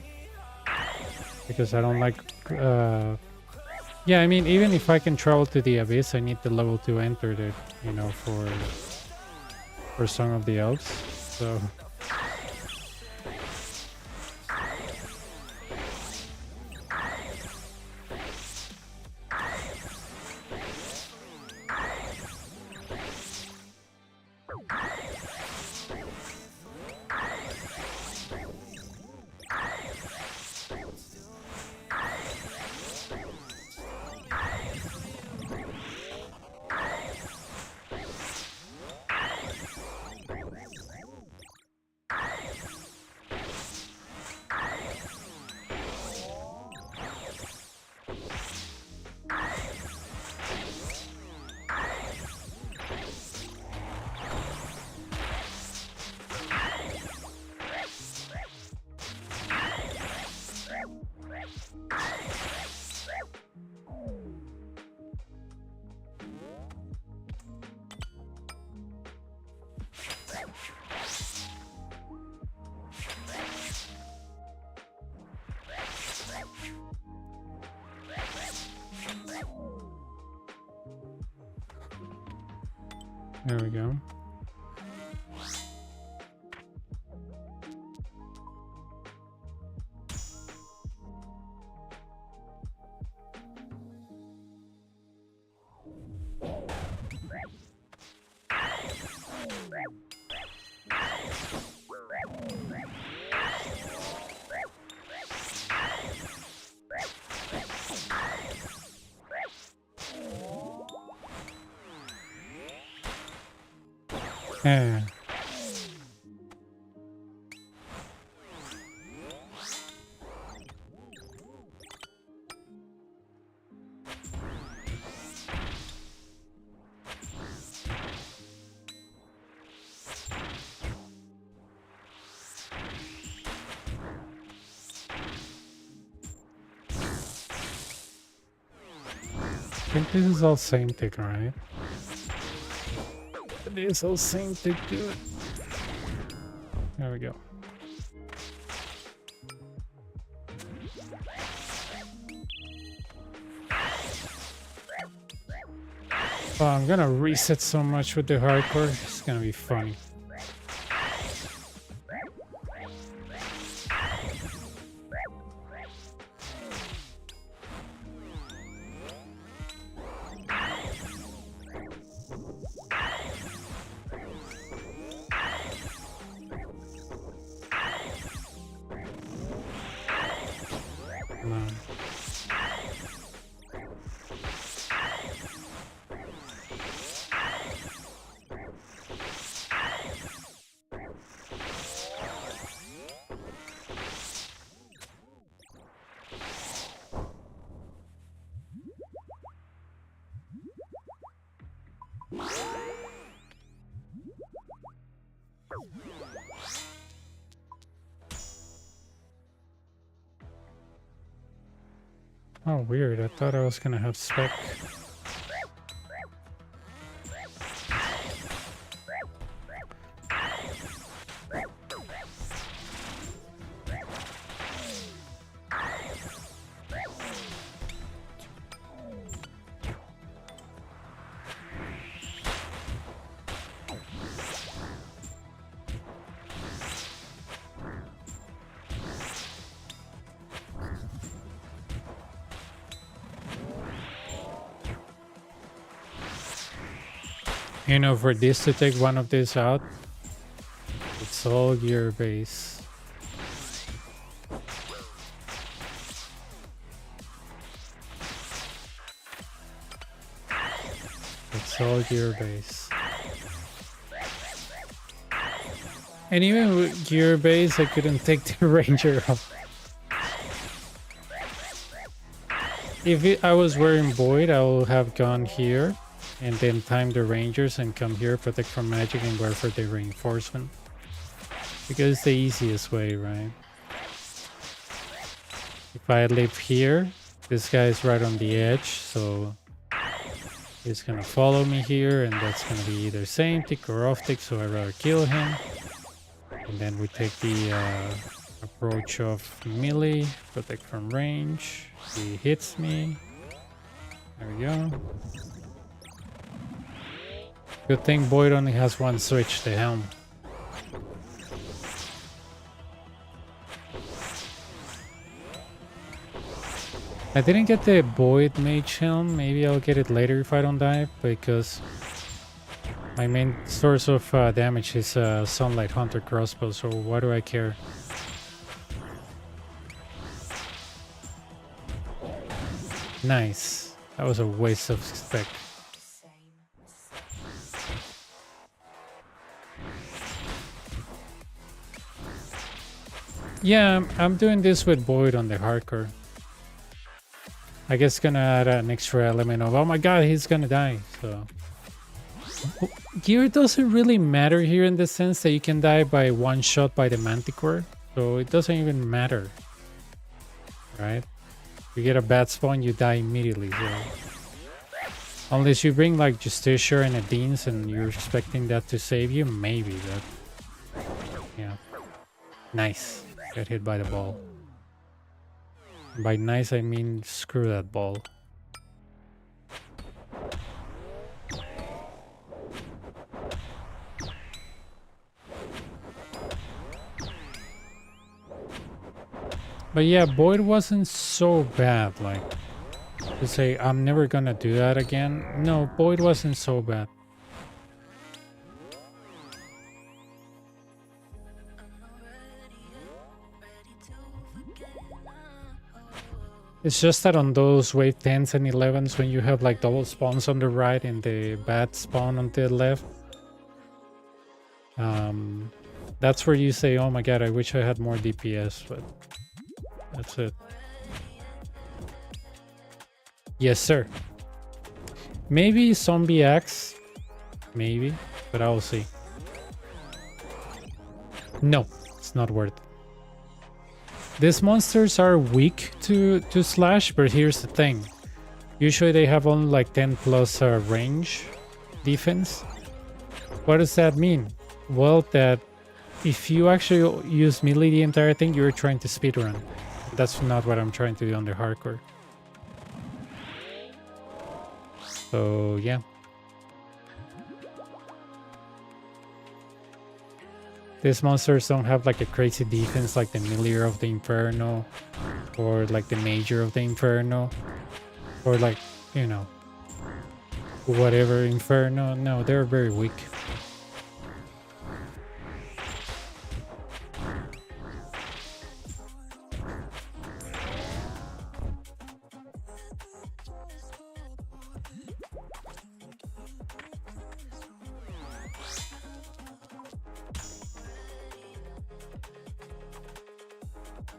A: Because I don't like... yeah, I mean, even if I can travel to the Abyss, I need the level to enter it, you know, for Song of the Elves. So... There we go. Yeah. I think this is all same thing, right? It is all same thing, dude. There we go. Oh, I'm gonna reset so much with the hardcore. It's gonna be funny. Come on. Oh, weird. I thought I was gonna have spec. You know, for this to take one of these out, it's all gear base. It's all gear base. And even with gear base, I couldn't take the ranger off. If I was wearing Void, I would have gone here and then time the rangers and come here, protect from magic, and go for the reinforcement. Because it's the easiest way, right? If I live here, this guy is right on the edge, so he's gonna follow me here, and that's gonna be either same tick or off tick, so I'd rather kill him. And then we take the approach of melee, protect from range. He hits me. There we go. Good thing Void only has one switch, the helm. I didn't get the Void Mage helm. Maybe I'll get it later if I don't die, because my main source of damage is Sunlight Hunter crossbow, so why do I care? Nice. That was a waste of spec. Yeah, I'm doing this with Void on the hardcore. I guess gonna add an extra element of, oh my god, he's gonna die, so. Gear doesn't really matter here in the sense that you can die by one shot by the Manticore, so it doesn't even matter. Right? You get a bad spawn, you die immediately, so. Unless you bring like Justicia and a Deans and you're expecting that to save you, maybe, but yeah. Nice. Get hit by the ball. By nice, I mean screw that ball. But yeah, Void wasn't so bad, like, to say I'm never gonna do that again. No, Void wasn't so bad. It's just that on those wave 10s and 11s, when you have like double spawns on the right and the bad spawn on the left, that's where you say, oh my god, I wish I had more DPS, but that's it. Yes, sir. Maybe Zombie Axe, maybe, but I will see. No, it's not worth it. These monsters are weak to slash, but here's the thing. Usually they have only like 10 plus range defense. What does that mean? Well, that if you actually use melee the entire thing, you're trying to speedrun. That's not what I'm trying to do on the hardcore. So, yeah. These monsters don't have like a crazy defense like the Meteor of the Inferno or like the Major of the Inferno or like, you know, whatever Inferno. No, they're very weak.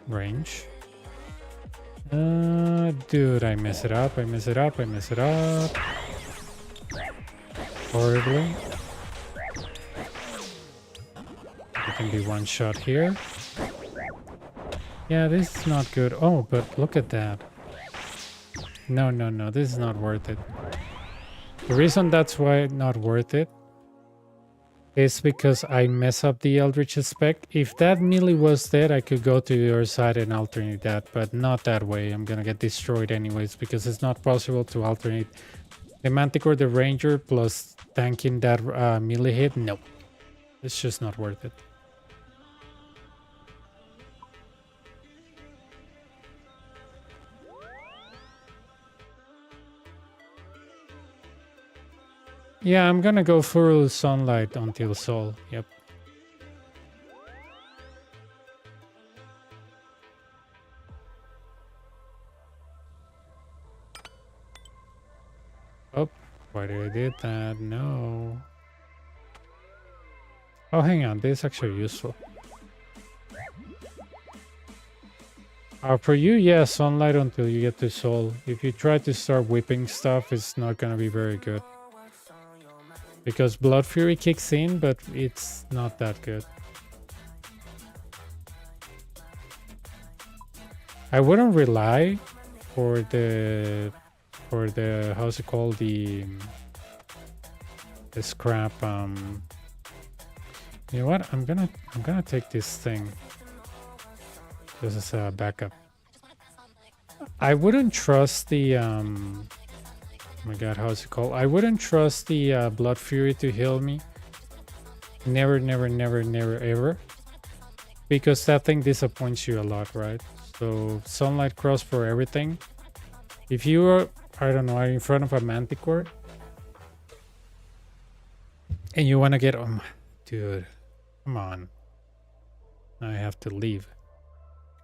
A: Range. Dude, I mess it up, I mess it up, I mess it up. Horribly. It can be one shot here. Yeah, this is not good. Oh, but look at that. No, no, no, this is not worth it. The reason that's why not worth it is because I mess up the Eldritch spec. If that melee was dead, I could go to your side and alternate that, but not that way. I'm gonna get destroyed anyways because it's not possible to alternate the Manticore, the Ranger, plus tanking that melee hit. No, it's just not worth it. Yeah, I'm gonna go full sunlight until Sol. Yep. Oh, why did I did that? No. Oh, hang on. This is actually useful. For you, yeah, sunlight until you get to Sol. If you try to start whipping stuff, it's not gonna be very good. Because Blood Fury kicks in, but it's not that good. I wouldn't rely for the how's it called, the scrap. You know what? I'm gonna take this thing. This is a backup. I wouldn't trust the oh my god, how's it called? I wouldn't trust the Blood Fury to heal me. Never, never, never, never, ever. Because that thing disappoints you a lot, right? So Sunlight Cross for everything. If you are, I don't know, are in front of a Manticore and you want to get, oh, dude, come on. Now I have to leave.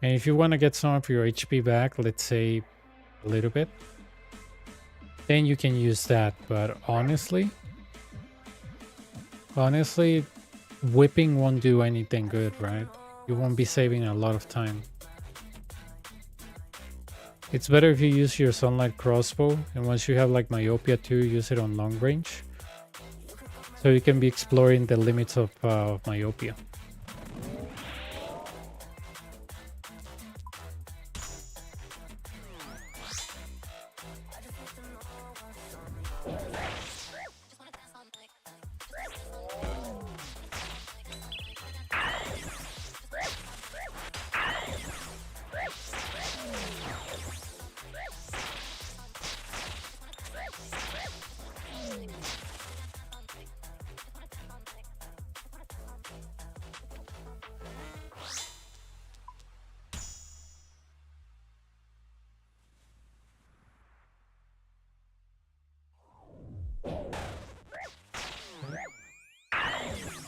A: And if you want to get some of your HP back, let's say a little bit, then you can use that. But honestly, whipping won't do anything good, right? You won't be saving a lot of time. It's better if you use your Sunlight Crossbow, and once you have like Myopia too, use it on long range. So you can be exploring the limits of Myopia.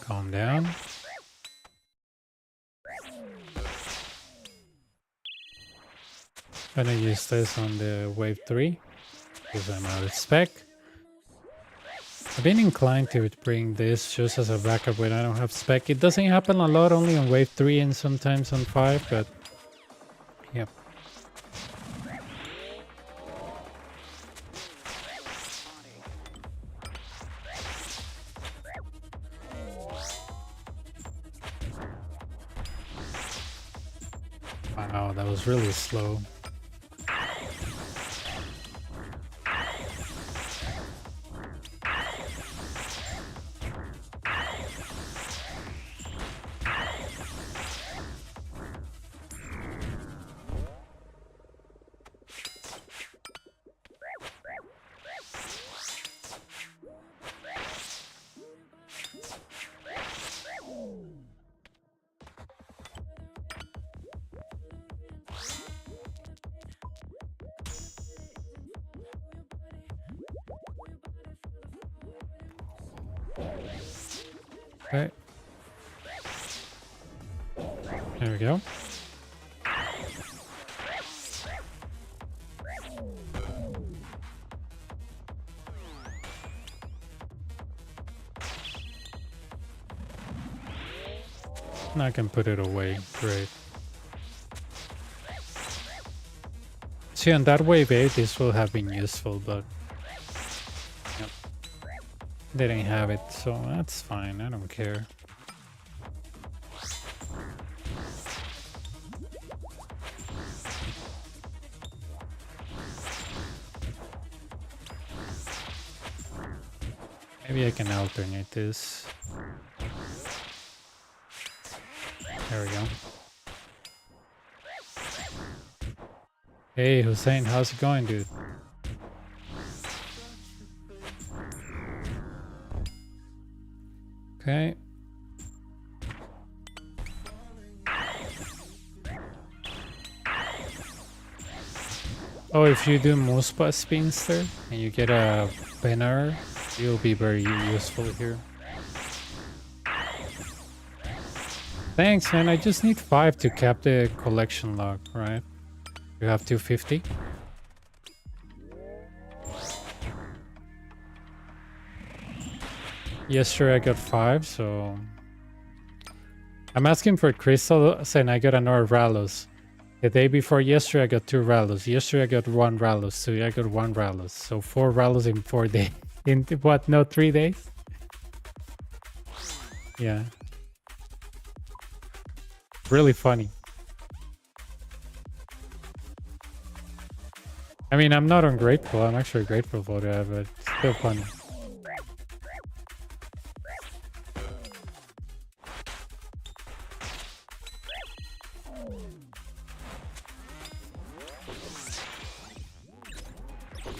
A: Calm down. Gonna use this on the wave 3 because I'm out of spec. I've been inclined to bring this just as a backup when I don't have spec. It doesn't happen a lot, only on wave 3 and sometimes on 5, but yep. Wow, that was really slow. Okay. There we go. Now I can put it away. Great. See, on that wave 8, this will have been useful, but yep. They didn't have it, so that's fine. I don't care. Maybe I can alternate this. There we go. Hey Hussein, how's it going, dude? Okay. Oh, if you do Muspa Spinster and you get a tenr, you'll be very useful here. Thanks, man. I just need 5 to cap the collection log, right? You have 250. Yesterday I got 5, so I'm asking for crystals and I got another Ralos. The day before yesterday I got 2 Ralos. Yesterday I got 1 Ralos. So I got 1 Ralos. So 4 Ralos in 4 days. In what? No, 3 days? Yeah. Really funny. I mean, I'm not ungrateful. I'm actually grateful for that, but it's still funny.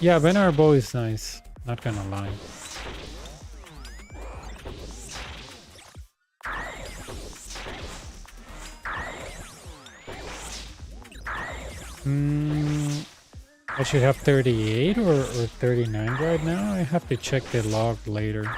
A: Yeah, Venerable is nice. Not gonna lie. I should have 38 or 39 right now. I have to check the log later.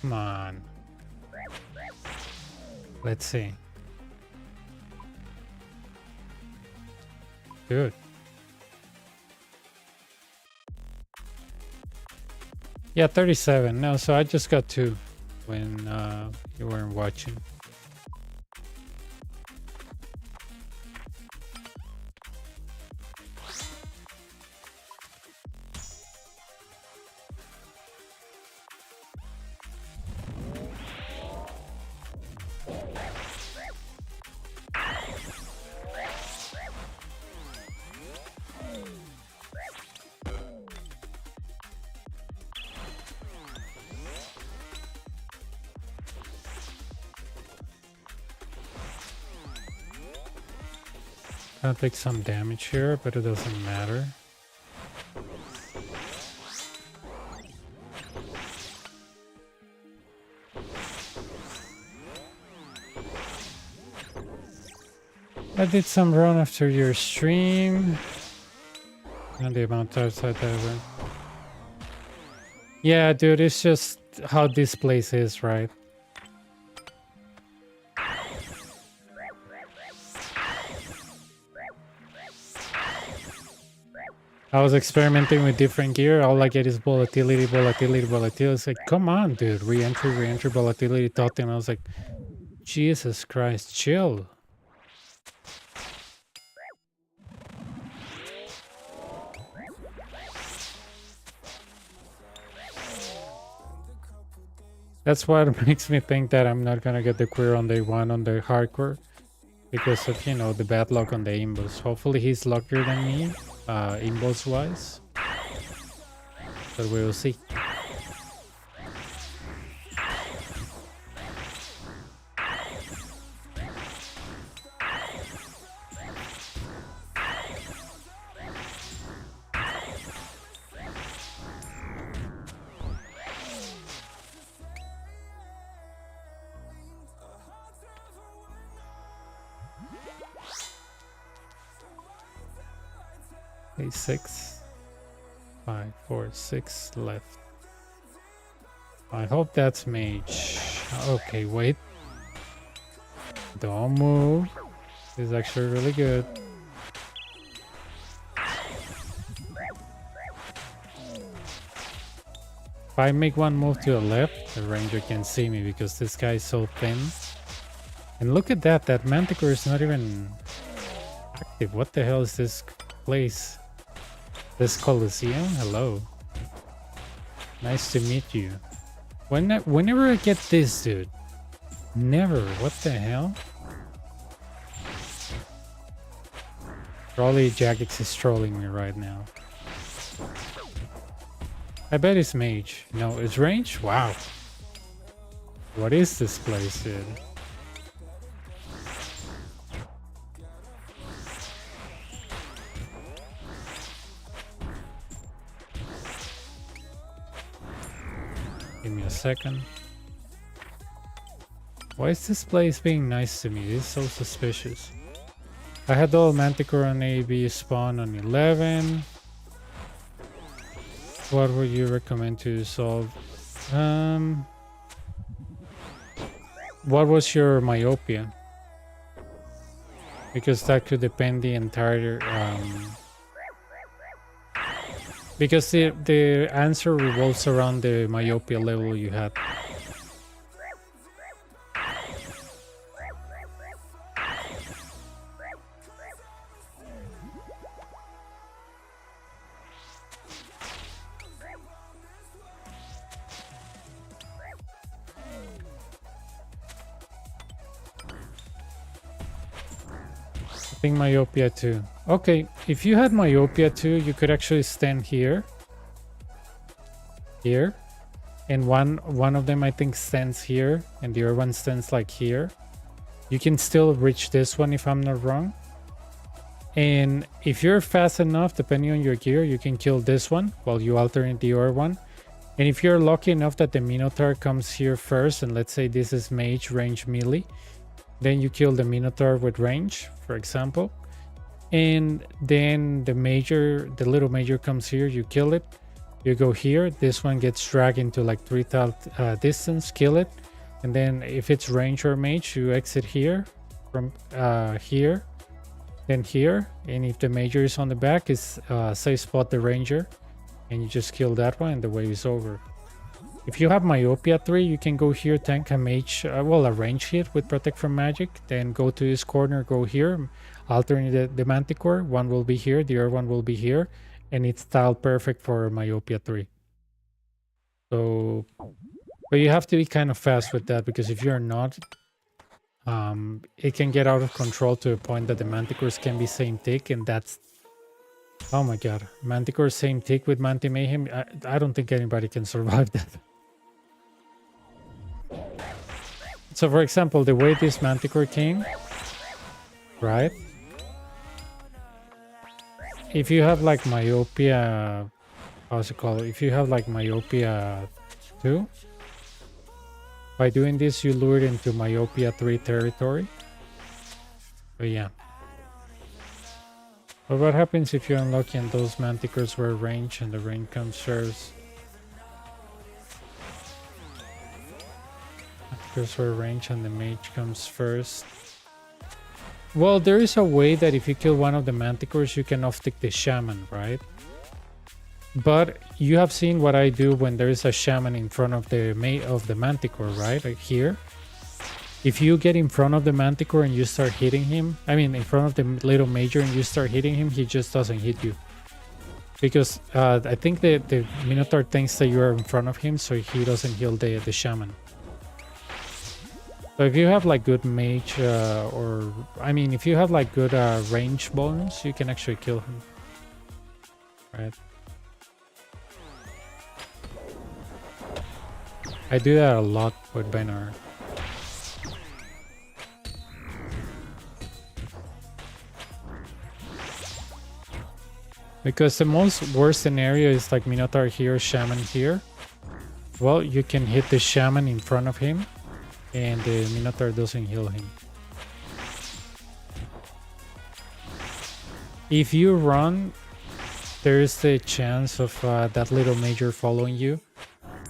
A: Come on. Let's see. Good. Yeah, 37. No, so I just got 2 when you weren't watching. I'll take some damage here, but it doesn't matter. I did some run after your stream. And the amount outside that went. Yeah, dude, it's just how this place is, right? I was experimenting with different gear. All I get is volatility, volatility, volatility. It's like, come on, dude. Re-entry, volatility, totem. I was like, Jesus Christ, chill. That's what makes me think that I'm not gonna get the queer on day 1 on the hardcore. Because of, you know, the bad luck on the imbos. Hopefully he's luckier than me, imbos wise. But we will see. A6, 5, 4, 6 left. I hope that's mage. Okay, wait. Don't move. This is actually really good. If I make one move to the left, the ranger can see me because this guy is so thin. And look at that, that manticore is not even active. What the hell is this place? This Coliseum? Hello. Nice to meet you. Whenever I get this, dude. Never. What the hell? Probably Jagex is trolling me right now. I bet it's mage. No, it's range? Wow. What is this place, dude? Give me a second. Why is this place being nice to me? This is so suspicious. I had all Manticore on AB spawn on 11. What would you recommend to solve? What was your myopia? Because that could depend the entire because the answer revolves around the myopia level you had. I think myopia 2. Okay, if you had myopia 2, you could actually stand here. Here. And one of them I think stands here, and the other one stands like here. You can still reach this one if I'm not wrong. And if you're fast enough, depending on your gear, you can kill this one while you alternate the other one. And if you're lucky enough that the Minotaur comes here first, and let's say this is mage, range, melee, then you kill the Minotaur with range, for example. And then the little major comes here, you kill it. You go here, this one gets dragged into like 3 tile distance, kill it. And then if it's range or mage, you exit here, from here, then here. And if the major is on the back, is say spot the ranger, and you just kill that one and the wave is over. If you have myopia 3, you can go here, tank a mage, well, a range hit with protect from magic, then go to this corner, go here, alternate the manticore. One will be here, the other one will be here, and it's tiled perfect for myopia 3. So, but you have to be kind of fast with that, because if you're not, it can get out of control to a point that the manticores can be same tick, and that's, oh my god, manticore same tick with Manti Mayhem. I don't think anybody can survive that. So for example, the way this manticore came, right? If you have like myopia, how's it called? If you have like myopia 2, by doing this you lure it into myopia 3 territory. But yeah. But what happens if you're unlucky and those manticores were range and the range comes first? Manticores were range and the mage comes first. Well, there is a way that if you kill one of the manticores, you can off-tick the shaman, right? But you have seen what I do when there is a shaman in front of the manticore, right? Like here. If you get in front of the manticore and you start hitting him, I mean in front of the little major and you start hitting him, he just doesn't hit you. Because I think the Minotaur thinks that you are in front of him, so he doesn't heal the shaman. So if you have like good mage if you have like good range bonus, you can actually kill him. Right? I do that a lot with Benar. Because the most worst scenario is like Minotaur here, Shaman here. Well, you can hit the Shaman in front of him, and the Minotaur doesn't heal him. If you run, there is the chance of that little major following you.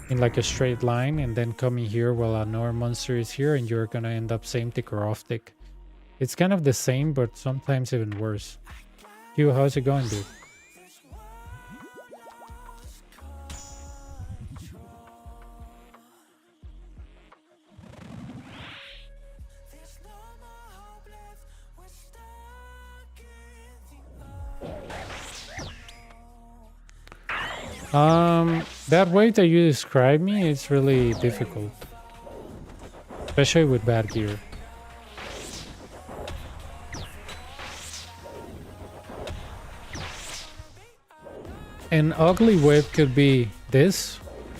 A: in like a straight line and then coming here while another monster is here, and you're gonna end up same tick or off tick. It's kind of the same, but sometimes even worse. Q, how's it going, dude? That way that you describe me, it's really difficult. Especially with bad gear. An ugly wave could be this,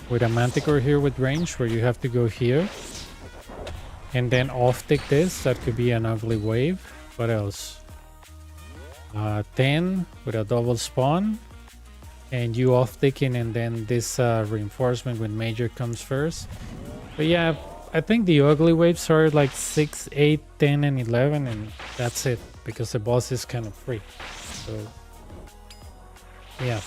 A: with a manticore here with range, where you have to go here. And then off-tick this, that could be an ugly wave. What else? 10 with a double spawn. And you off-ticking, and then this reinforcement with major comes first. But yeah, I think the ugly waves are like 6, 8, 10, and 11, and that's it. Because the boss is kind of free. So, yeah.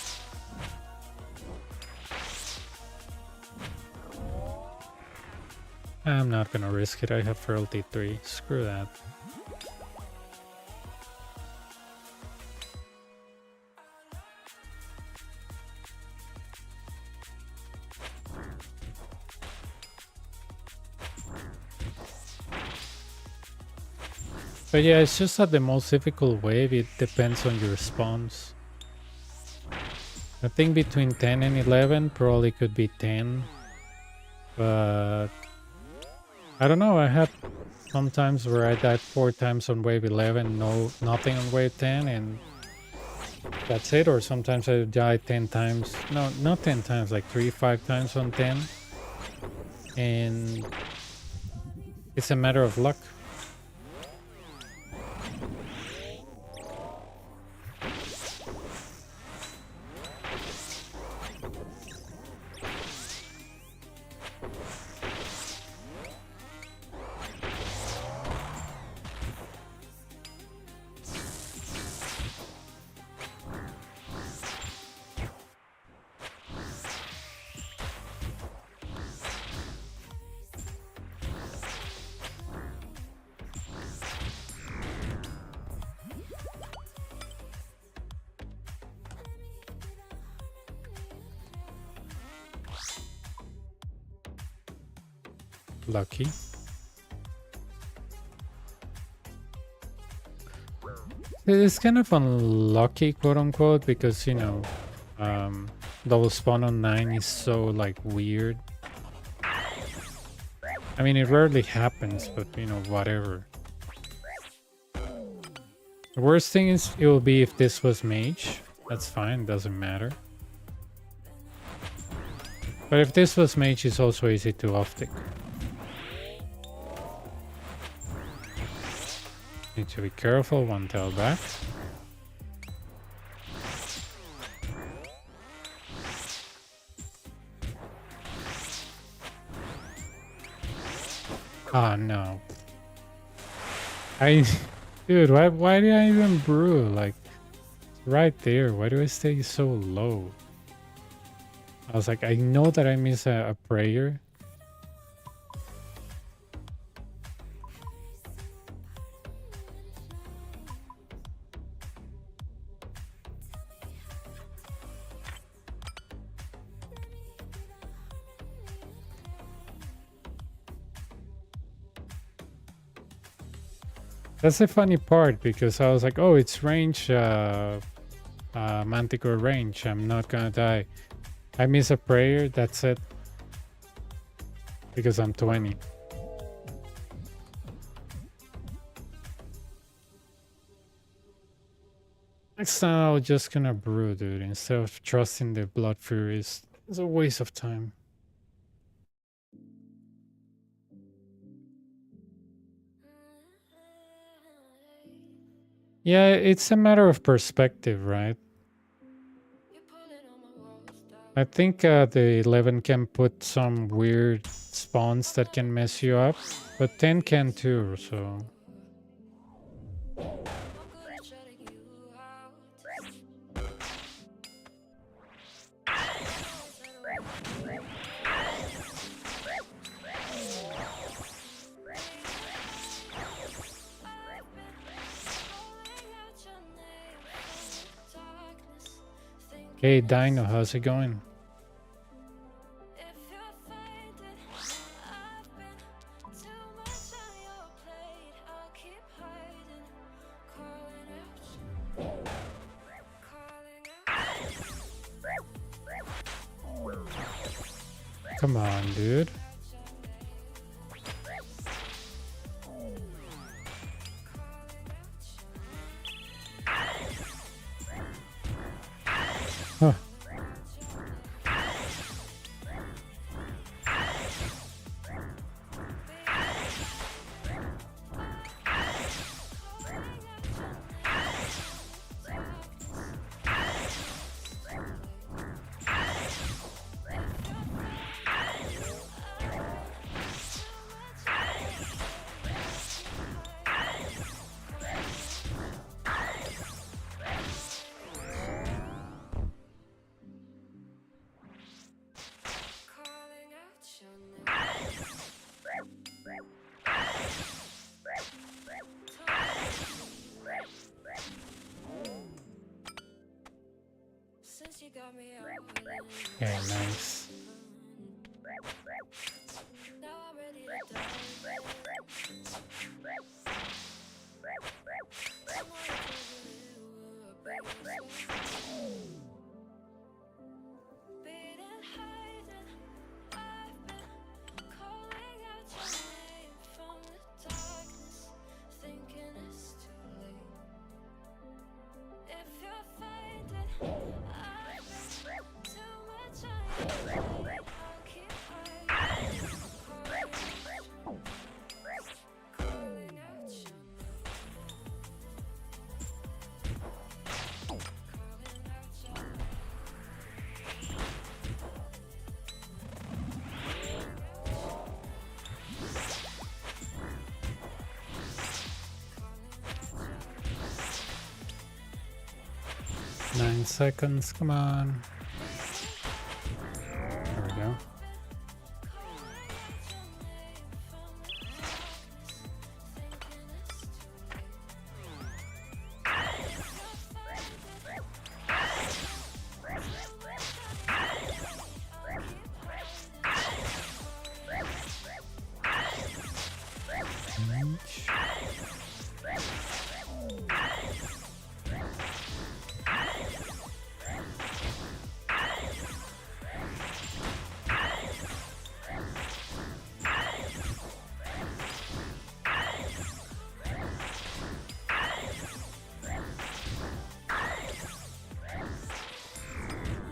A: I'm not gonna risk it. I have Feral 3. Screw that. But yeah, it's just that the most difficult wave, it depends on your spawns. I think between 10 and 11 probably could be 10. But I don't know, I had sometimes where I died 4 times on wave 11, nothing on wave 10, and that's it. Or sometimes I died 10 times, no, not 10 times, like 3, 5 times on 10. And it's a matter of luck. Lucky. It's kind of unlucky, quote unquote, because, you know, double spawn on 9 is so like weird. I mean, it rarely happens, but you know, whatever. The worst thing is it will be if this was mage. That's fine, doesn't matter. But if this was mage, it's also easy to off-tick. Need to be careful, one tail back. Ah, no. Dude, why did I even brew? Like, right there. Why do I stay so low? I was like, I know that I miss a prayer. That's the funny part, because I was like, oh, it's range, Manticore range. I'm not gonna die. I miss a prayer, that's it. Because I'm 20. Next time I'm just gonna brew, dude, instead of trusting the Blood Furies. It's a waste of time. Yeah, it's a matter of perspective, right? I think the 11 can put some weird spawns that can mess you up, but 10 can too, so... Hey Dino, how's it going? Come on, dude. Huh. Okay, nice. Nine seconds, come on. There we go.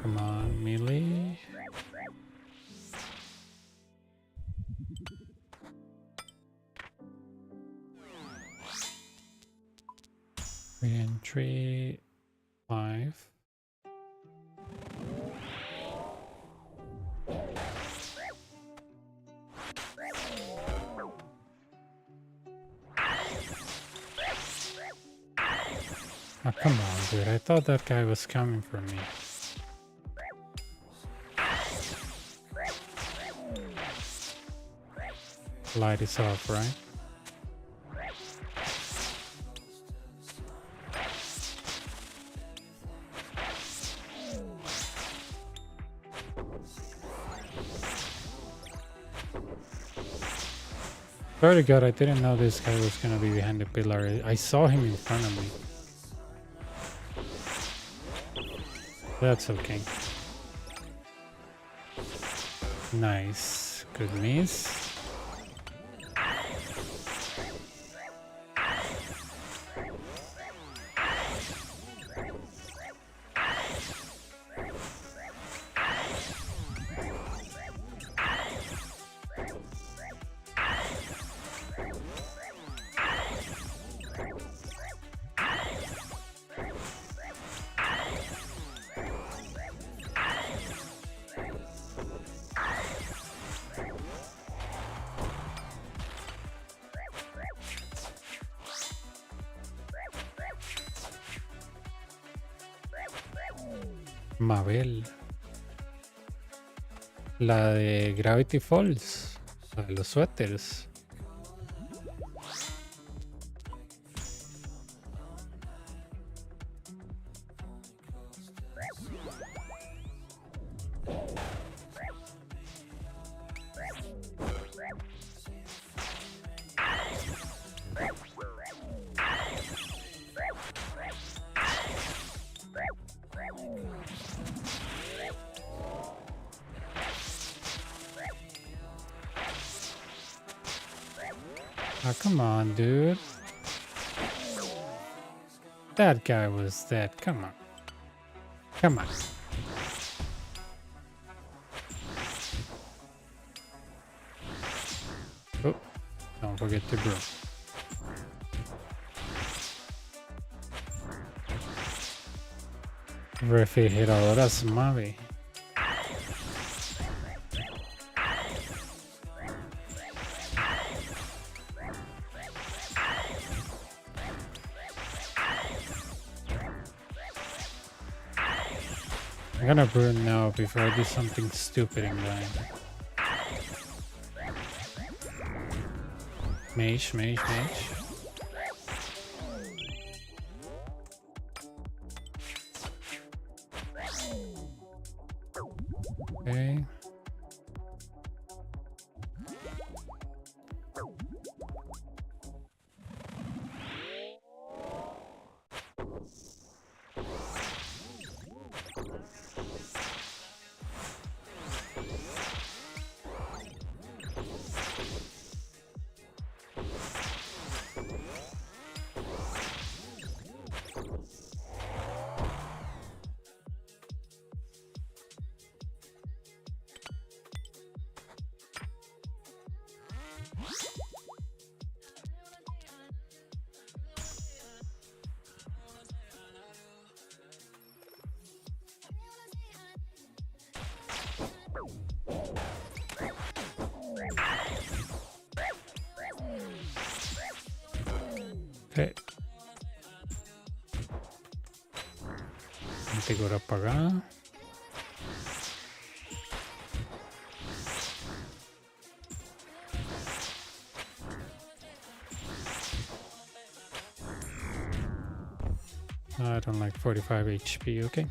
A: Come on, melee. Re-entry 5. Oh, come on, dude. I thought that guy was coming for me. Light is off, right? Swear to God, I didn't know this guy was gonna be behind the pillar. I saw him in front of me. That's okay. Nice. Good miss. Mabel. La de Gravity Falls. La de los suéteres. Oh, come on, dude. That guy was dead. Come on. Come on. Oh, don't forget the broom. Refrigeradora Smavi. I'm gonna burn now before I do something stupid in line. Mage. Okay. Okay. Antigora apagada. I don't like 45 HP, okay.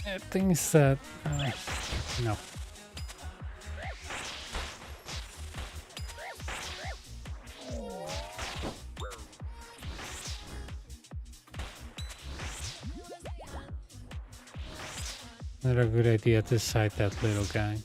A: And things that no. Not a good idea to sight that little guy.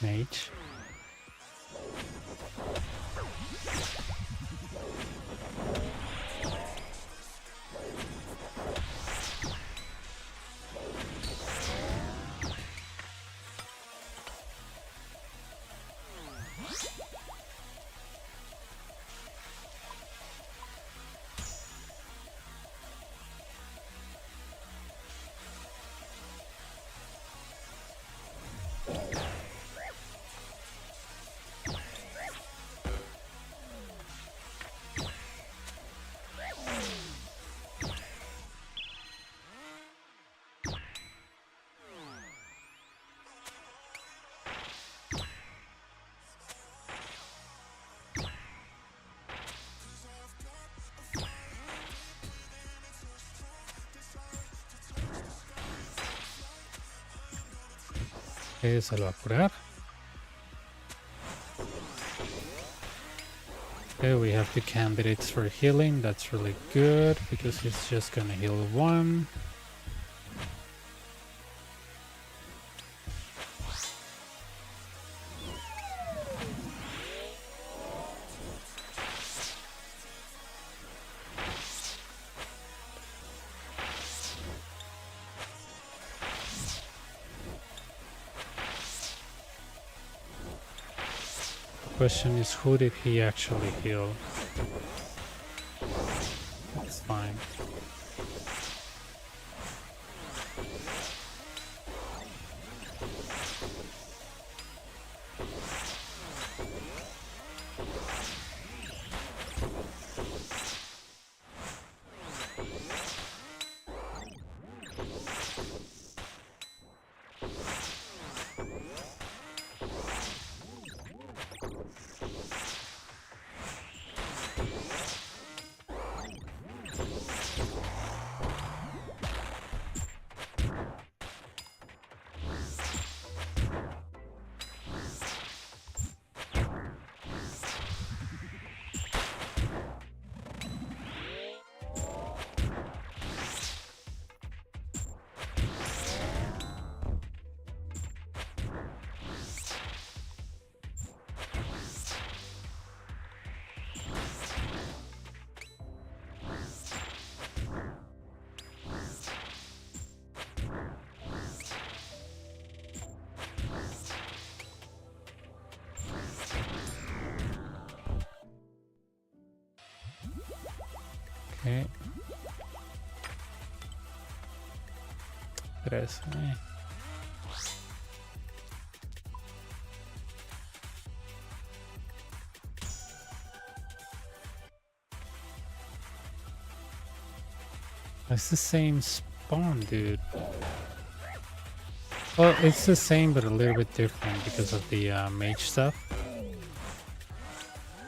A: Mage. Se lo va a curar. Okay, we have two candidates for healing. That's really good because he's just gonna heal one. Question is, who did he actually heal? That's fine. Okay. 3. It's the same spawn, dude. Well, it's the same, but a little bit different because of the mage stuff.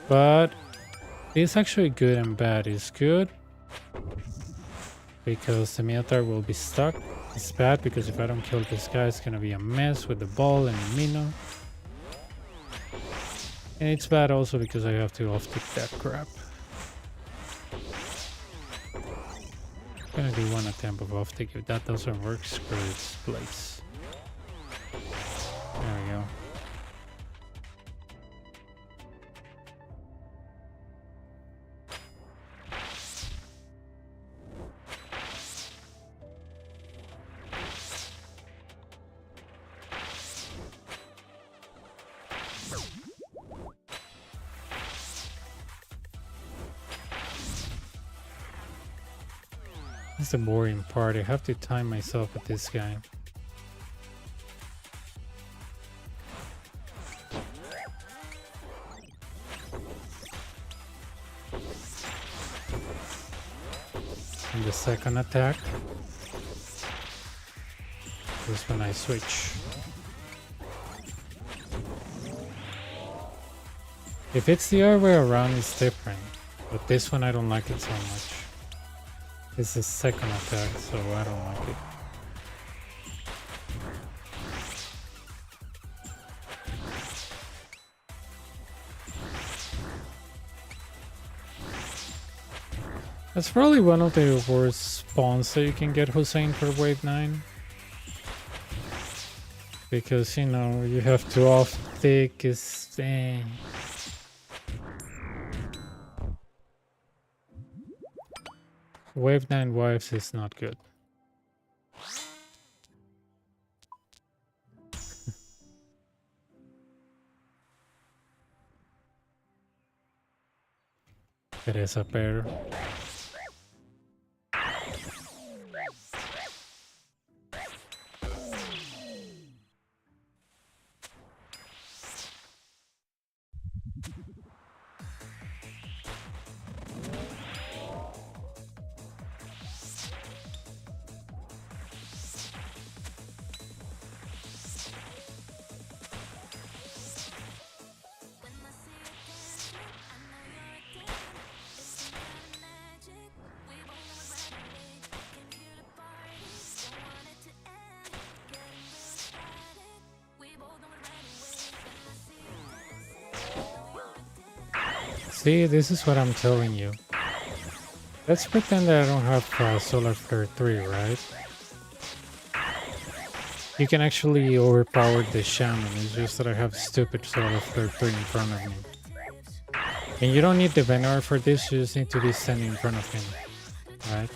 A: But it's actually good and bad. It's good because the Minotaur will be stuck. It's bad because if I don't kill this guy, it's gonna be a mess with the ball and the Mino. And it's bad also because I have to off-tick that crap. I'm gonna do one attempt of off-tick. If that doesn't work, screw its place. There we go. That's the boring part. I have to time myself with this guy. And the second attack is when I switch. If it's the other way around, it's different. But this one, I don't like it so much. It's the second attack, so I don't like it. That's probably one of the worst spawns that you can get, Hussein, for wave 9. because you know you have to off tick is Wave 9 wives is not good. Teresa pair. See, this is what I'm telling you. Let's pretend that I don't have Solar Flare 3, right? You can actually overpower the Shaman, it's just that I have stupid Solar Flare 3 in front of me. And you don't need the Venar for this, you just need to be standing in front of him, right?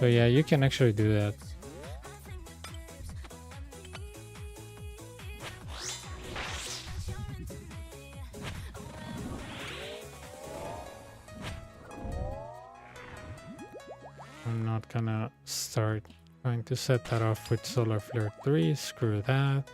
A: So yeah, you can actually do that. I'm not gonna start trying to set that off with Solar Flare 3, screw that.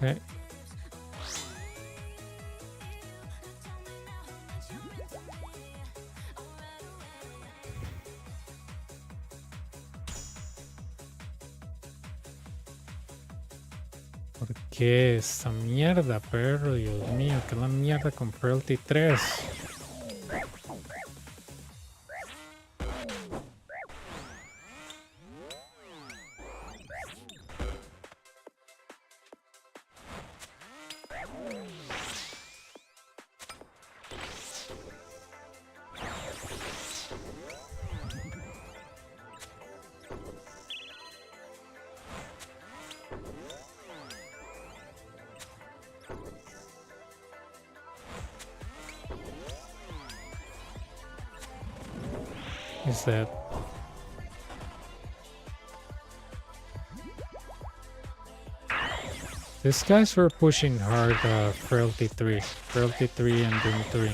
A: Okay. ¿Por qué esta mierda, perro? Dios mío, que la mierda con Frailty 3. Is that these guys were pushing hard Frailty 3 and Doom 3.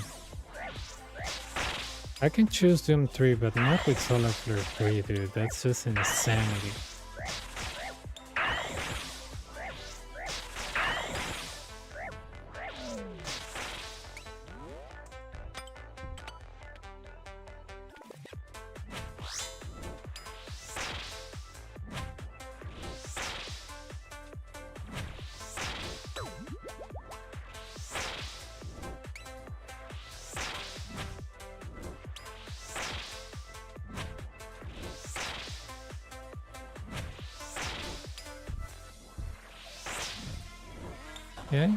A: I can choose Doom 3 but not with Solar Flare 3, dude, that's just insanity. Okay.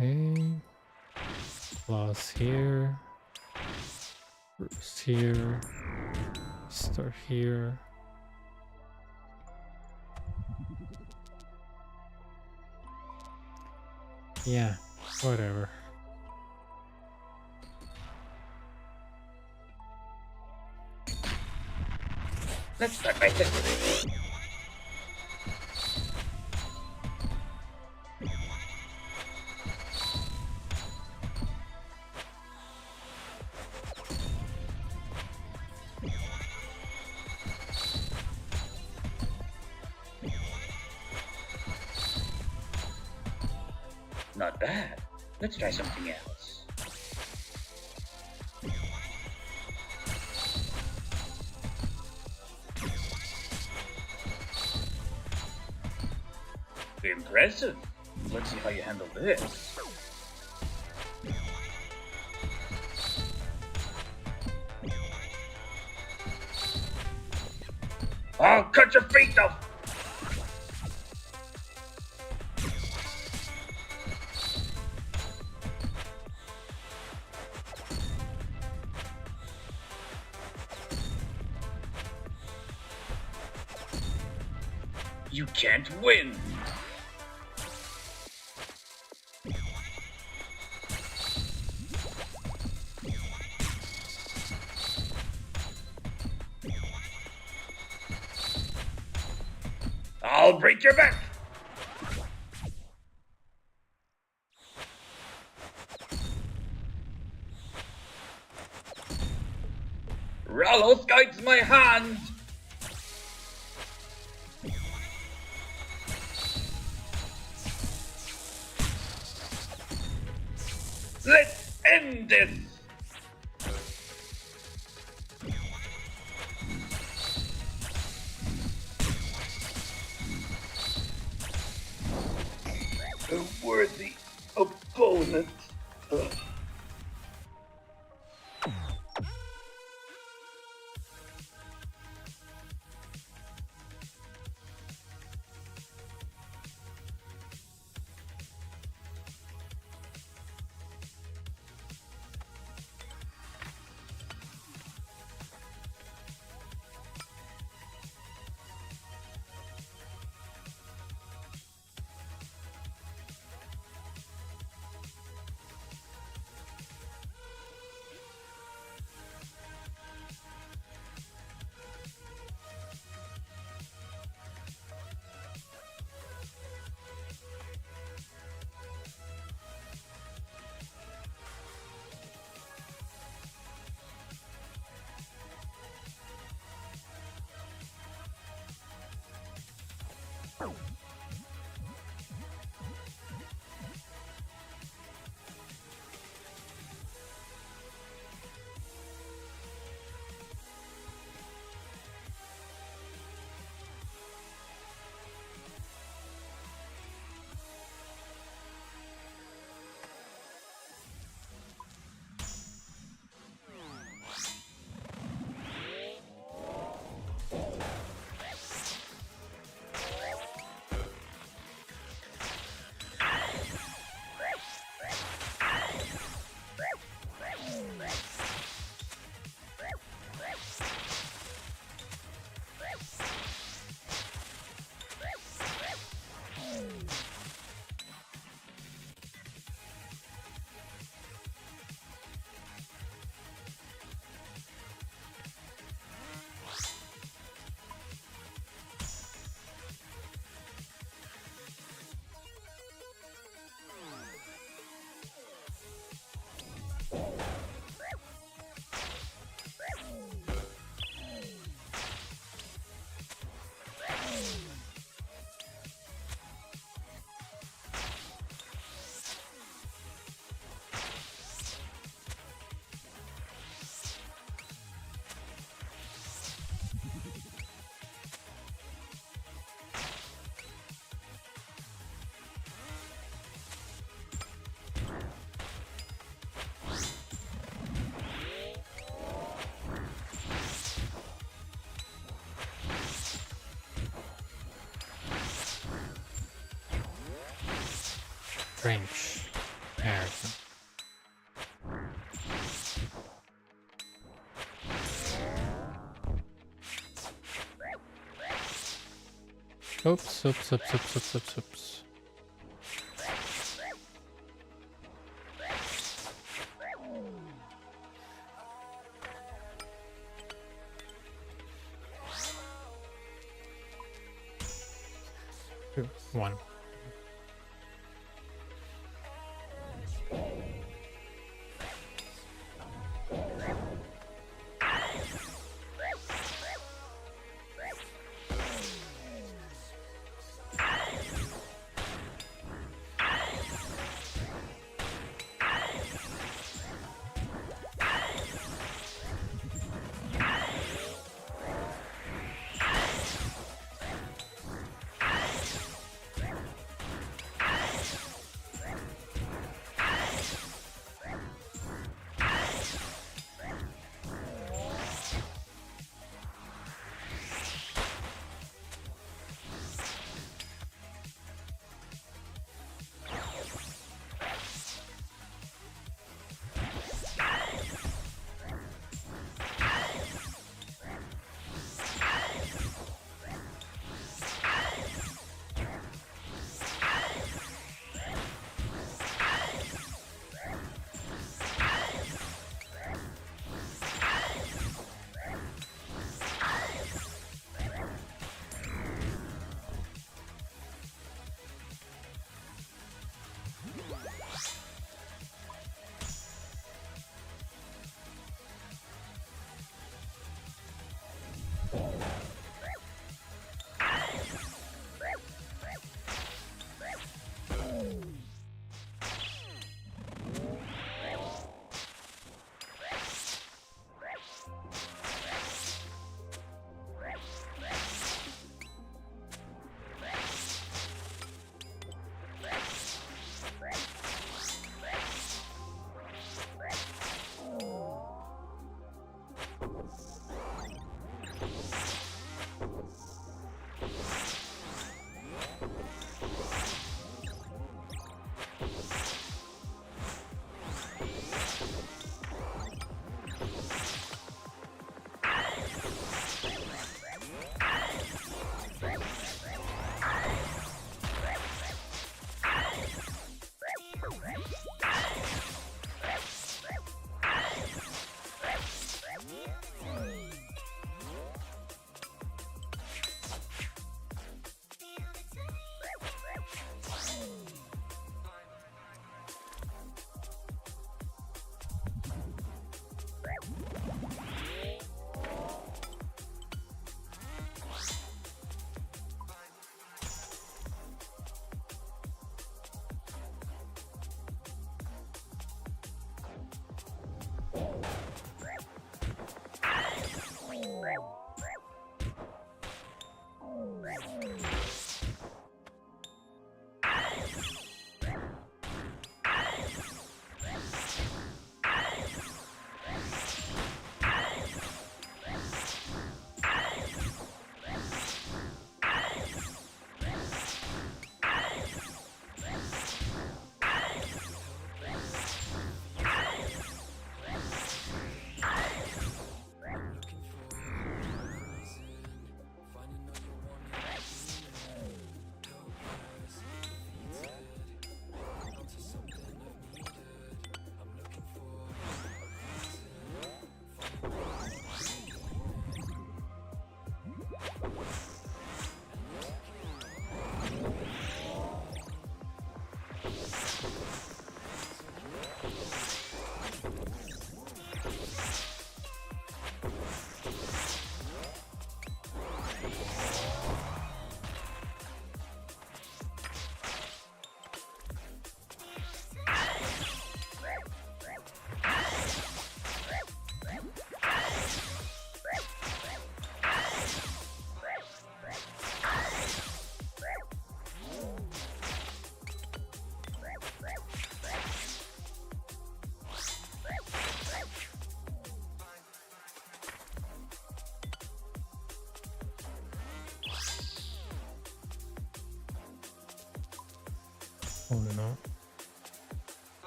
A: Okay. Plus here. Roost here. Start here. Yeah, whatever.
D: Let's start by this. Not bad. Let's try something else. Impressive. Let's see how you handle this. I'll cut your feet off! You can't win! I'll break your back! Rallos guides my hand! Let's end this! A worthy opponent. Ugh.
A: Range. Certo. Ups, ups, ups, ups, ups, ups, ups. One.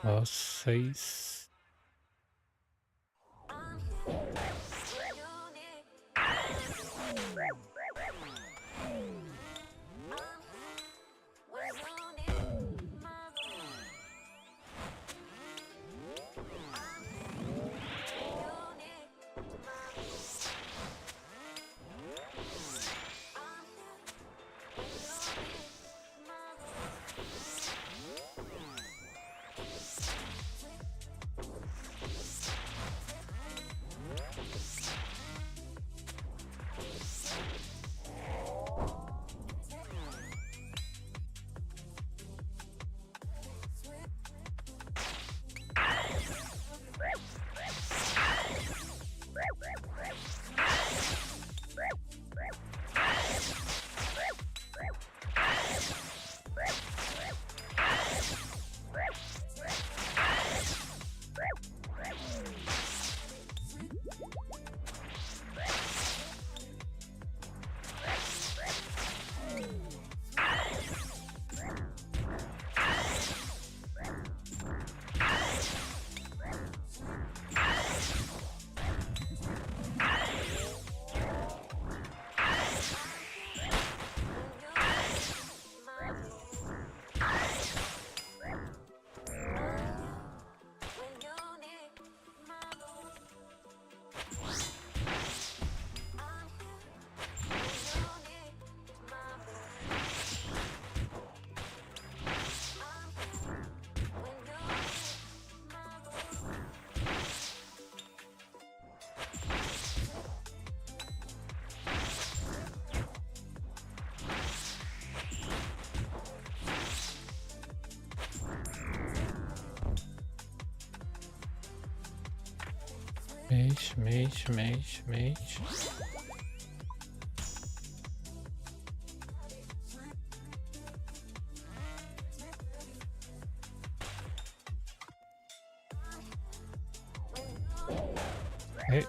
A: 2, 6. Mage. Hey.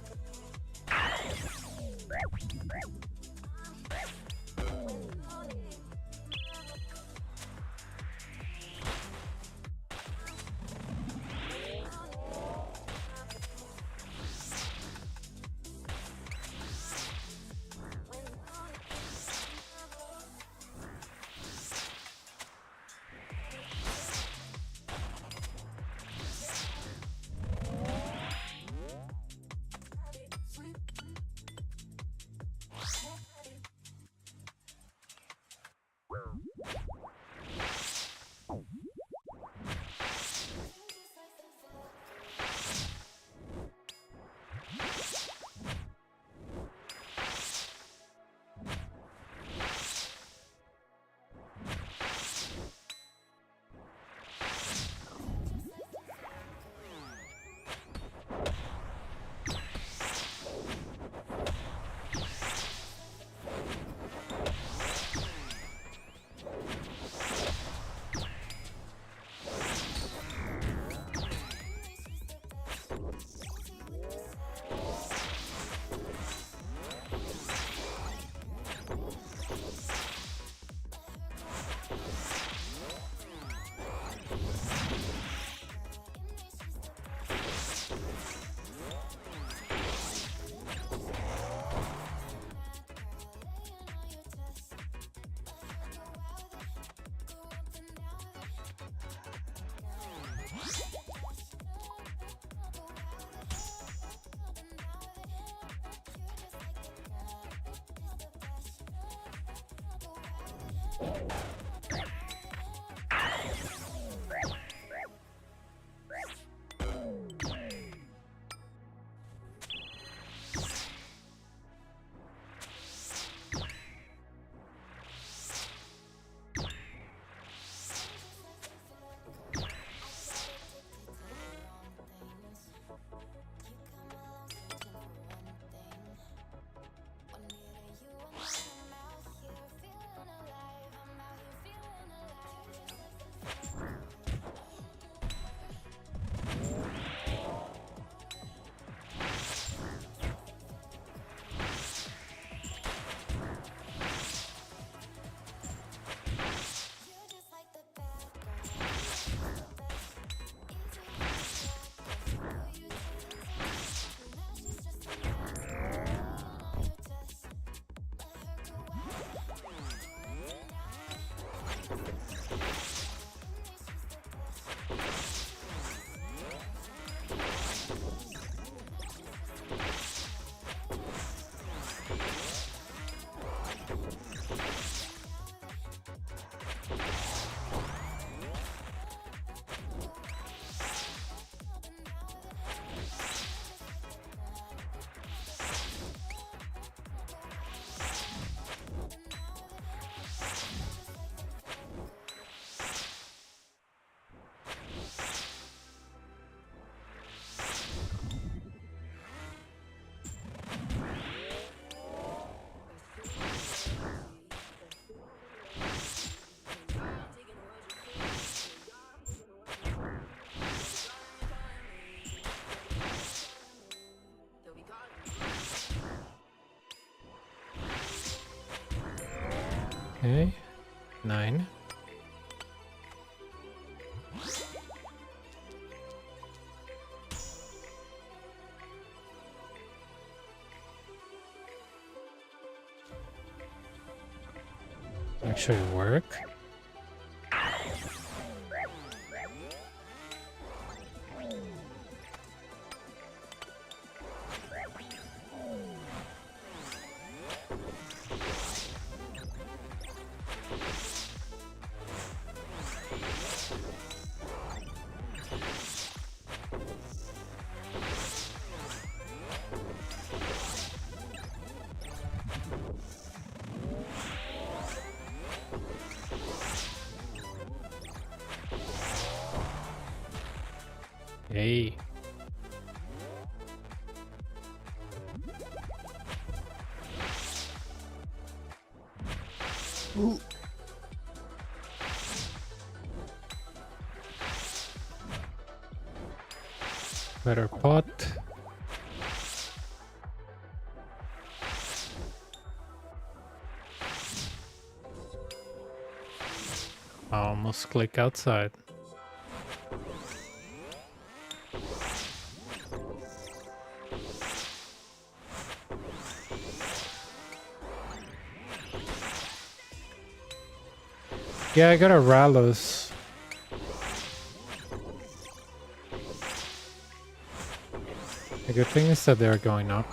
A: Okay. 9. Actually work. Hey. Ooh. Better pot. I almost click outside. Yeah, I got a Rallos. The good thing is that they're going up.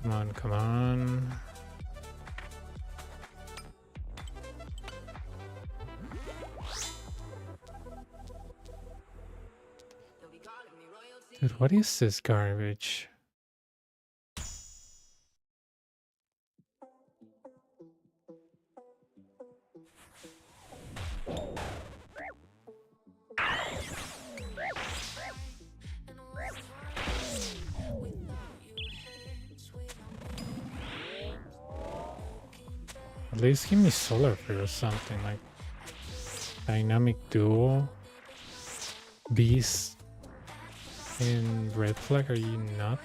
A: Come on, come on. Dude, what is this garbage? At least give me solar free or something like dynamic duo. Beast in red flag, are you not?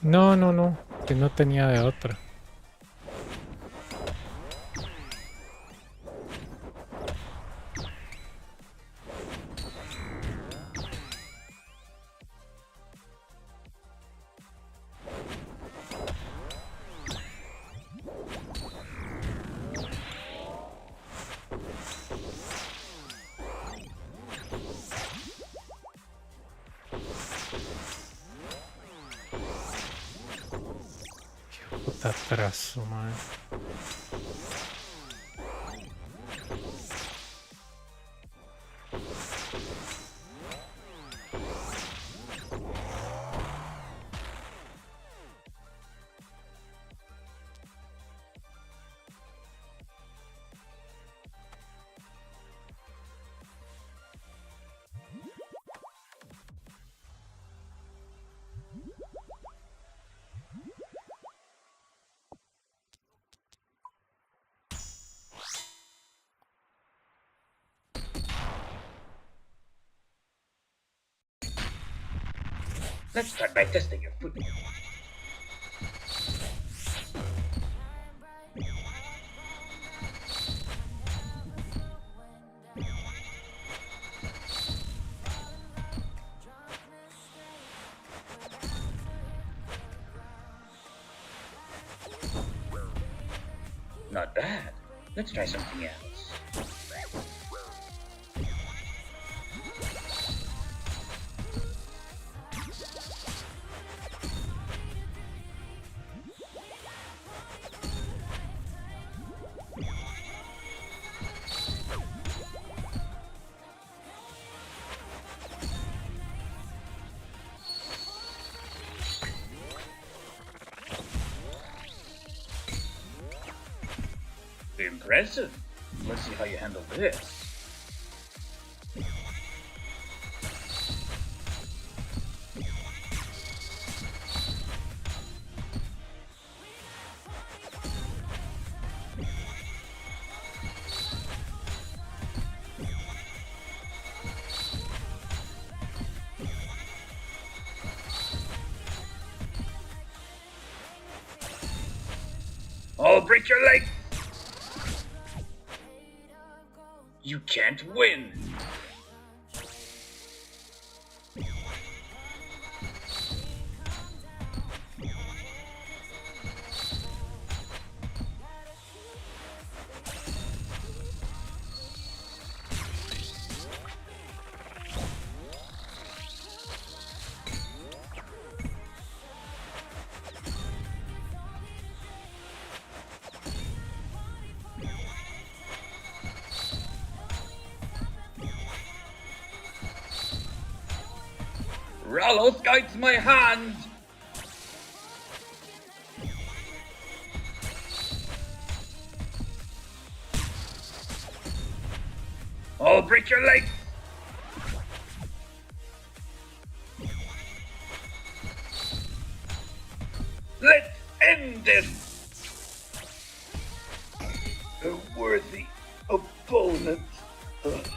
A: No, no, no, que no tenía de otra. Puta atraso, man.
D: Let's start by testing your footwork. Not bad. Let's try something else. Impressive. Let's see how you handle this. I'll break your leg. You can't win. Rallos guides my hand. I'll break your leg. Let's end this. A worthy opponent. Ugh.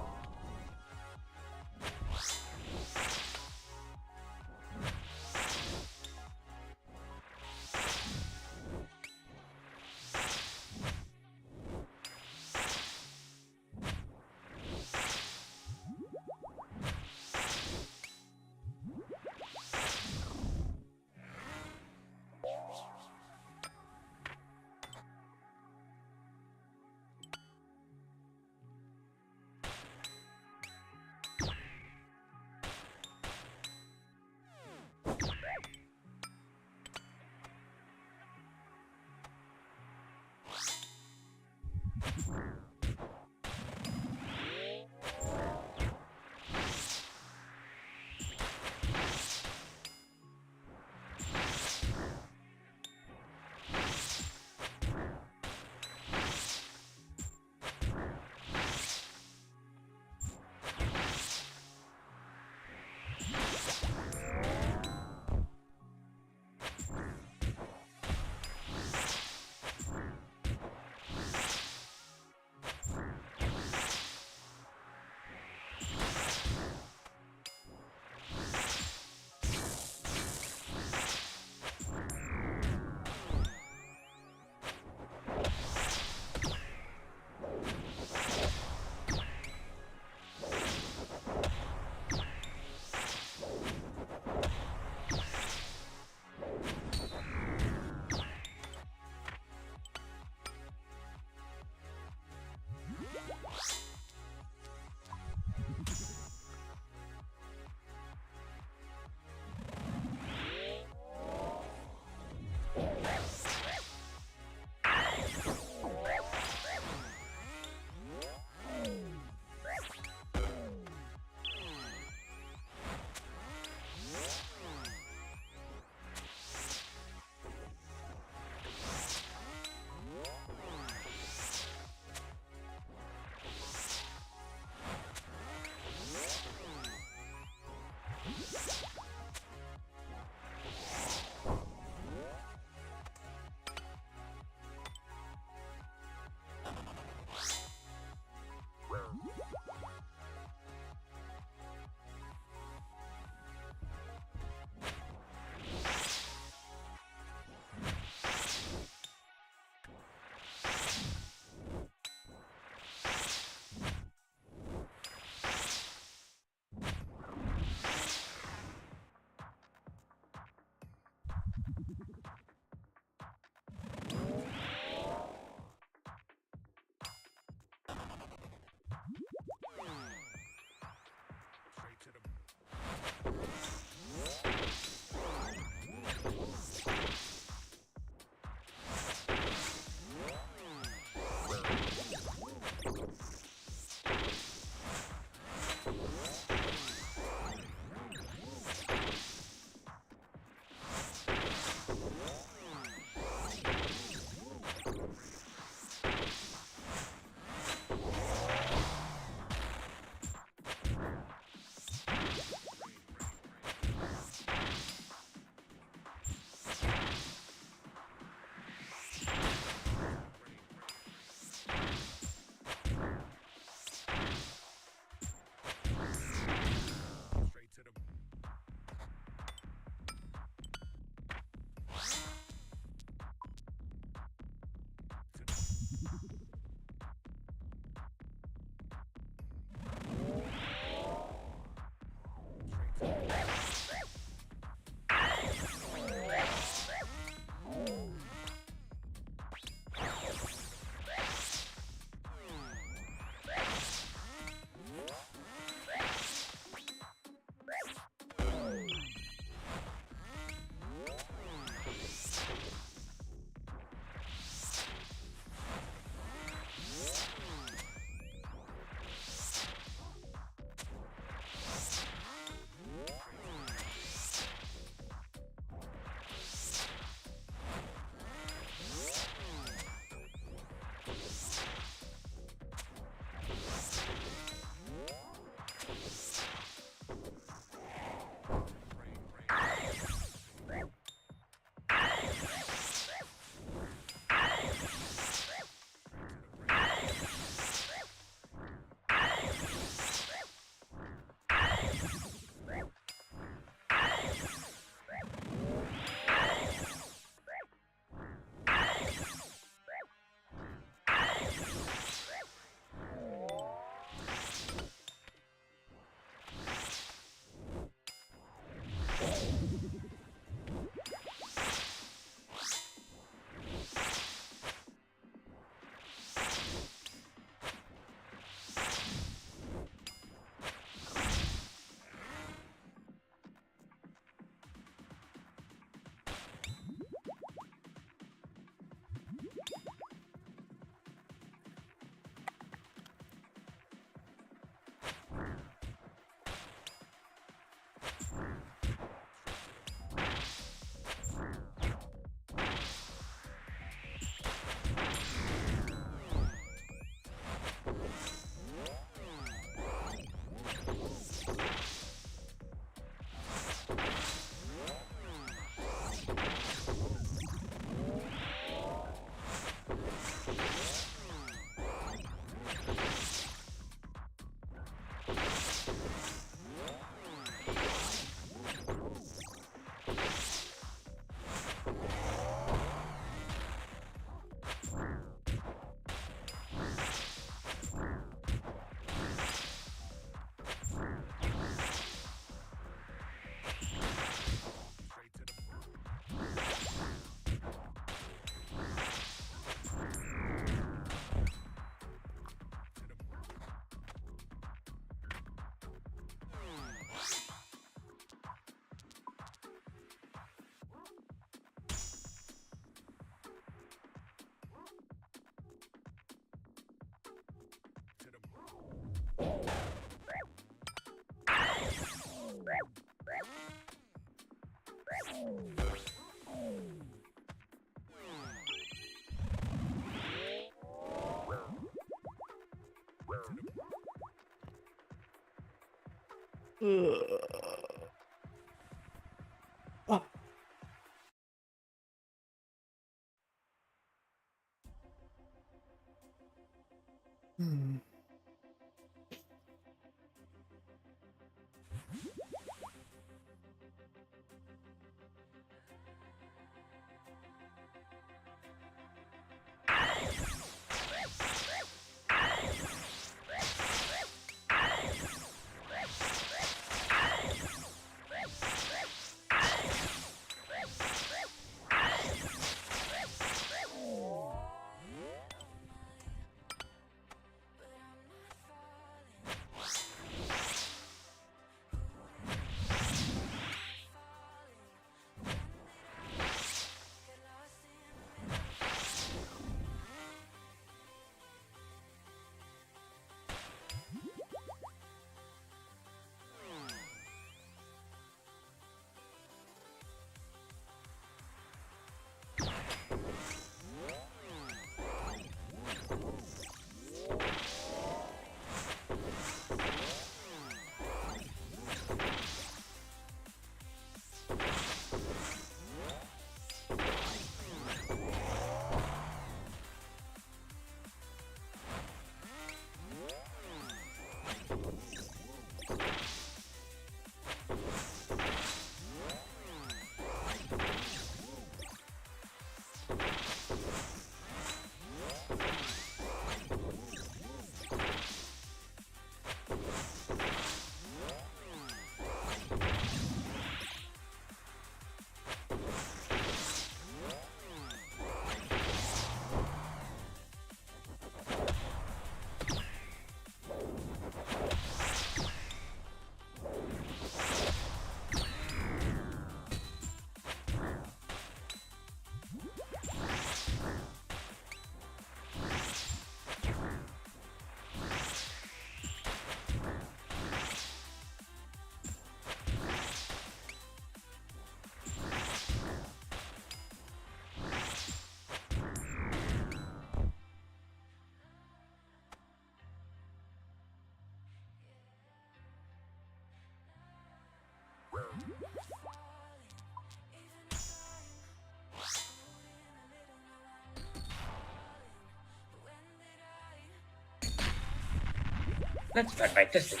D: Let's start by testing.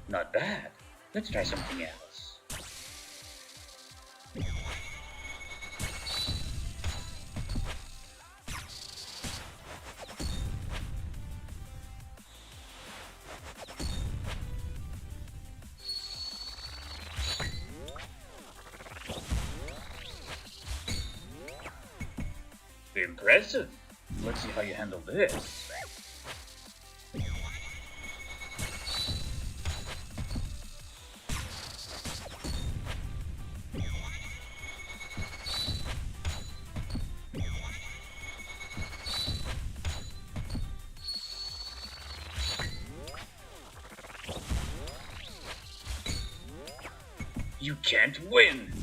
D: Not bad. Let's try something else. Impressive. Let's see how you handle this. You can't win!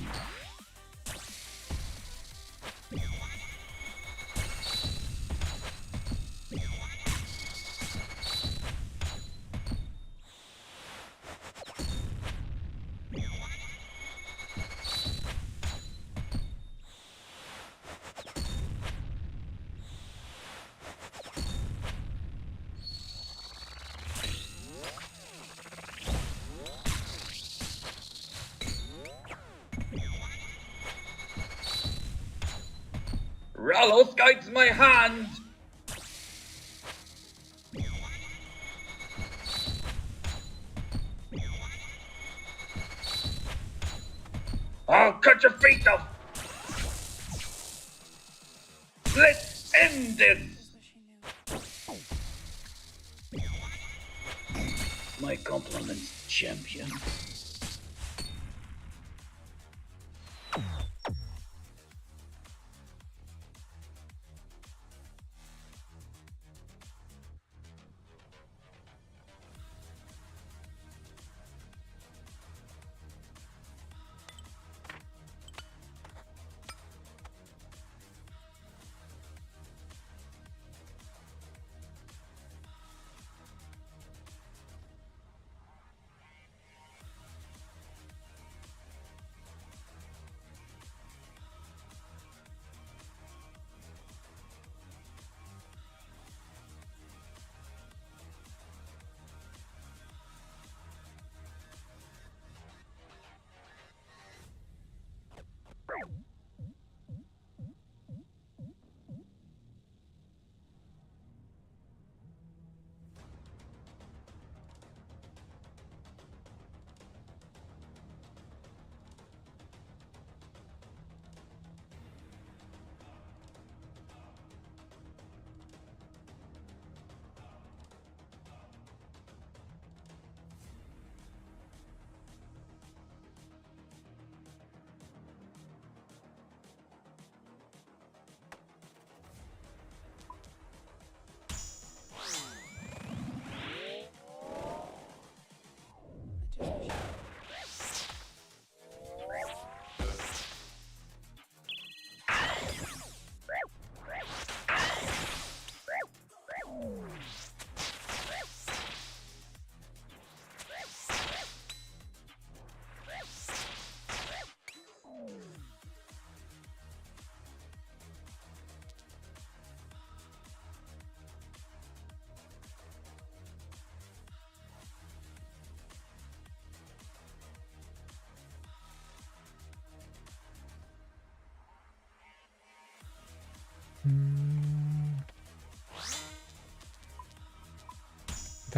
D: Rallos guides my hand! I'll cut your feet off! Let's end this! My compliments, champion.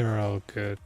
A: They're all good.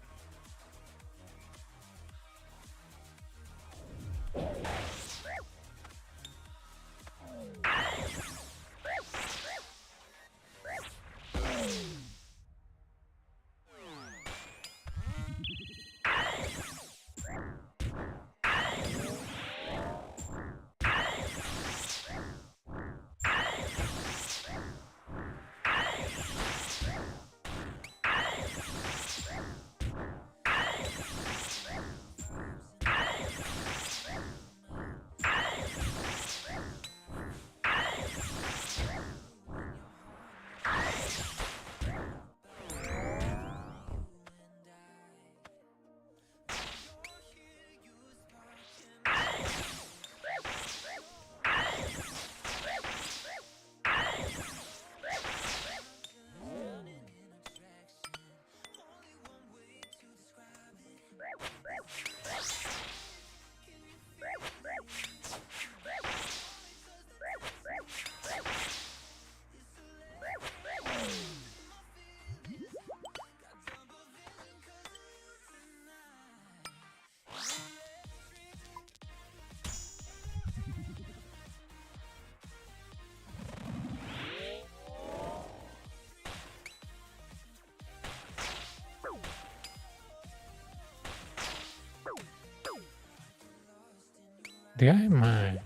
A: The eye mine.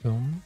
A: Boom.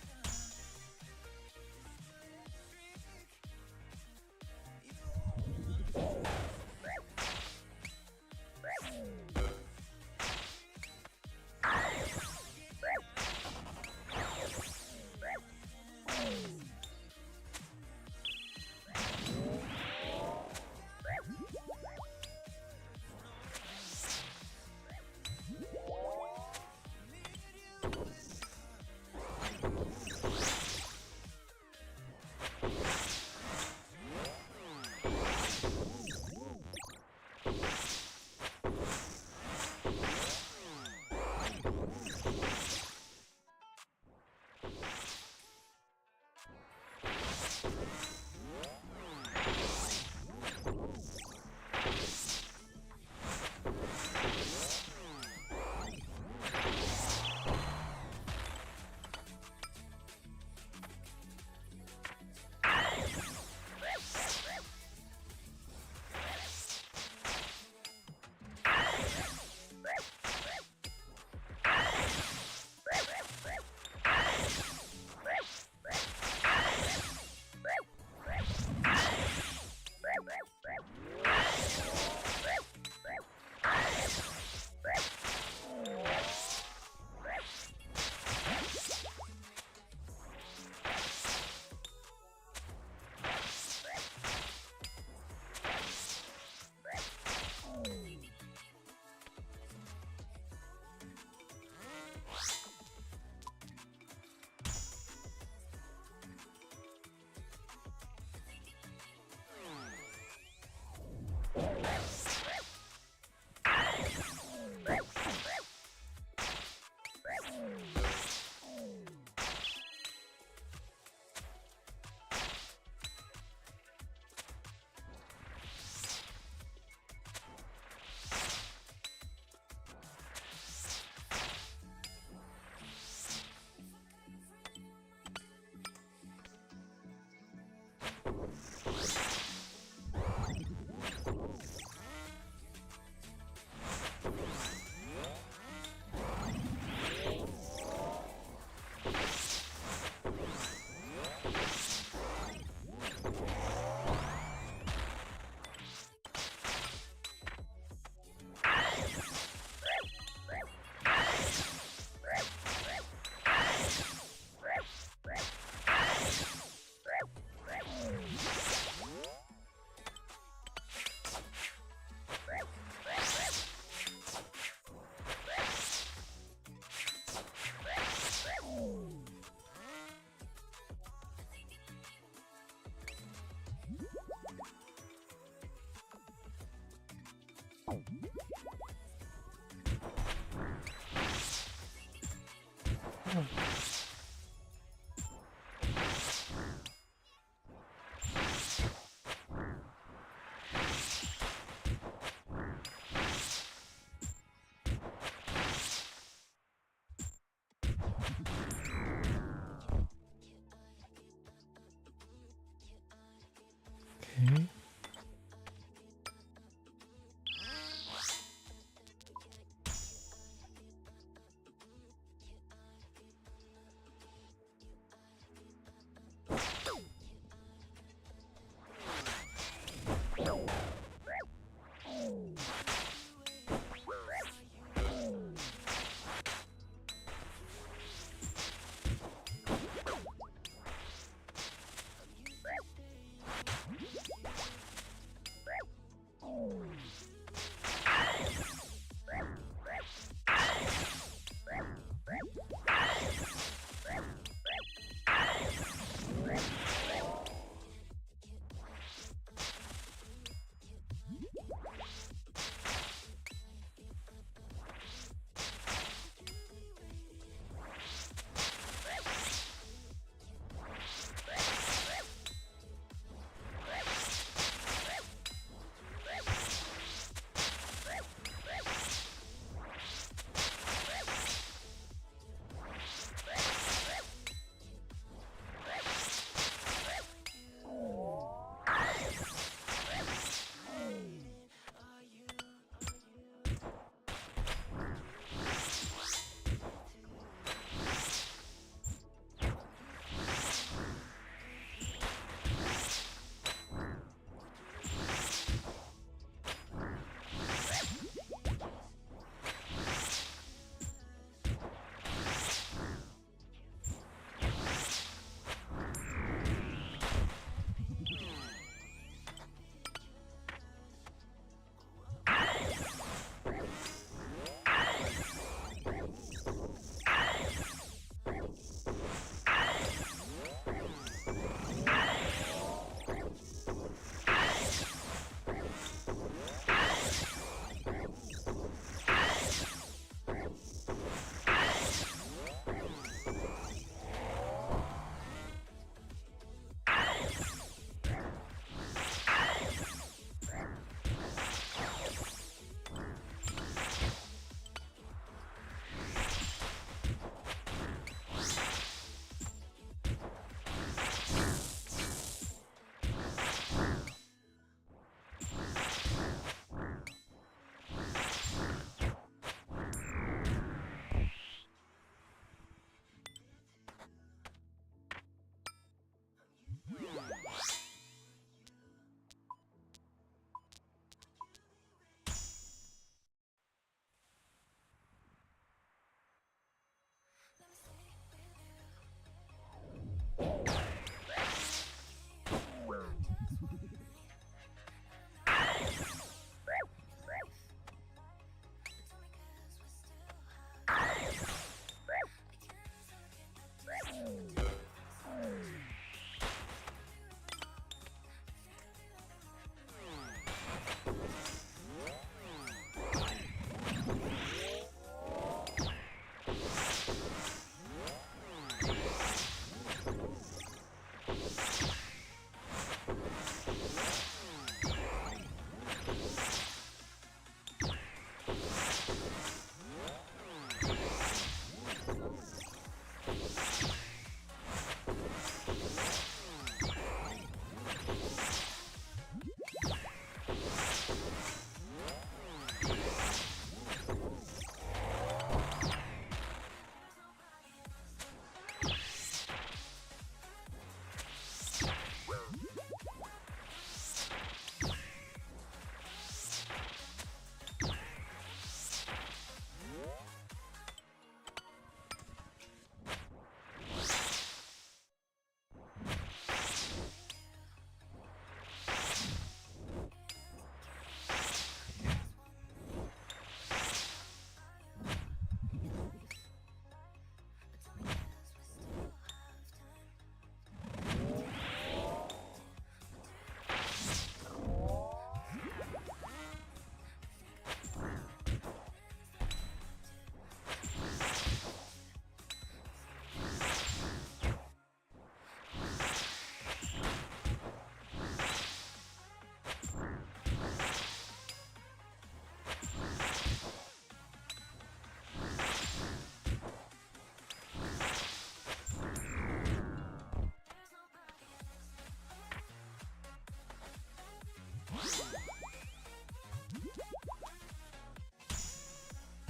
A: Okay.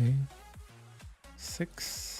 A: Okay. 6.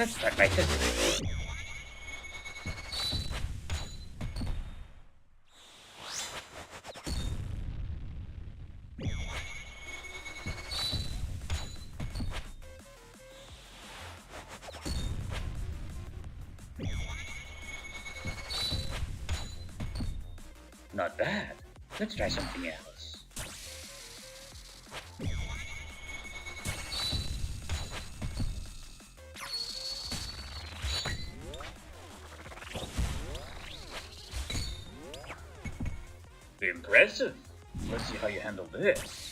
D: Let's start by history. Not bad. Let's try something else. Impressive. Let's see how you handle this.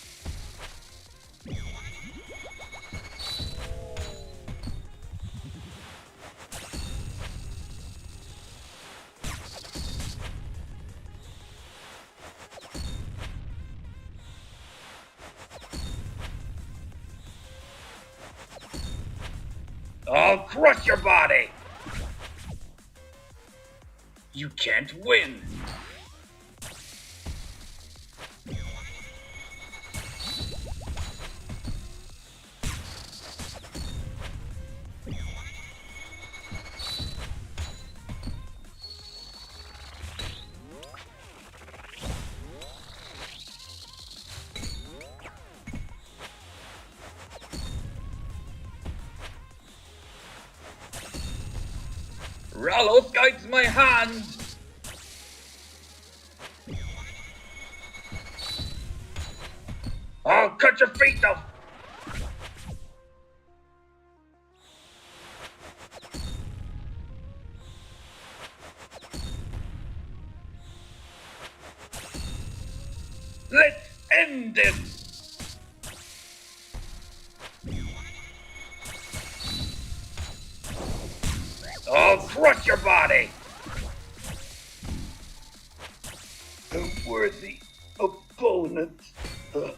D: I'll crush your body! You can't win! Rallos guides my hand! I'll cut your feet off! Let's end this! I'll crush your body! A worthy opponent. Ugh.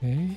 A: Okay.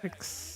A: X.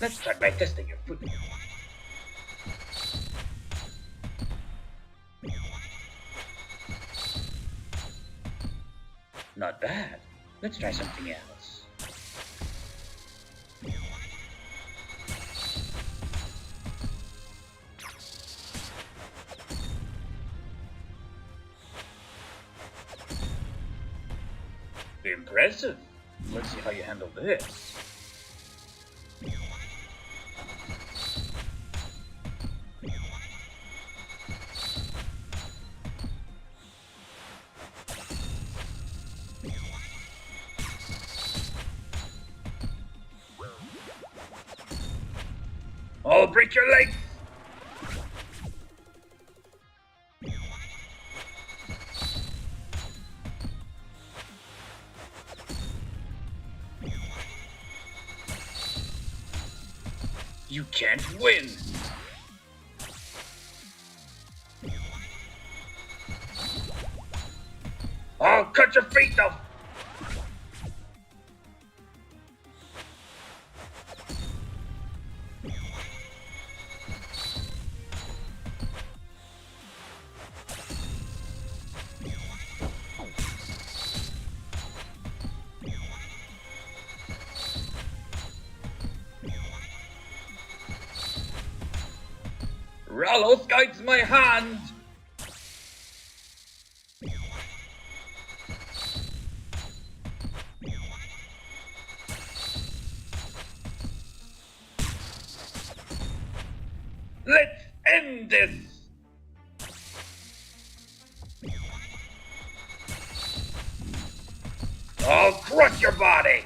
D: Let's start by testing your foot. Not bad. Let's try something else. Impressive. Let's see how you handle this. I'll break your legs! You can't win! I'll cut your feet off! Ralos guides my hand! Let's end like this. I'll crush your body.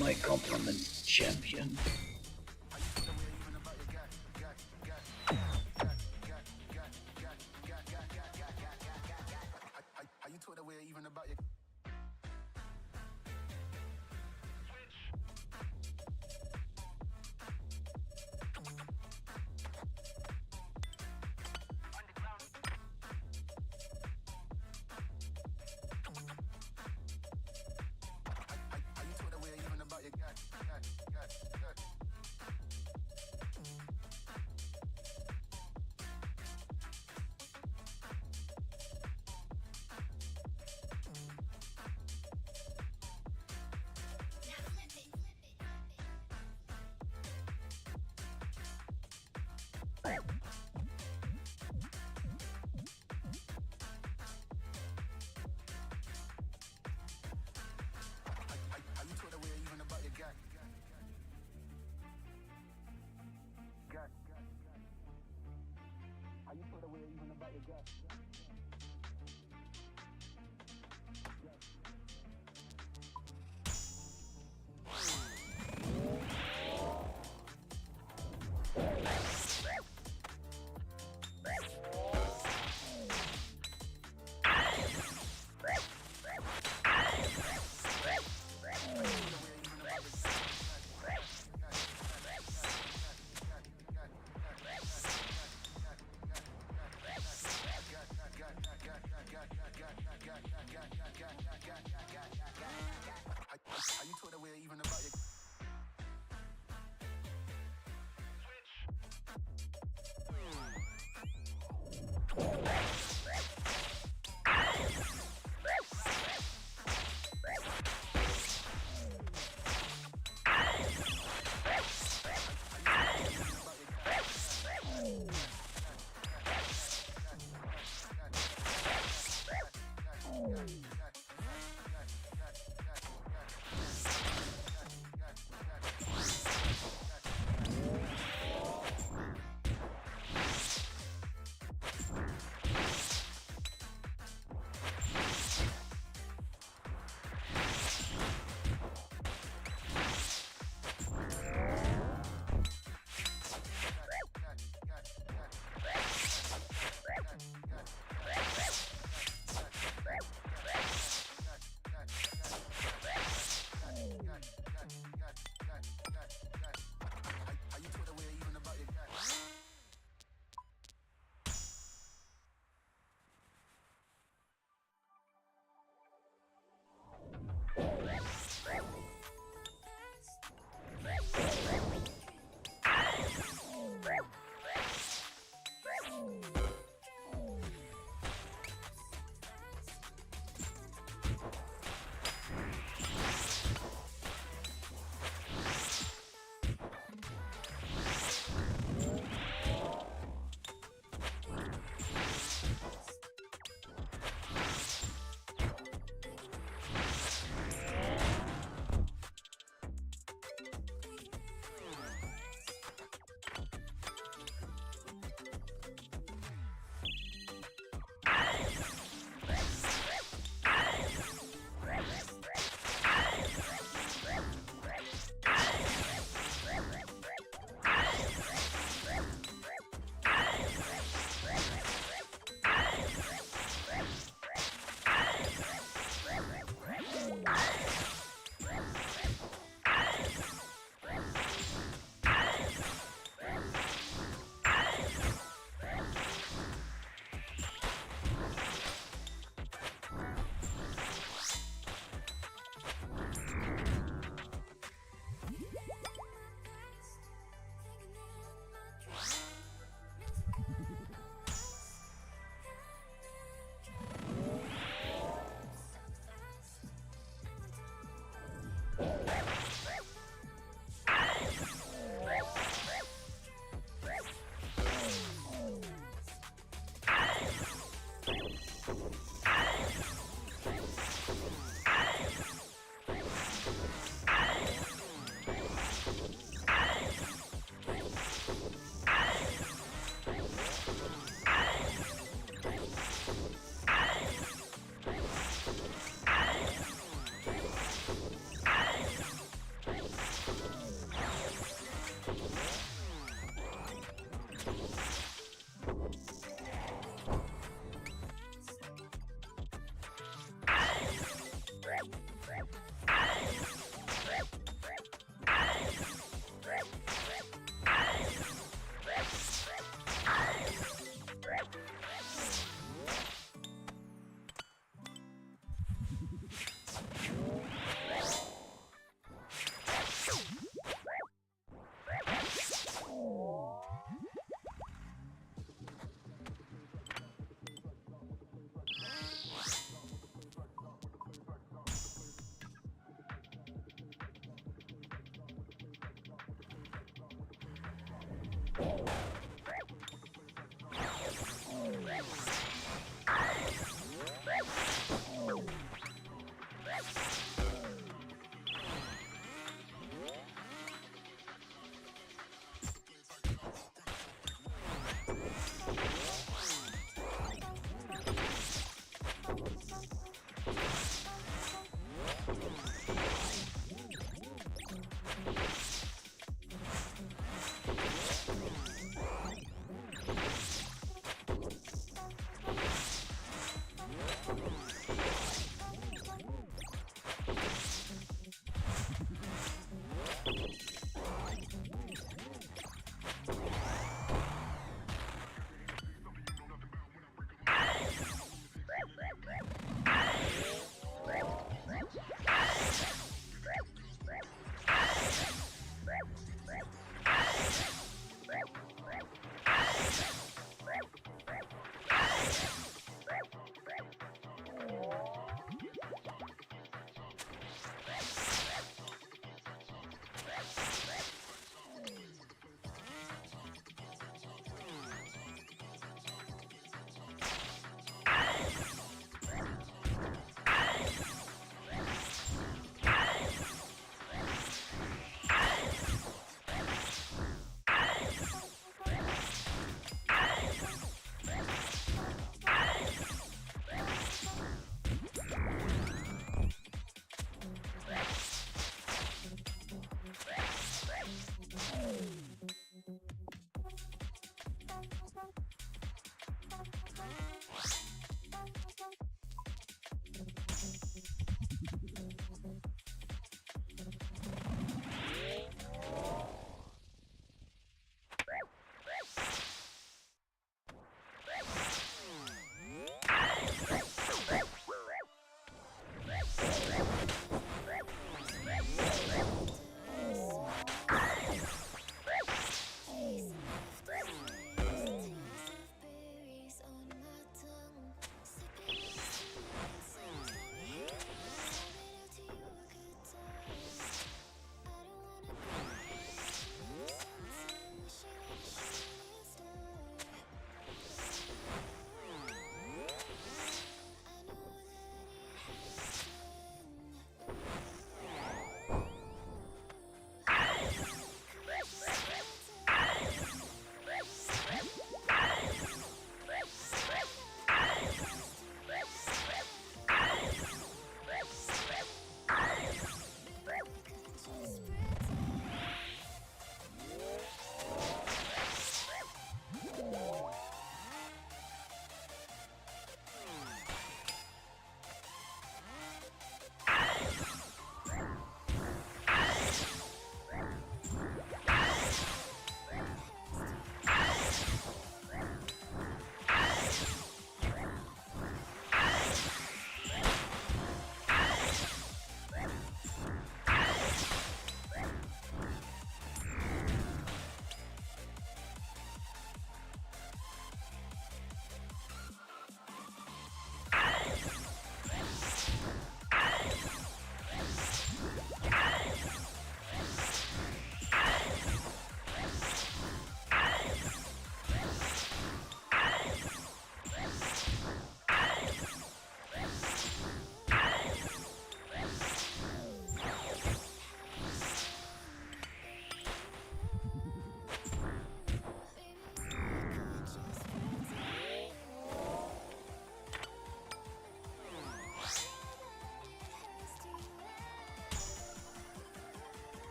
D: My compliments, champion.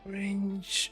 A: Range.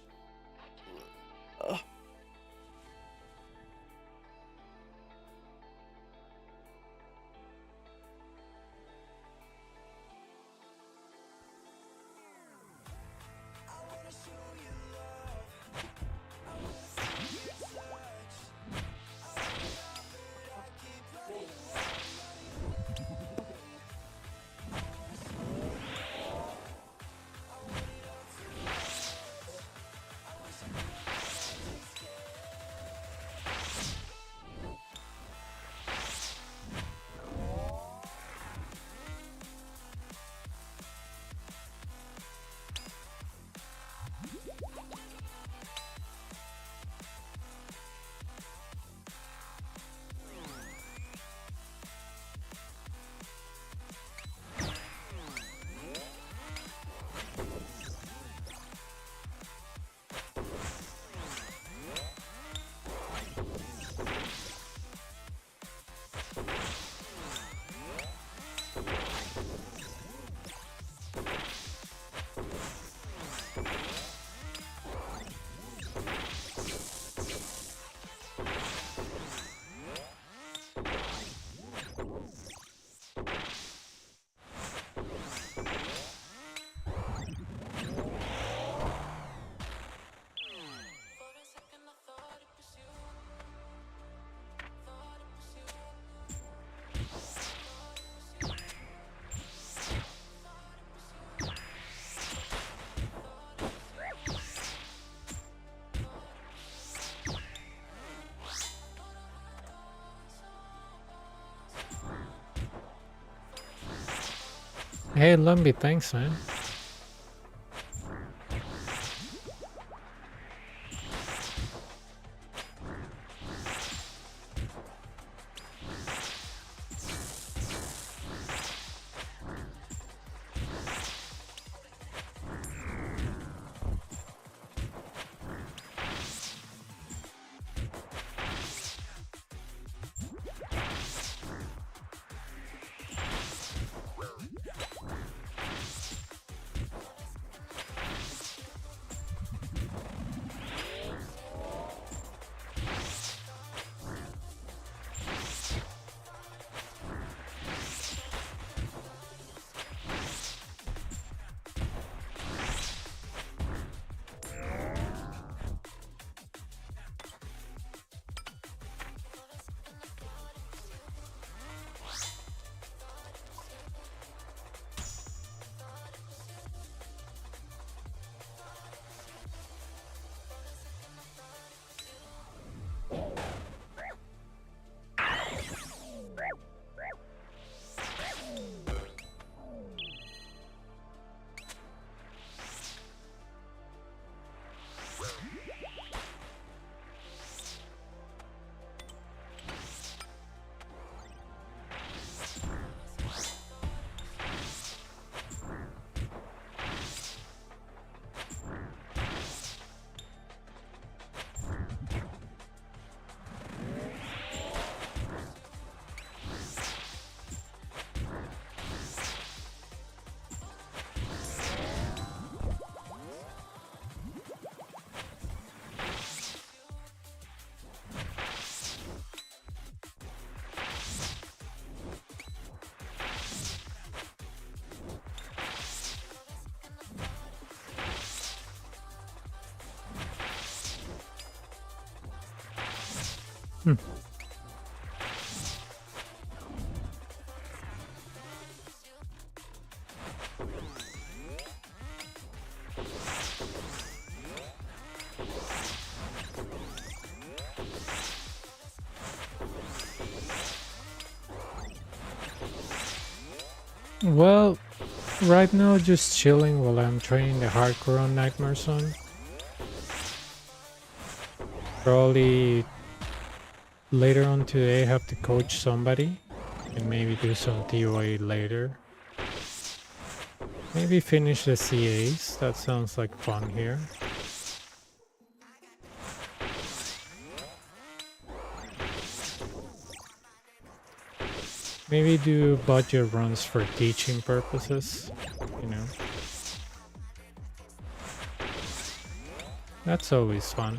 A: Hey, Lumby, thanks, man. Well, right now just chilling while I'm training the hardcore on Nightmare Sun. Probably later on today have to coach somebody and maybe do some TOA later. Maybe finish the CAs, that sounds like fun here. Maybe do budget runs for teaching purposes, you know. That's always fun.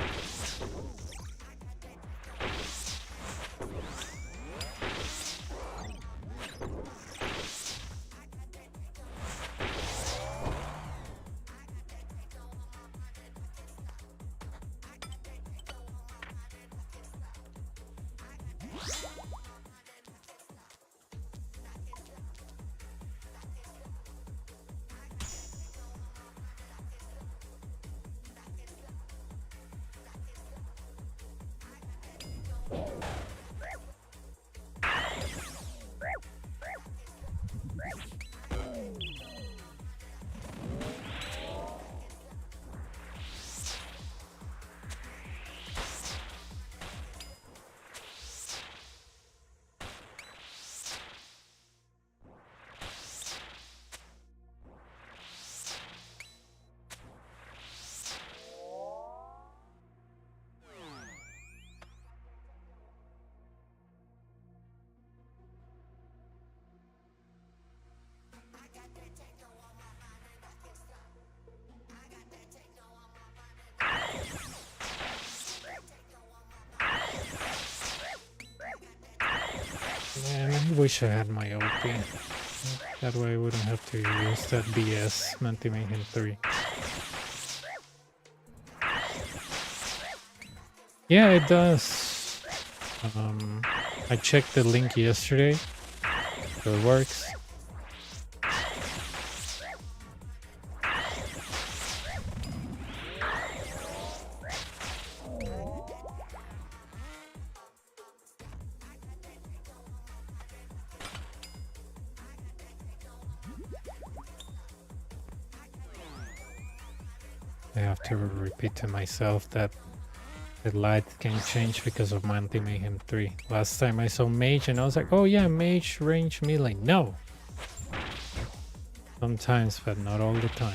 A: Man, I wish I had my OP. That way I wouldn't have to use that BS Mayhem 3. Yeah, it does. I checked the link yesterday, so it works. I have to repeat to myself that the light can change because of Mayhem 3. Last time I saw Mage and I was like, oh yeah, Mage range melee. No! Sometimes, but not all the time.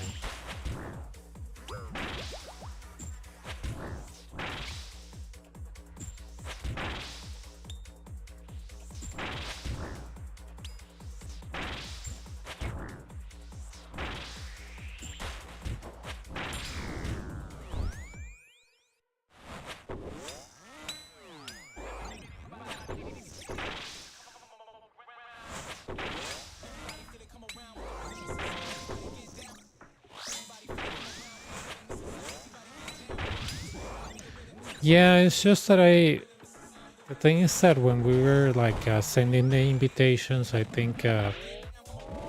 A: Yeah, it's just that the thing is that when we were like sending the invitations, I think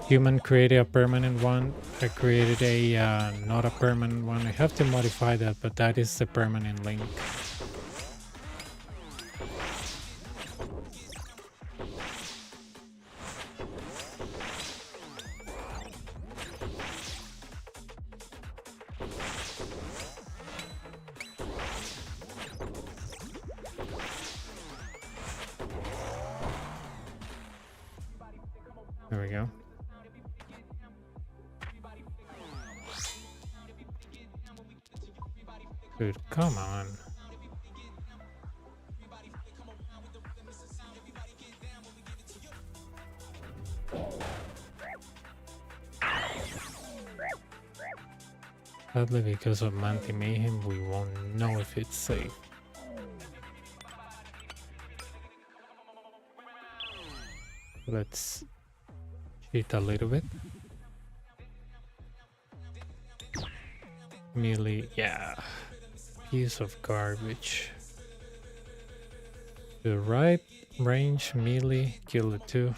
A: Human created a permanent one. I created a not a permanent one. I have to modify that, but that is the permanent link. There we go. Dude, come on. Sadly, because of Mayhem, we won't know if it's safe. Let's cheat a little bit. Melee, yeah. Piece of garbage. The right range melee, kill it too.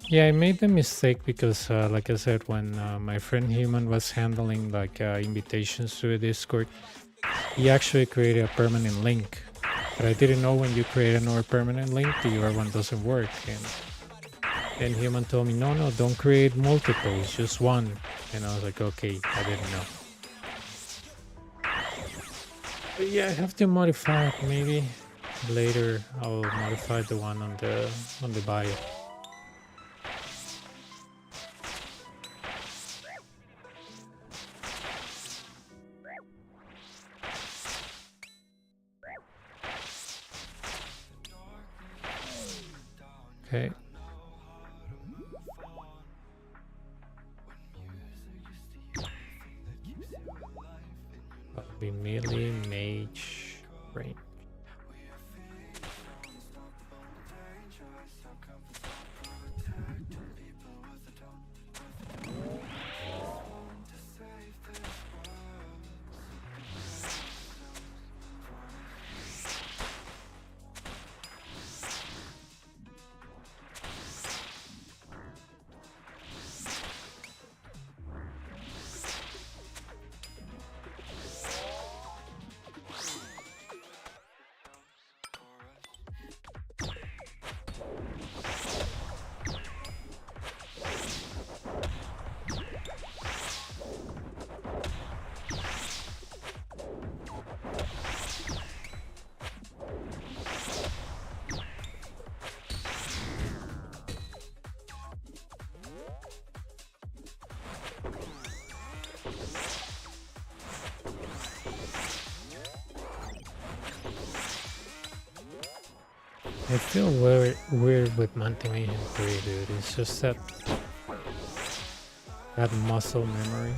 A: Yeah, I made the mistake because, like I said, when my friend Human was handling like invitations to a Discord, he actually created a permanent link. But I didn't know when you create another permanent link, the other one doesn't work. And then Human told me, no, don't create multiples, just one. And I was like, okay, I didn't know. But yeah, I have to modify it. Maybe later I'll modify the one on the bio. Okay. Probably melee, mage, range. I feel weird with Mantimation 3, dude. It's just that muscle memory.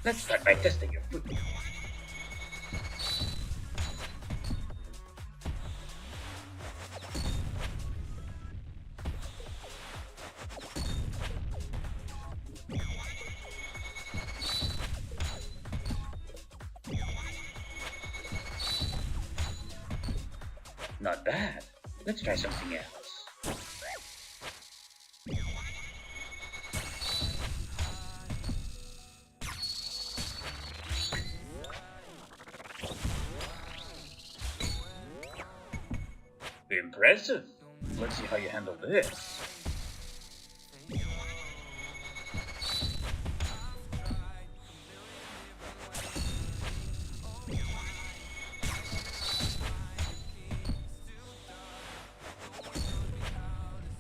D: Let's start by testing your foot. Not bad. Let's try something else. Impressive. Let's see how you handle this.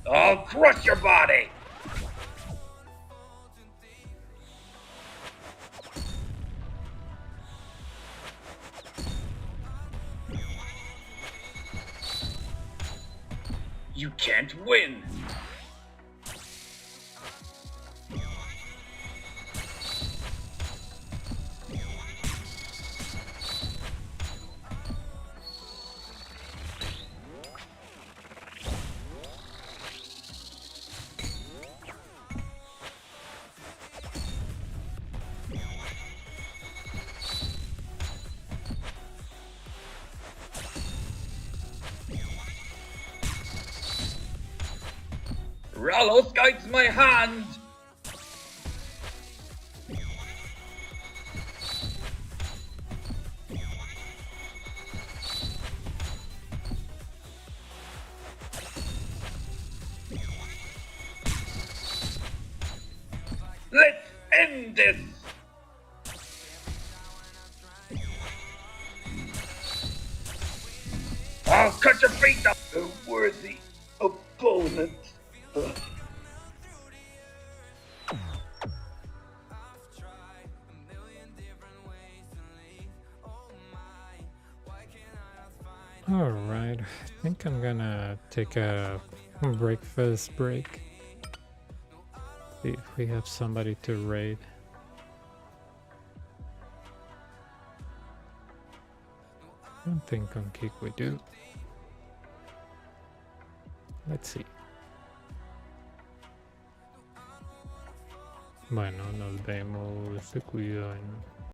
D: I'll crush your body! You can't win! Rallos guides my hand! Let's end this! I'll cut your feet up! A worthy opponent.
A: Alright, I think I'm gonna take a breakfast break. See if we have somebody to raid. I don't think on Kick we do. Let's see. Bueno, nos vemos. Se cuidan.